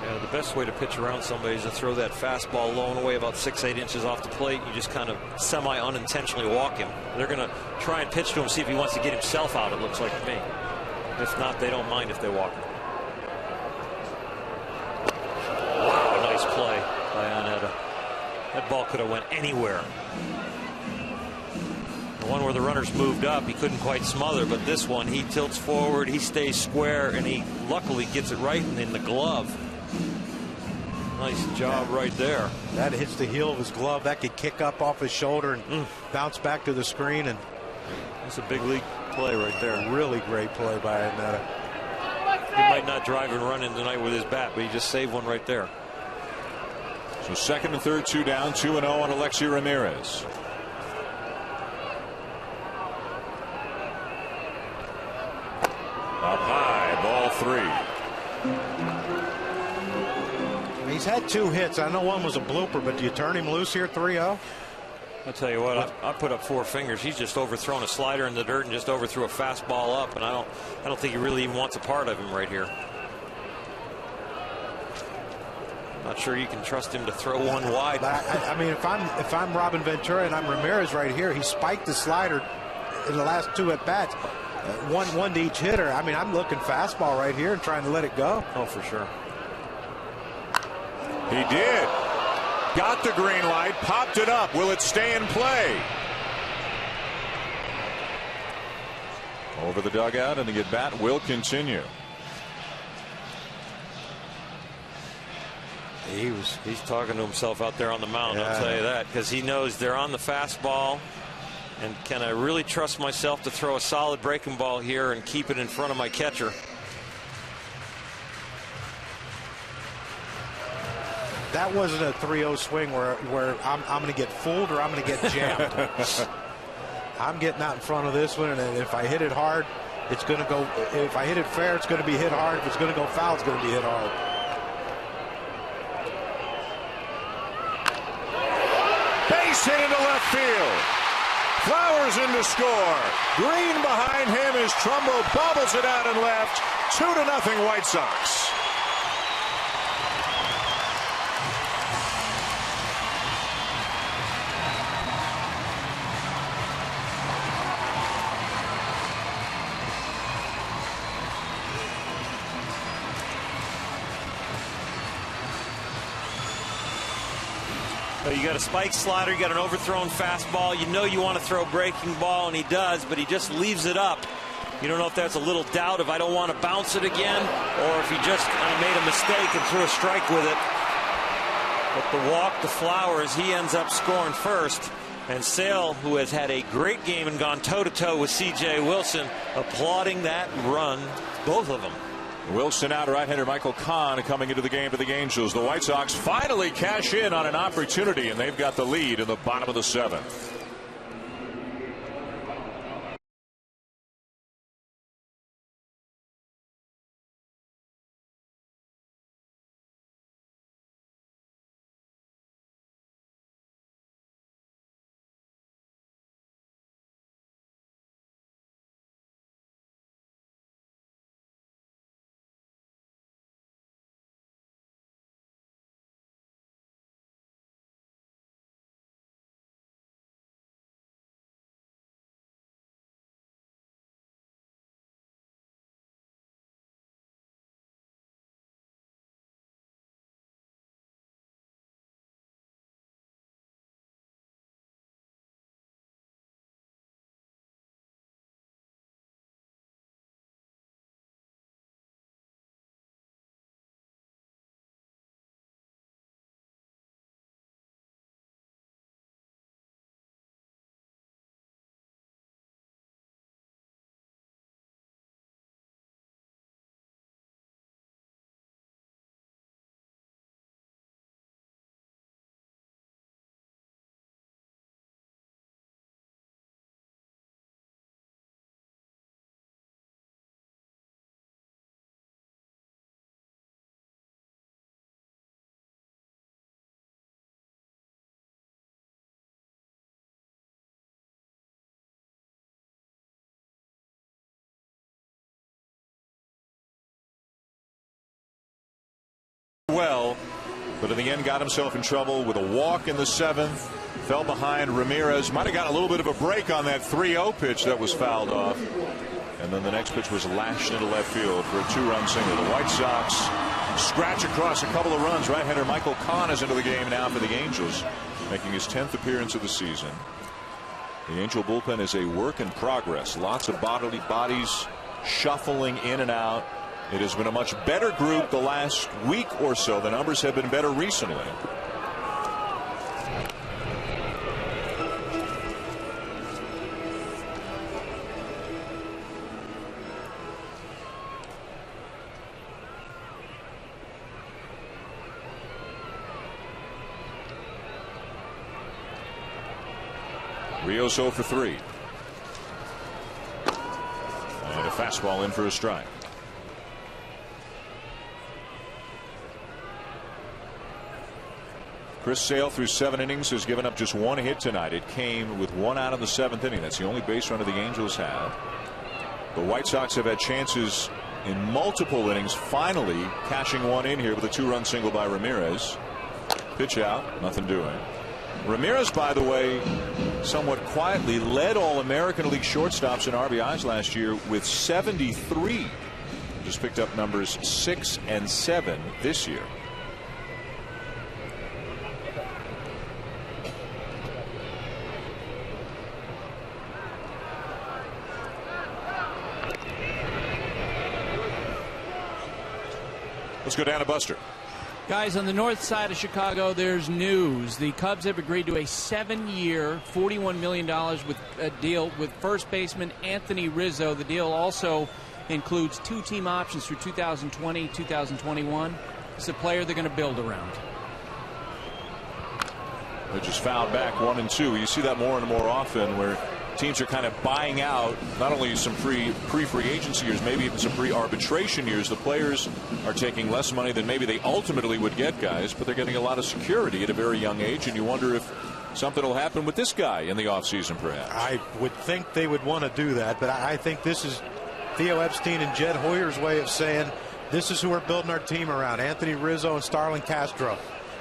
Speaker 9: Yeah, the best way to pitch around somebody is to throw that fastball low and away about 6-8 inches off the plate. You just kind of semi-unintentionally walk him. They're going to try and pitch to him, see if he wants to get himself out, it looks like to me. If not, they don't mind if they walk him. Wow, nice play by Aneta. That ball could have went anywhere. The one where the runners moved up, he couldn't quite smother, but this one, he tilts forward, he stays square, and he luckily gets it right in the glove. Nice job right there.
Speaker 2: That hits the heel of his glove. That could kick up off his shoulder and bounce back to the screen. And
Speaker 9: that's a big league play right there.
Speaker 2: Really great play by Aneta.
Speaker 9: He might not drive and run in tonight with his bat, but he just saved one right there.
Speaker 1: So second and third, 2 down, 2-0 on Alexi Ramirez. Up high, ball 3.
Speaker 2: He's had 2 hits. I know one was a blooper, but do you turn him loose here 3-0?
Speaker 9: I'll tell you what, I put up 4 fingers. He's just overthrown a slider in the dirt and just overthrew a fastball up, and I don't think he really even wants a part of him right here. Not sure you can trust him to throw one wide.
Speaker 2: I mean, if I'm Robin Ventura and I'm Ramirez right here, he spiked the slider in the last 2 at bats. One to each hitter. I mean, I'm looking fastball right here and trying to let it go.
Speaker 9: Oh, for sure.
Speaker 1: He did. Got the green light, popped it up. Will it stay in play? Over the dugout, and the at-bat will continue.
Speaker 9: He's talking to himself out there on the mound, I'll tell you that, because he knows they're on the fastball. And can I really trust myself to throw a solid breaking ball here and keep it in front of my catcher?
Speaker 2: That wasn't a 3-0 swing where I'm going to get fooled or I'm going to get jammed. I'm getting out in front of this one, and if I hit it hard, it's going to go. If I hit it fair, it's going to be hit hard. If it's going to go foul, it's going to be hit hard.
Speaker 1: Base hit into left field. Flowers in to score. Green behind him as Trumbo bobbles it out and left. 2-0 White Sox.
Speaker 9: You got a spike slider, you got an overthrown fastball. You know you want to throw a breaking ball, and he does, but he just leaves it up. You don't know if that's a little doubt if I don't want to bounce it again, or if he just kind of made a mistake and threw a strike with it. But the walk to Flowers, he ends up scoring first. And Sale, who has had a great game and gone toe-to-toe with C.J. Wilson, applauding that run, both of them.
Speaker 1: Wilson out, right-hander Michael Kahn coming into the game for the Angels. The White Sox finally cash in on an opportunity, and they've got the lead in the bottom of the 7th. well, but in the end got himself in trouble with a walk in the 7th. Fell behind Ramirez. Might have got a little bit of a break on that 3-0 pitch that was fouled off. And then the next pitch was lashed into left field for a 2-run single. The White Sox scratch across a couple of runs. Right-hander Michael Kahn is into the game now for the Angels, making his 10th appearance of the season. The Angel bullpen is a work in progress. Lots of bodies shuffling in and out. It has been a much better group the last week or so. The numbers have been better recently. Rios 0 for 3. And a fastball in for a strike. Chris Sale through 7 innings has given up just 1 hit tonight. It came with 1 out of the 7th inning. That's the only base runner the Angels have. The White Sox have had chances in multiple innings, finally cashing one in here with a 2-run single by Ramirez. Pitch out, nothing doing. Ramirez, by the way, somewhat quietly led all American League shortstops in RBIs last year with 73. Just picked up numbers 6 and 7 this year. Let's go down to Buster.
Speaker 4: Guys, on the north side of Chicago, there's news. The Cubs have agreed to a 7-year, $41 million with a deal with first baseman Anthony Rizzo. The deal also includes 2 team options through 2020, 2021. It's a player they're going to build around.
Speaker 1: They just fouled back 1 and 2. You see that more and more often where teams are kind of buying out not only some pre-free agency years, maybe even some pre-arbitration years. The players are taking less money than maybe they ultimately would get, guys, but they're getting a lot of security at a very young age, and you wonder if something will happen with this guy in the offseason, perhaps.
Speaker 2: I would think they would want to do that, but I think this is Theo Epstein and Jed Hoyer's way of saying this is who we're building our team around, Anthony Rizzo and Starlin Castro,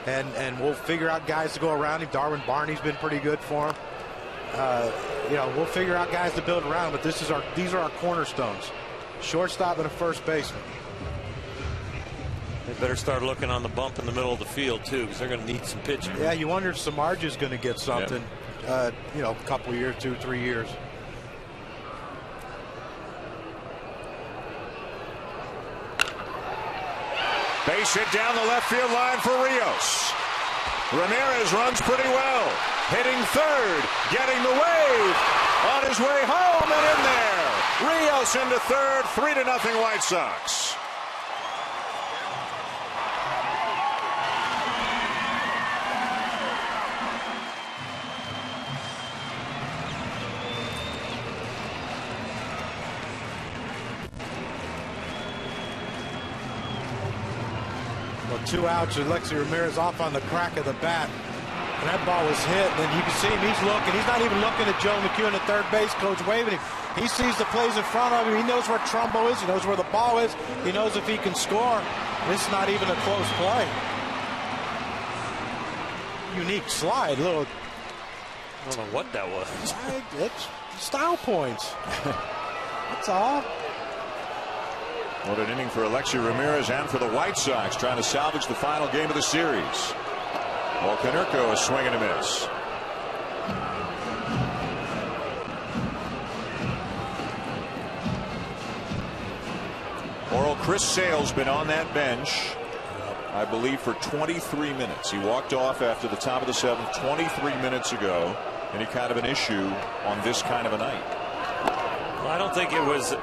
Speaker 2: and we'll figure out guys to go around him. Darwin Barney's been pretty good for him. We'll figure out guys to build around, but these are our cornerstones. Shortstop and a first baseman.
Speaker 9: They better start looking on the bump in the middle of the field, too, because they're going to need some pitching.
Speaker 2: Yeah, you wonder if Samardzija's going to get something, a couple of years, 2-3 years.
Speaker 1: Base hit down the left field line for Rios. Ramirez runs pretty well. Hitting third, getting the wave, on his way home and in there. Rios into third, 3-0 White Sox.
Speaker 2: Well, 2 outs, Alexi Ramirez off on the crack of the bat. And that ball was hit, and then you can see him, he's looking. He's not even looking at Joe McEwen, the third base coach, waving him. He sees the plays in front of him. He knows where Trumbo is. He knows where the ball is. He knows if he can score. This is not even a close play. Unique slide.
Speaker 9: I don't know what that was.
Speaker 2: It's style points. That's all.
Speaker 1: What an inning for Alexi Ramirez and for the White Sox, trying to salvage the final game of the series. Well, Konerko is swinging a miss. Oral Chris Sale's been on that bench, I believe, for 23 minutes. He walked off after the top of the 7th 23 minutes ago. Any kind of an issue on this kind of a night?
Speaker 9: Well, I don't think it was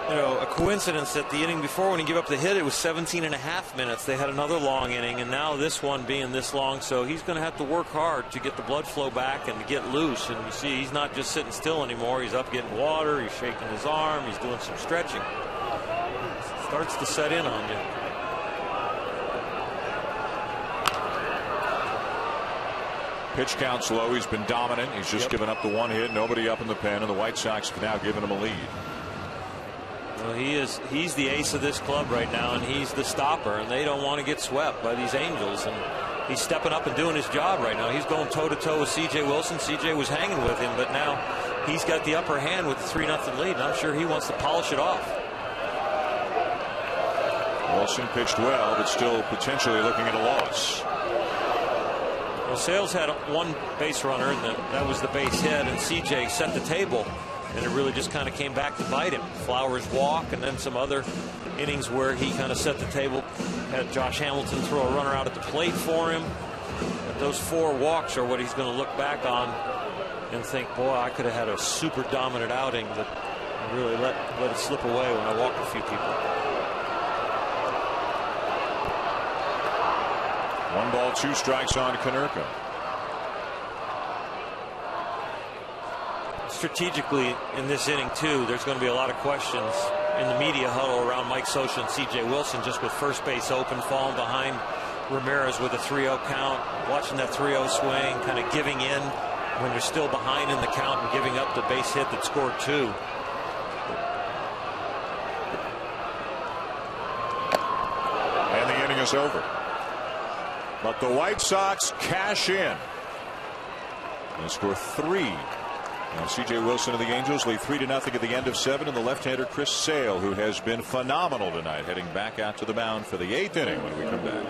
Speaker 9: a coincidence that the inning before, when he gave up the hit, it was 17.5 minutes. They had another long inning, and now this one being this long, so he's going to have to work hard to get the blood flow back and to get loose. And you see, he's not just sitting still anymore. He's up getting water. He's shaking his arm. He's doing some stretching. It starts to set in on you.
Speaker 1: Pitch count's low. He's been dominant. He's just given up the 1 hit. Nobody up in the pen, and the White Sox have now given him a lead.
Speaker 9: Well, he's the ace of this club right now, and he's the stopper, and they don't want to get swept by these Angels. And he's stepping up and doing his job right now. He's going toe-to-toe with C.J. Wilson. C.J. was hanging with him, but now he's got the upper hand with the 3-0 lead, and I'm sure he wants to polish it off.
Speaker 1: Wilson pitched well, but still potentially looking at a loss.
Speaker 9: Well, Sales had one base runner, and that was the base hit, and C.J. set the table, and it really just kind of came back to bite him. Flowers walk, and then some other innings where he kind of set the table, had Josh Hamilton throw a runner out at the plate for him. But those 4 walks are what he's going to look back on and think, boy, I could have had a super dominant outing, but I really let it slip away when I walked a few people.
Speaker 1: 1 ball, 2 strikes on Konerko.
Speaker 9: Strategically in this inning too, there's going to be a lot of questions in the media huddle around Mike Scioscia and C.J. Wilson, just with first base open, falling behind Ramirez with a 3-0 count, watching that 3-0 swing, kind of giving in when you're still behind in the count and giving up the base hit that scored 2.
Speaker 1: And the inning is over. But the White Sox cash in and score 3. Now C.J. Wilson of the Angels lead 3-0 at the end of 7, and the left-hander Chris Sale, who has been phenomenal tonight, heading back out to the mound for the 8th inning when we come back.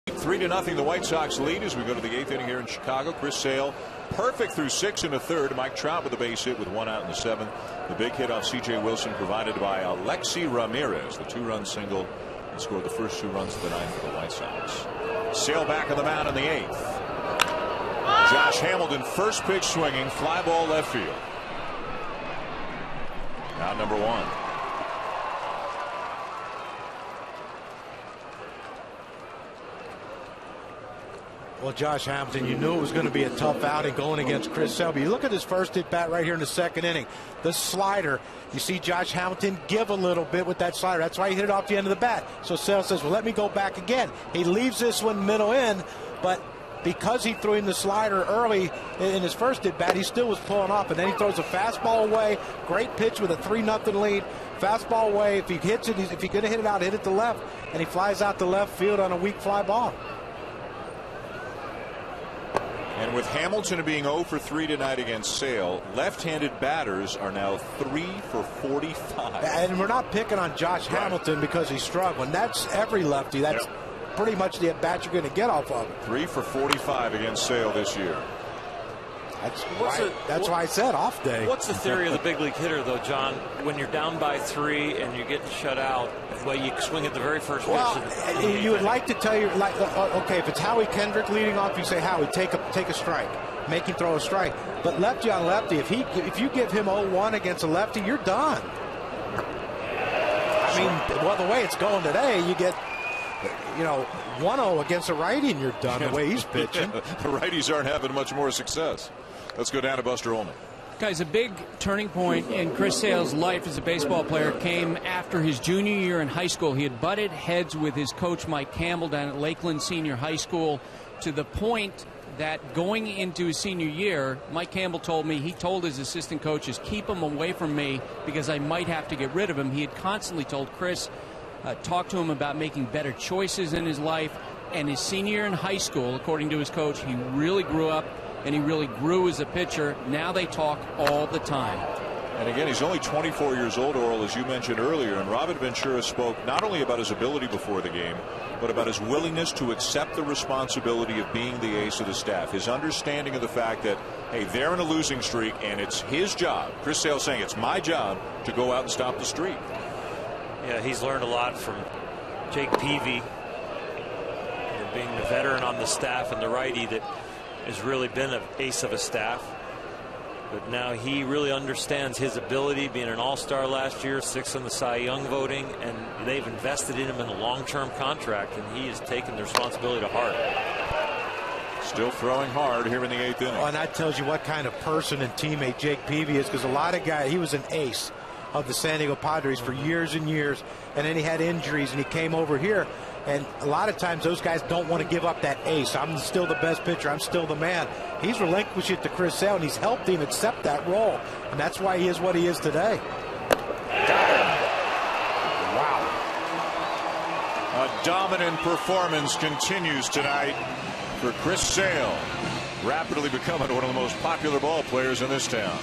Speaker 1: Three to nothing, the White Sox lead as we go to the 8th inning here in Chicago. Chris Sale perfect through 6 1/3. Mike Trout with a base hit with 1 out in the 7th. The big hit off C.J. Wilson provided by Alexi Ramirez, the 2-run single, and scored the first 2 runs of the night for the White Sox. Sale back on the mound in the 8th. Josh Hamilton, first pitch swinging, fly ball left field. Out number 1.
Speaker 2: Well, Josh Hamilton, you knew it was going to be a tough outing going against Chris Sale. You look at his first at bat right here in the 2nd inning. The slider, you see Josh Hamilton give a little bit with that slider. That's why he hit it off the end of the bat. So Sale says, well, let me go back again. He leaves this one middle in, but because he threw him the slider early in his first at bat, he still was pulling off. And then he throws a fastball away. Great pitch with a 3-0 lead. Fastball away. If he hits it, if he's going to hit it out, hit it to left. And he flies out to left field on a weak fly ball.
Speaker 1: And with Hamilton being 0 for 3 tonight against Sale, left-handed batters are now 3 for 45.
Speaker 2: And we're not picking on Josh Hamilton because he's struggling. That's every lefty. That's pretty much the at-bat you're going to get off of him.
Speaker 1: 3 for 45 against Sale this year.
Speaker 2: That's why I said off day.
Speaker 9: What's the theory of the big league hitter, though, John? When you're down by 3 and you're getting shut out, well, you swing at the very first pitch.
Speaker 2: Well, you would like to tell you, like, okay, if it's Howie Kendrick leading off, you say, Howie, take a strike. Make him throw a strike. But lefty on lefty, if you give him 0-1 against a lefty, you're done. I mean, well, the way it's going today, you get, 1-0 against a righty and you're done the way he's pitching.
Speaker 1: The righties aren't having much more success. Let's go down to Buster Olney.
Speaker 11: Guys, a big turning point in Chris Sale's life as a baseball player came after his junior year in high school. He had butted heads with his coach, Mike Campbell, down at Lakeland Senior High School, to the point that going into his senior year, Mike Campbell told me he told his assistant coaches, keep him away from me because I might have to get rid of him. He had constantly told Chris, talk to him about making better choices in his life. And his senior year in high school, according to his coach, he really grew up and he really grew as a pitcher. Now they talk all the time.
Speaker 1: And again, he's only 24 years old, Oral, as you mentioned earlier. And Robert Ventura spoke not only about his ability before the game, but about his willingness to accept the responsibility of being the ace of the staff. His understanding of the fact that, hey, they're in a losing streak and it's his job. Chris Sale saying it's my job to go out and stop the streak.
Speaker 9: Yeah, he's learned a lot from Jake Peavy, being the veteran on the staff and the righty that has really been an ace of a staff. But now he really understands his ability, being an all-star last year, 6th in the Cy Young voting, and they've invested in him in a long-term contract, and he has taken the responsibility to heart.
Speaker 1: Still throwing hard here in the 8th inning.
Speaker 2: Oh, and that tells you what kind of person and teammate Jake Peavy is, because a lot of guys, he was an ace of the San Diego Padres for years and years, and then he had injuries, and he came over here. And a lot of times those guys don't want to give up that ace. I'm still the best pitcher. I'm still the man. He's relinquished it to Chris Sale, and he's helped him accept that role. And that's why he is what he is today.
Speaker 1: Wow. A dominant performance continues tonight for Chris Sale, rapidly becoming one of the most popular ball players in this town.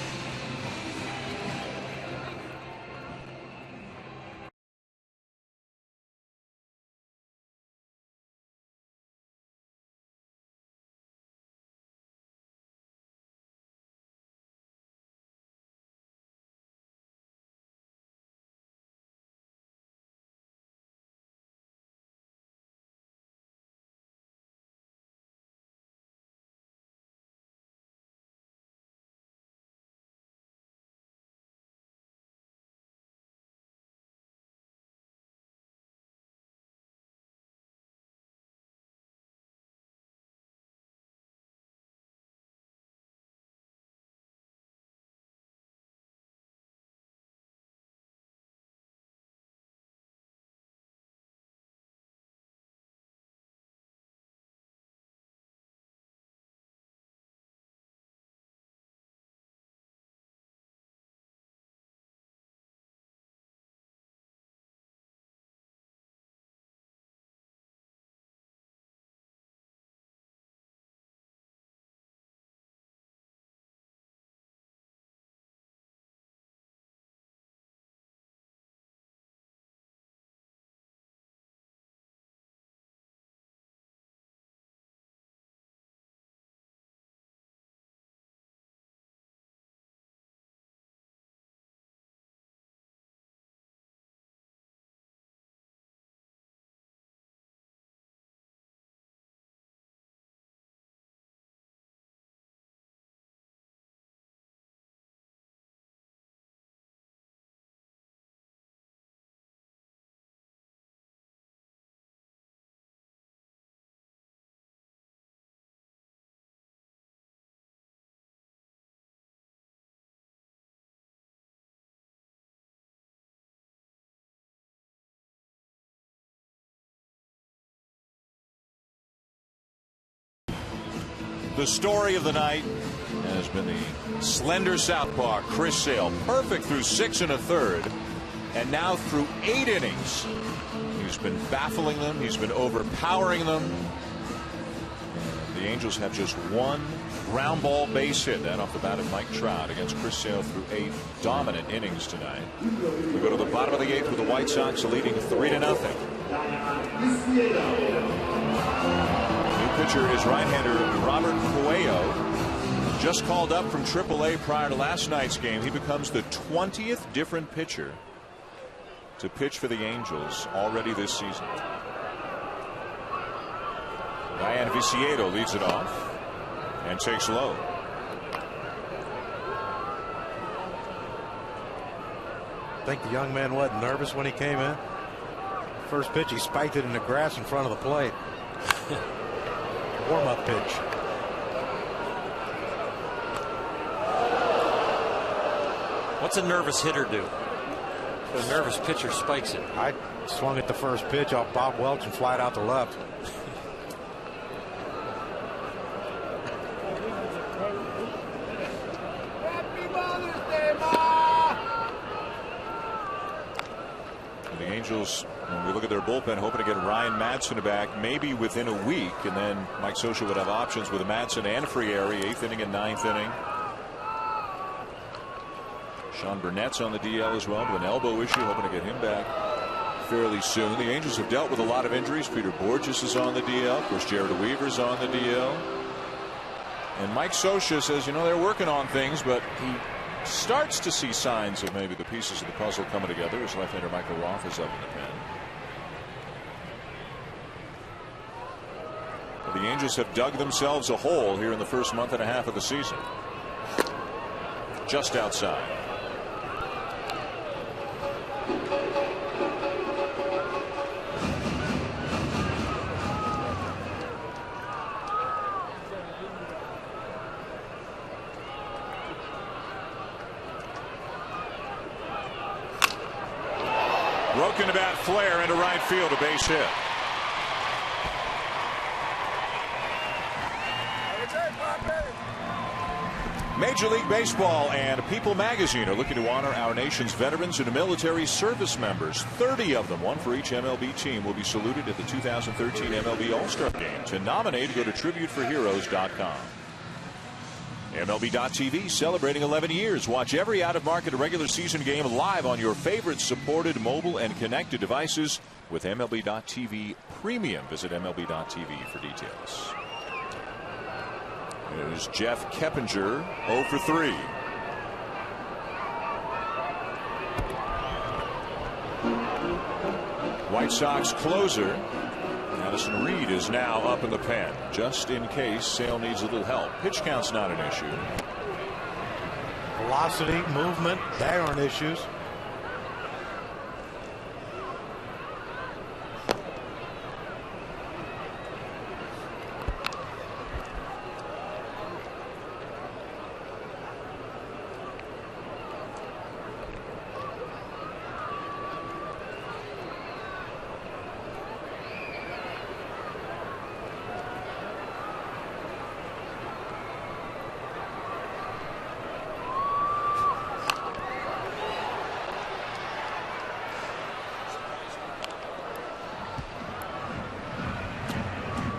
Speaker 1: The story of the night has been the slender southpaw Chris Sale, perfect through 6 1/3, and now through 8 innings. He's been baffling them. He's been overpowering them. The Angels have just one ground ball base hit, that off the bat of Mike Trout, against Chris Sale through 8 dominant innings tonight. We go to the bottom of the 8th with the White Sox leading 3-0. New pitcher is right-hander Robert Puello. Just called up from AAA prior to last night's game. He becomes the 20th different pitcher to pitch for the Angels already this season. Ryan Viciedo leads it off and takes low.
Speaker 2: I think the young man wasn't nervous when he came in. First pitch, he spiked it in the grass in front of the plate. Warm-up pitch.
Speaker 9: What's a nervous hitter do? A nervous pitcher spikes it.
Speaker 2: I swung at the first pitch off Bob Welch and fly it out to left.
Speaker 1: The Angels, when we look at their bullpen, hoping to get Ryan Madsen back maybe within a week, and then Mike Scioscia would have options with Madsen and Frieri, 8th inning and 9th inning. Sean Burnett's on the DL as well, with an elbow issue, hoping to get him back fairly soon. The Angels have dealt with a lot of injuries. Peter Borges is on the DL. Of course, Jared Weaver's on the DL. And Mike Scioscia says, you know, they're working on things, but he starts to see signs of maybe the pieces of the puzzle coming together as left-hander Michael Roth is up in the pen. But the Angels have dug themselves a hole here in the first month and a half of the season. Just outside. Broken bat flare into right field, a base hit. Major League Baseball and People Magazine are looking to honor our nation's veterans and military service members. 30 of them, one for each MLB team, will be saluted at the 2013 MLB All-Star Game. To nominate, go to tributeforheroes.com. MLB.tv celebrating 11 years. Watch every out-of-market regular season game live on your favorite supported mobile and connected devices with MLB.tv Premium. Visit MLB.tv for details. There's Jeff Keppinger, 0 for 3. White Sox closer Addison Reed is now up in the pen, just in case Sale needs a little help. Pitch count's not an issue.
Speaker 2: Velocity, movement, they aren't issues.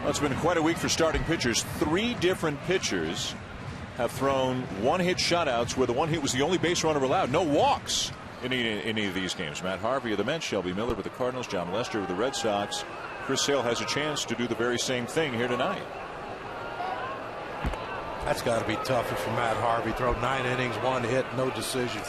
Speaker 1: It's been quite a week for starting pitchers. 3 different pitchers have thrown one-hit shutouts where the one hit was the only base runner allowed. No walks in any of these games. Matt Harvey of the Mets, Shelby Miller with the Cardinals, John Lester with the Red Sox. Chris Sale has a chance to do the very same thing here tonight.
Speaker 2: That's got to be tougher for Matt Harvey. Throw 9 innings, 1 hit, no decision.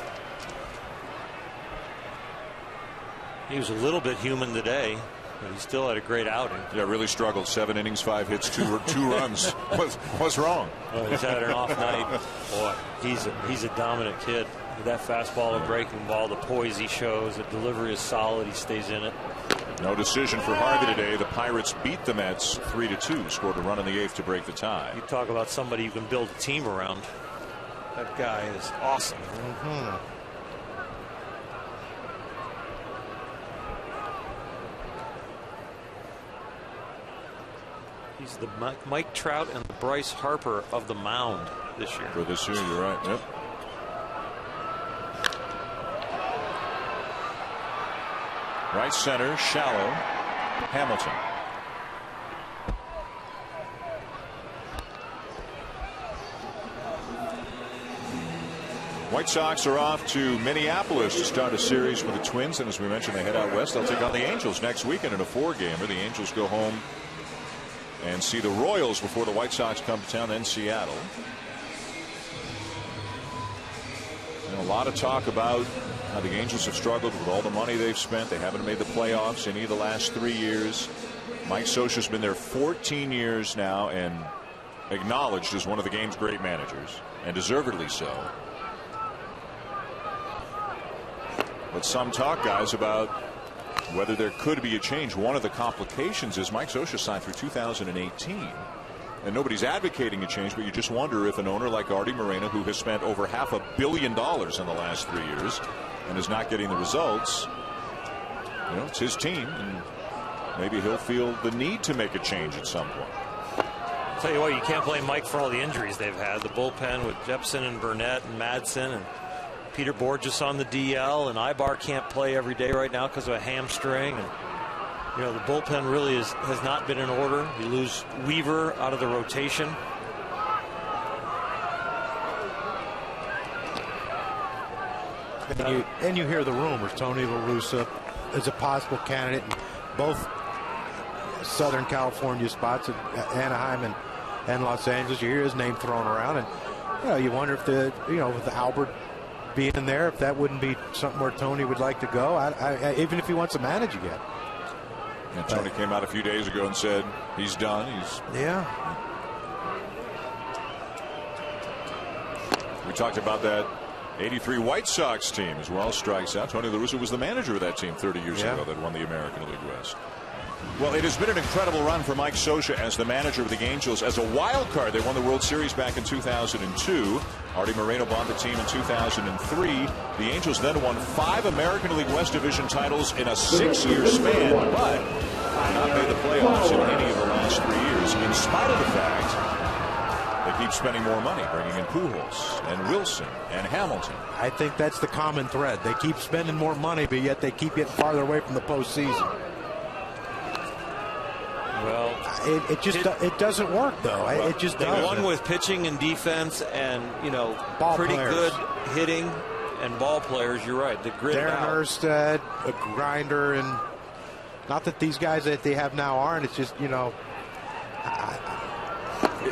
Speaker 9: He was a little bit human today. But he still had a great outing.
Speaker 1: Yeah, really struggled. 7 innings, 5 hits, 2 runs. What's wrong?
Speaker 9: Well, he's had an off night. Boy, he's a dominant kid. With that fastball and breaking ball, the poise he shows, the delivery is solid. He stays in it.
Speaker 1: No decision for Harvey today. The Pirates beat the Mets 3-2. Scored a run in the 8th to break the tie.
Speaker 9: You talk about somebody you can build a team around. That guy is awesome. He's the Mike Trout and the Bryce Harper of the mound this year.
Speaker 1: For this year, you're right. Yep. Right center, shallow. Hamilton. White Sox are off to Minneapolis to start a series with the Twins, and as we mentioned, they head out west. They'll take on the Angels next weekend in a 4-gamer. The Angels go home and see the Royals before the White Sox come to town, then Seattle. And a lot of talk about how the Angels have struggled with all the money they've spent. They haven't made the playoffs any of the last 3 years. Mike Scioscia's been there 14 years now and acknowledged as one of the game's great managers, and deservedly so. But some talk, guys, about whether there could be a change. One of the complications is Mike Scioscia signed through 2018. And nobody's advocating a change, but you just wonder if an owner like Artie Moreno, who has spent over $500 million in the last 3 years and is not getting the results, you know, it's his team, and maybe he'll feel the need to make a change at some point.
Speaker 9: I'll tell you what, you can't blame Mike for all the injuries they've had. The bullpen with Jepson and Burnett and Madsen and Peter Borges on the DL, and Ibar can't play every day right now because of a hamstring. And you know, the bullpen really has not been in order. You lose Weaver out of the rotation.
Speaker 2: And you hear the rumors. Tony La Russa is a possible candidate in both Southern California spots, Anaheim and Los Angeles. You hear his name thrown around, and you know, you wonder if with Albert being there, if that wouldn't be something where Tony would like to go, even if he wants to manage again.
Speaker 1: And Tony came out a few days ago and said he's done. We talked about that 83 White Sox team as well. Strikes out. Tony La Russa was the manager of that team 30 years ago that won the American League West. Well, it has been an incredible run for Mike Scioscia as the manager of the Angels. As a wild card, they won the World Series back in 2002. Artie Moreno bought the team in 2003. The Angels then won 5 American League West Division titles in a 6-year span, but have not made the playoffs in any of the last 3 years, in spite of the fact they keep spending more money, bringing in Pujols and Wilson and Hamilton.
Speaker 2: I think that's the common thread. They keep spending more money, but yet they keep getting farther away from the postseason.
Speaker 9: Well,
Speaker 2: it doesn't work, though.
Speaker 9: Well,
Speaker 2: it just
Speaker 9: they
Speaker 2: doesn't.
Speaker 9: won with pitching and defense, and pretty
Speaker 2: players.
Speaker 9: Good hitting and ball players. You're right. The grit
Speaker 2: Darren
Speaker 9: out.
Speaker 2: Erstad, a grinder, and not that these guys that they have now aren't. It's just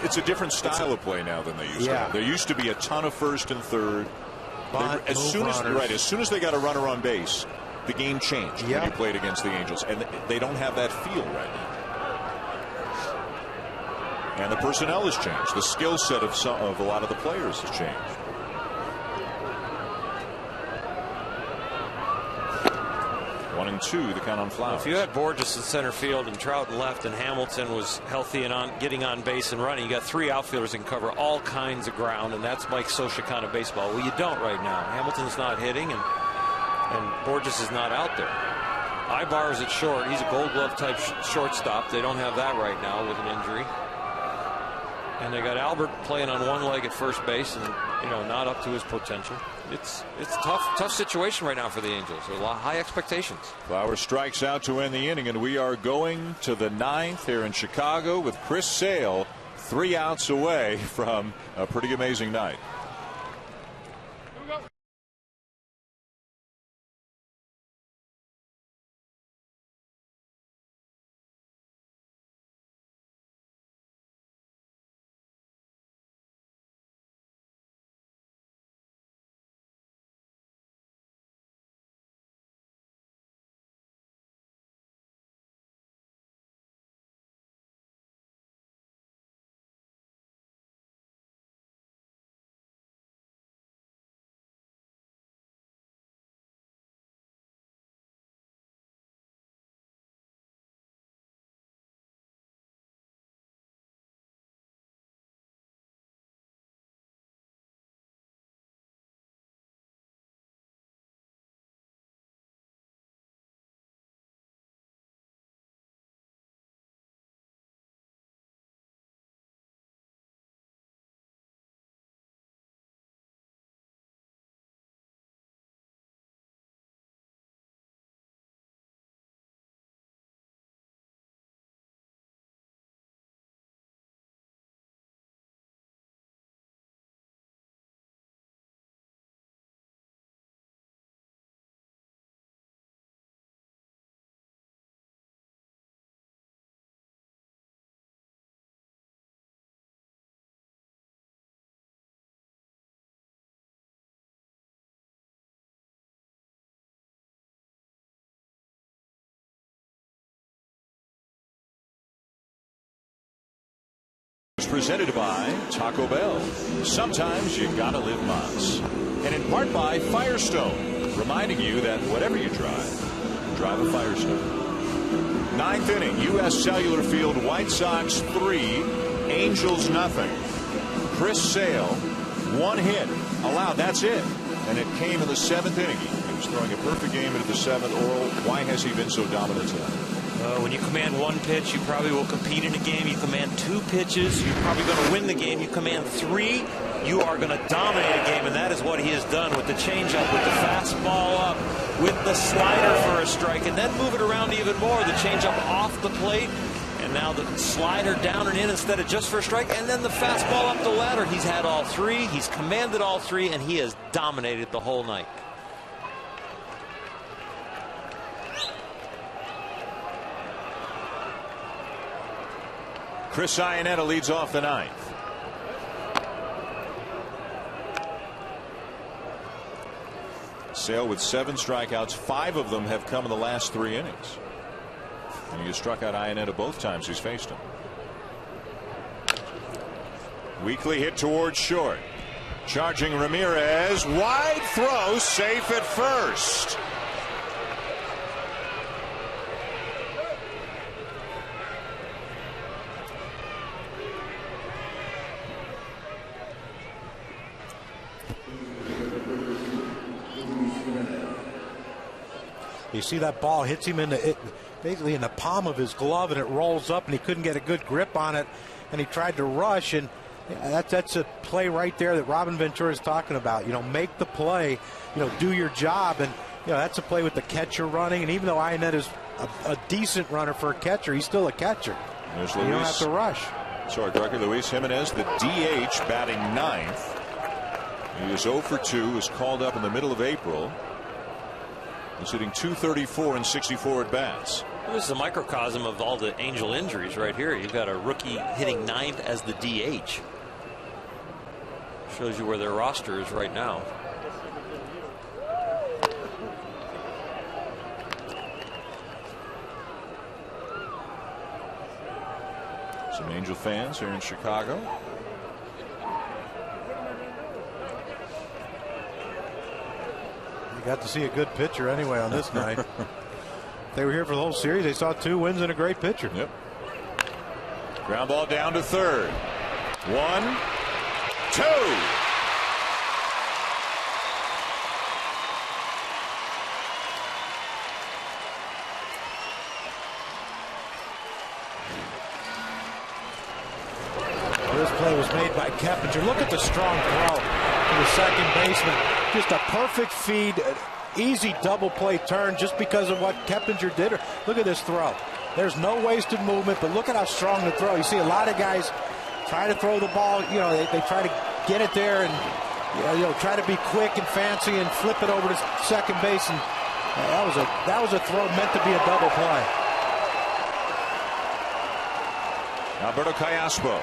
Speaker 1: it's a different style of play now than they used to have. There used to be a ton of first and third. As soon as they got a runner on base, the game changed when you played against the Angels, and they don't have that feel right now. And the personnel has changed. The skill set of a lot of the players has changed. One and two, the count on Flowers.
Speaker 9: If you had Borges in center field and Trout in left and Hamilton was healthy and getting on base and running, you got 3 outfielders that can cover all kinds of ground, and that's Mike Scioscia kind of baseball. Well, you don't right now. Hamilton's not hitting, and Borges is not out there. Ibar is at short. He's a Gold Glove type shortstop. They don't have that right now with an injury. And they got Albert playing on one leg at first base, and not up to his potential. It's a tough situation right now for the Angels. There's a lot of high expectations.
Speaker 1: Flowers strikes out to end the inning, and we are going to the 9th here in Chicago with Chris Sale 3 outs away from a pretty amazing night. It's presented by Taco Bell. Sometimes you gotta live Moss. And in part by Firestone, reminding you that whatever you drive a Firestone. Ninth inning, U.S. Cellular Field, White Sox 3, Angels nothing. Chris Sale, 1 hit allowed. That's it. And it came in the 7th inning. He was throwing a perfect game into the 7th. Oral, why has he been so dominant tonight?
Speaker 9: When you command 1 pitch, you probably will compete in a game. You command 2 pitches, you're probably going to win the game. You command 3, you are going to dominate a game, and that is what he has done with the changeup, with the fastball up, with the slider for a strike, and then move it around even more. The changeup off the plate, and now the slider down and in instead of just for a strike, and then the fastball up the ladder. He's had all 3, he's commanded all 3, and he has dominated the whole night.
Speaker 1: Chris Iannetta leads off the 9th. Sale with 7 strikeouts. 5 of them have come in the last 3 innings. And he has struck out Iannetta both times he's faced him. Weekly hit towards short. Charging Ramirez. Wide throw, safe at first.
Speaker 2: You see that ball hits him basically in the palm of his glove, and it rolls up, and he couldn't get a good grip on it, and he tried to rush, and that's a play right there that Robin Ventura is talking about. Make the play, do your job, and that's a play with the catcher running, and even though Iannetta is a decent runner for a catcher, he's still a catcher.
Speaker 1: There's
Speaker 2: you don't have to rush.
Speaker 1: Sorry, Drucker. Luis Jimenez, the DH, batting 9th. He is 0 for 2, was called up in the middle of April. He's hitting .234 and 64 at bats.
Speaker 9: This is a microcosm of all the Angel injuries right here. You've got a rookie hitting 9th as the DH. Shows you where their roster is right now.
Speaker 1: Some Angel fans here in Chicago.
Speaker 2: Got to see a good pitcher anyway on this night. They were here for the whole series. They saw 2 wins and a great pitcher.
Speaker 1: Yep. Ground ball down to third. 1, 2.
Speaker 2: This play was made by Keppinger. Look at the strong throw to the second baseman. Just a perfect feed, easy double play turn just because of what Keppinger did. Look at this throw. There's no wasted movement, but look at how strong the throw. You see a lot of guys try to throw the ball, they try to get it there and try to be quick and fancy and flip it over to second base, and that was a throw meant to be a double play.
Speaker 1: Alberto Callaspo.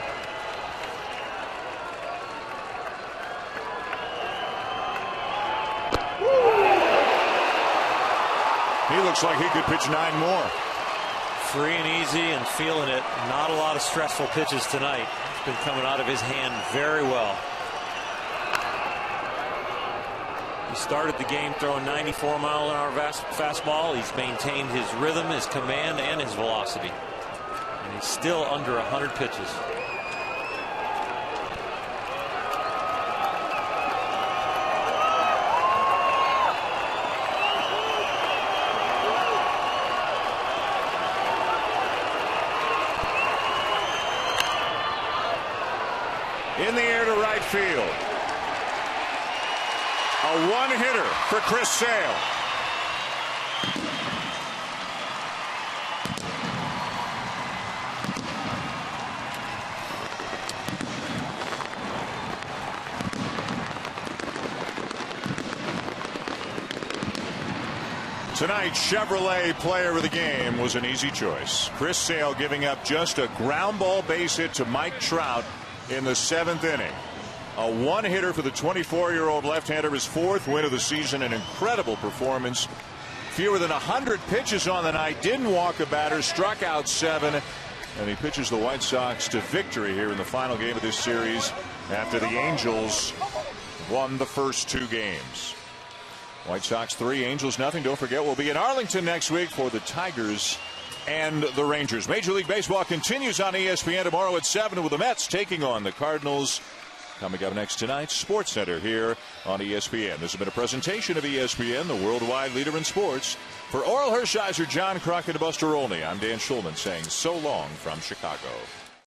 Speaker 1: He looks like he could pitch 9 more.
Speaker 9: Free and easy and feeling it. Not a lot of stressful pitches tonight. It's been coming out of his hand very well. He started the game throwing 94-mile-an-hour fastball. He's maintained his rhythm, his command, and his velocity. And he's still under 100 pitches.
Speaker 1: In the air to right field. A 1-hitter for Chris Sale. Tonight's Chevrolet player of the game was an easy choice. Chris Sale giving up just a ground ball base hit to Mike Trout in the 7th inning. A 1-hitter for the 24-year-old left-hander, his 4th win of the season. An incredible performance. Fewer than 100 pitches on the night. Didn't walk a batter. Struck out 7. And he pitches the White Sox to victory here in the final game of this series after the Angels won the first 2 games. White Sox 3, Angels nothing. Don't forget, we'll be in Arlington next week for the Tigers and the Rangers. Major League Baseball continues on ESPN tomorrow at 7 with the Mets taking on the Cardinals. Coming up next tonight, Sports Center here on ESPN. This has been a presentation of ESPN, the worldwide leader in sports. For Oral Hershiser, John Crockett, and Buster Olney, I'm Dan Schulman saying so long from Chicago.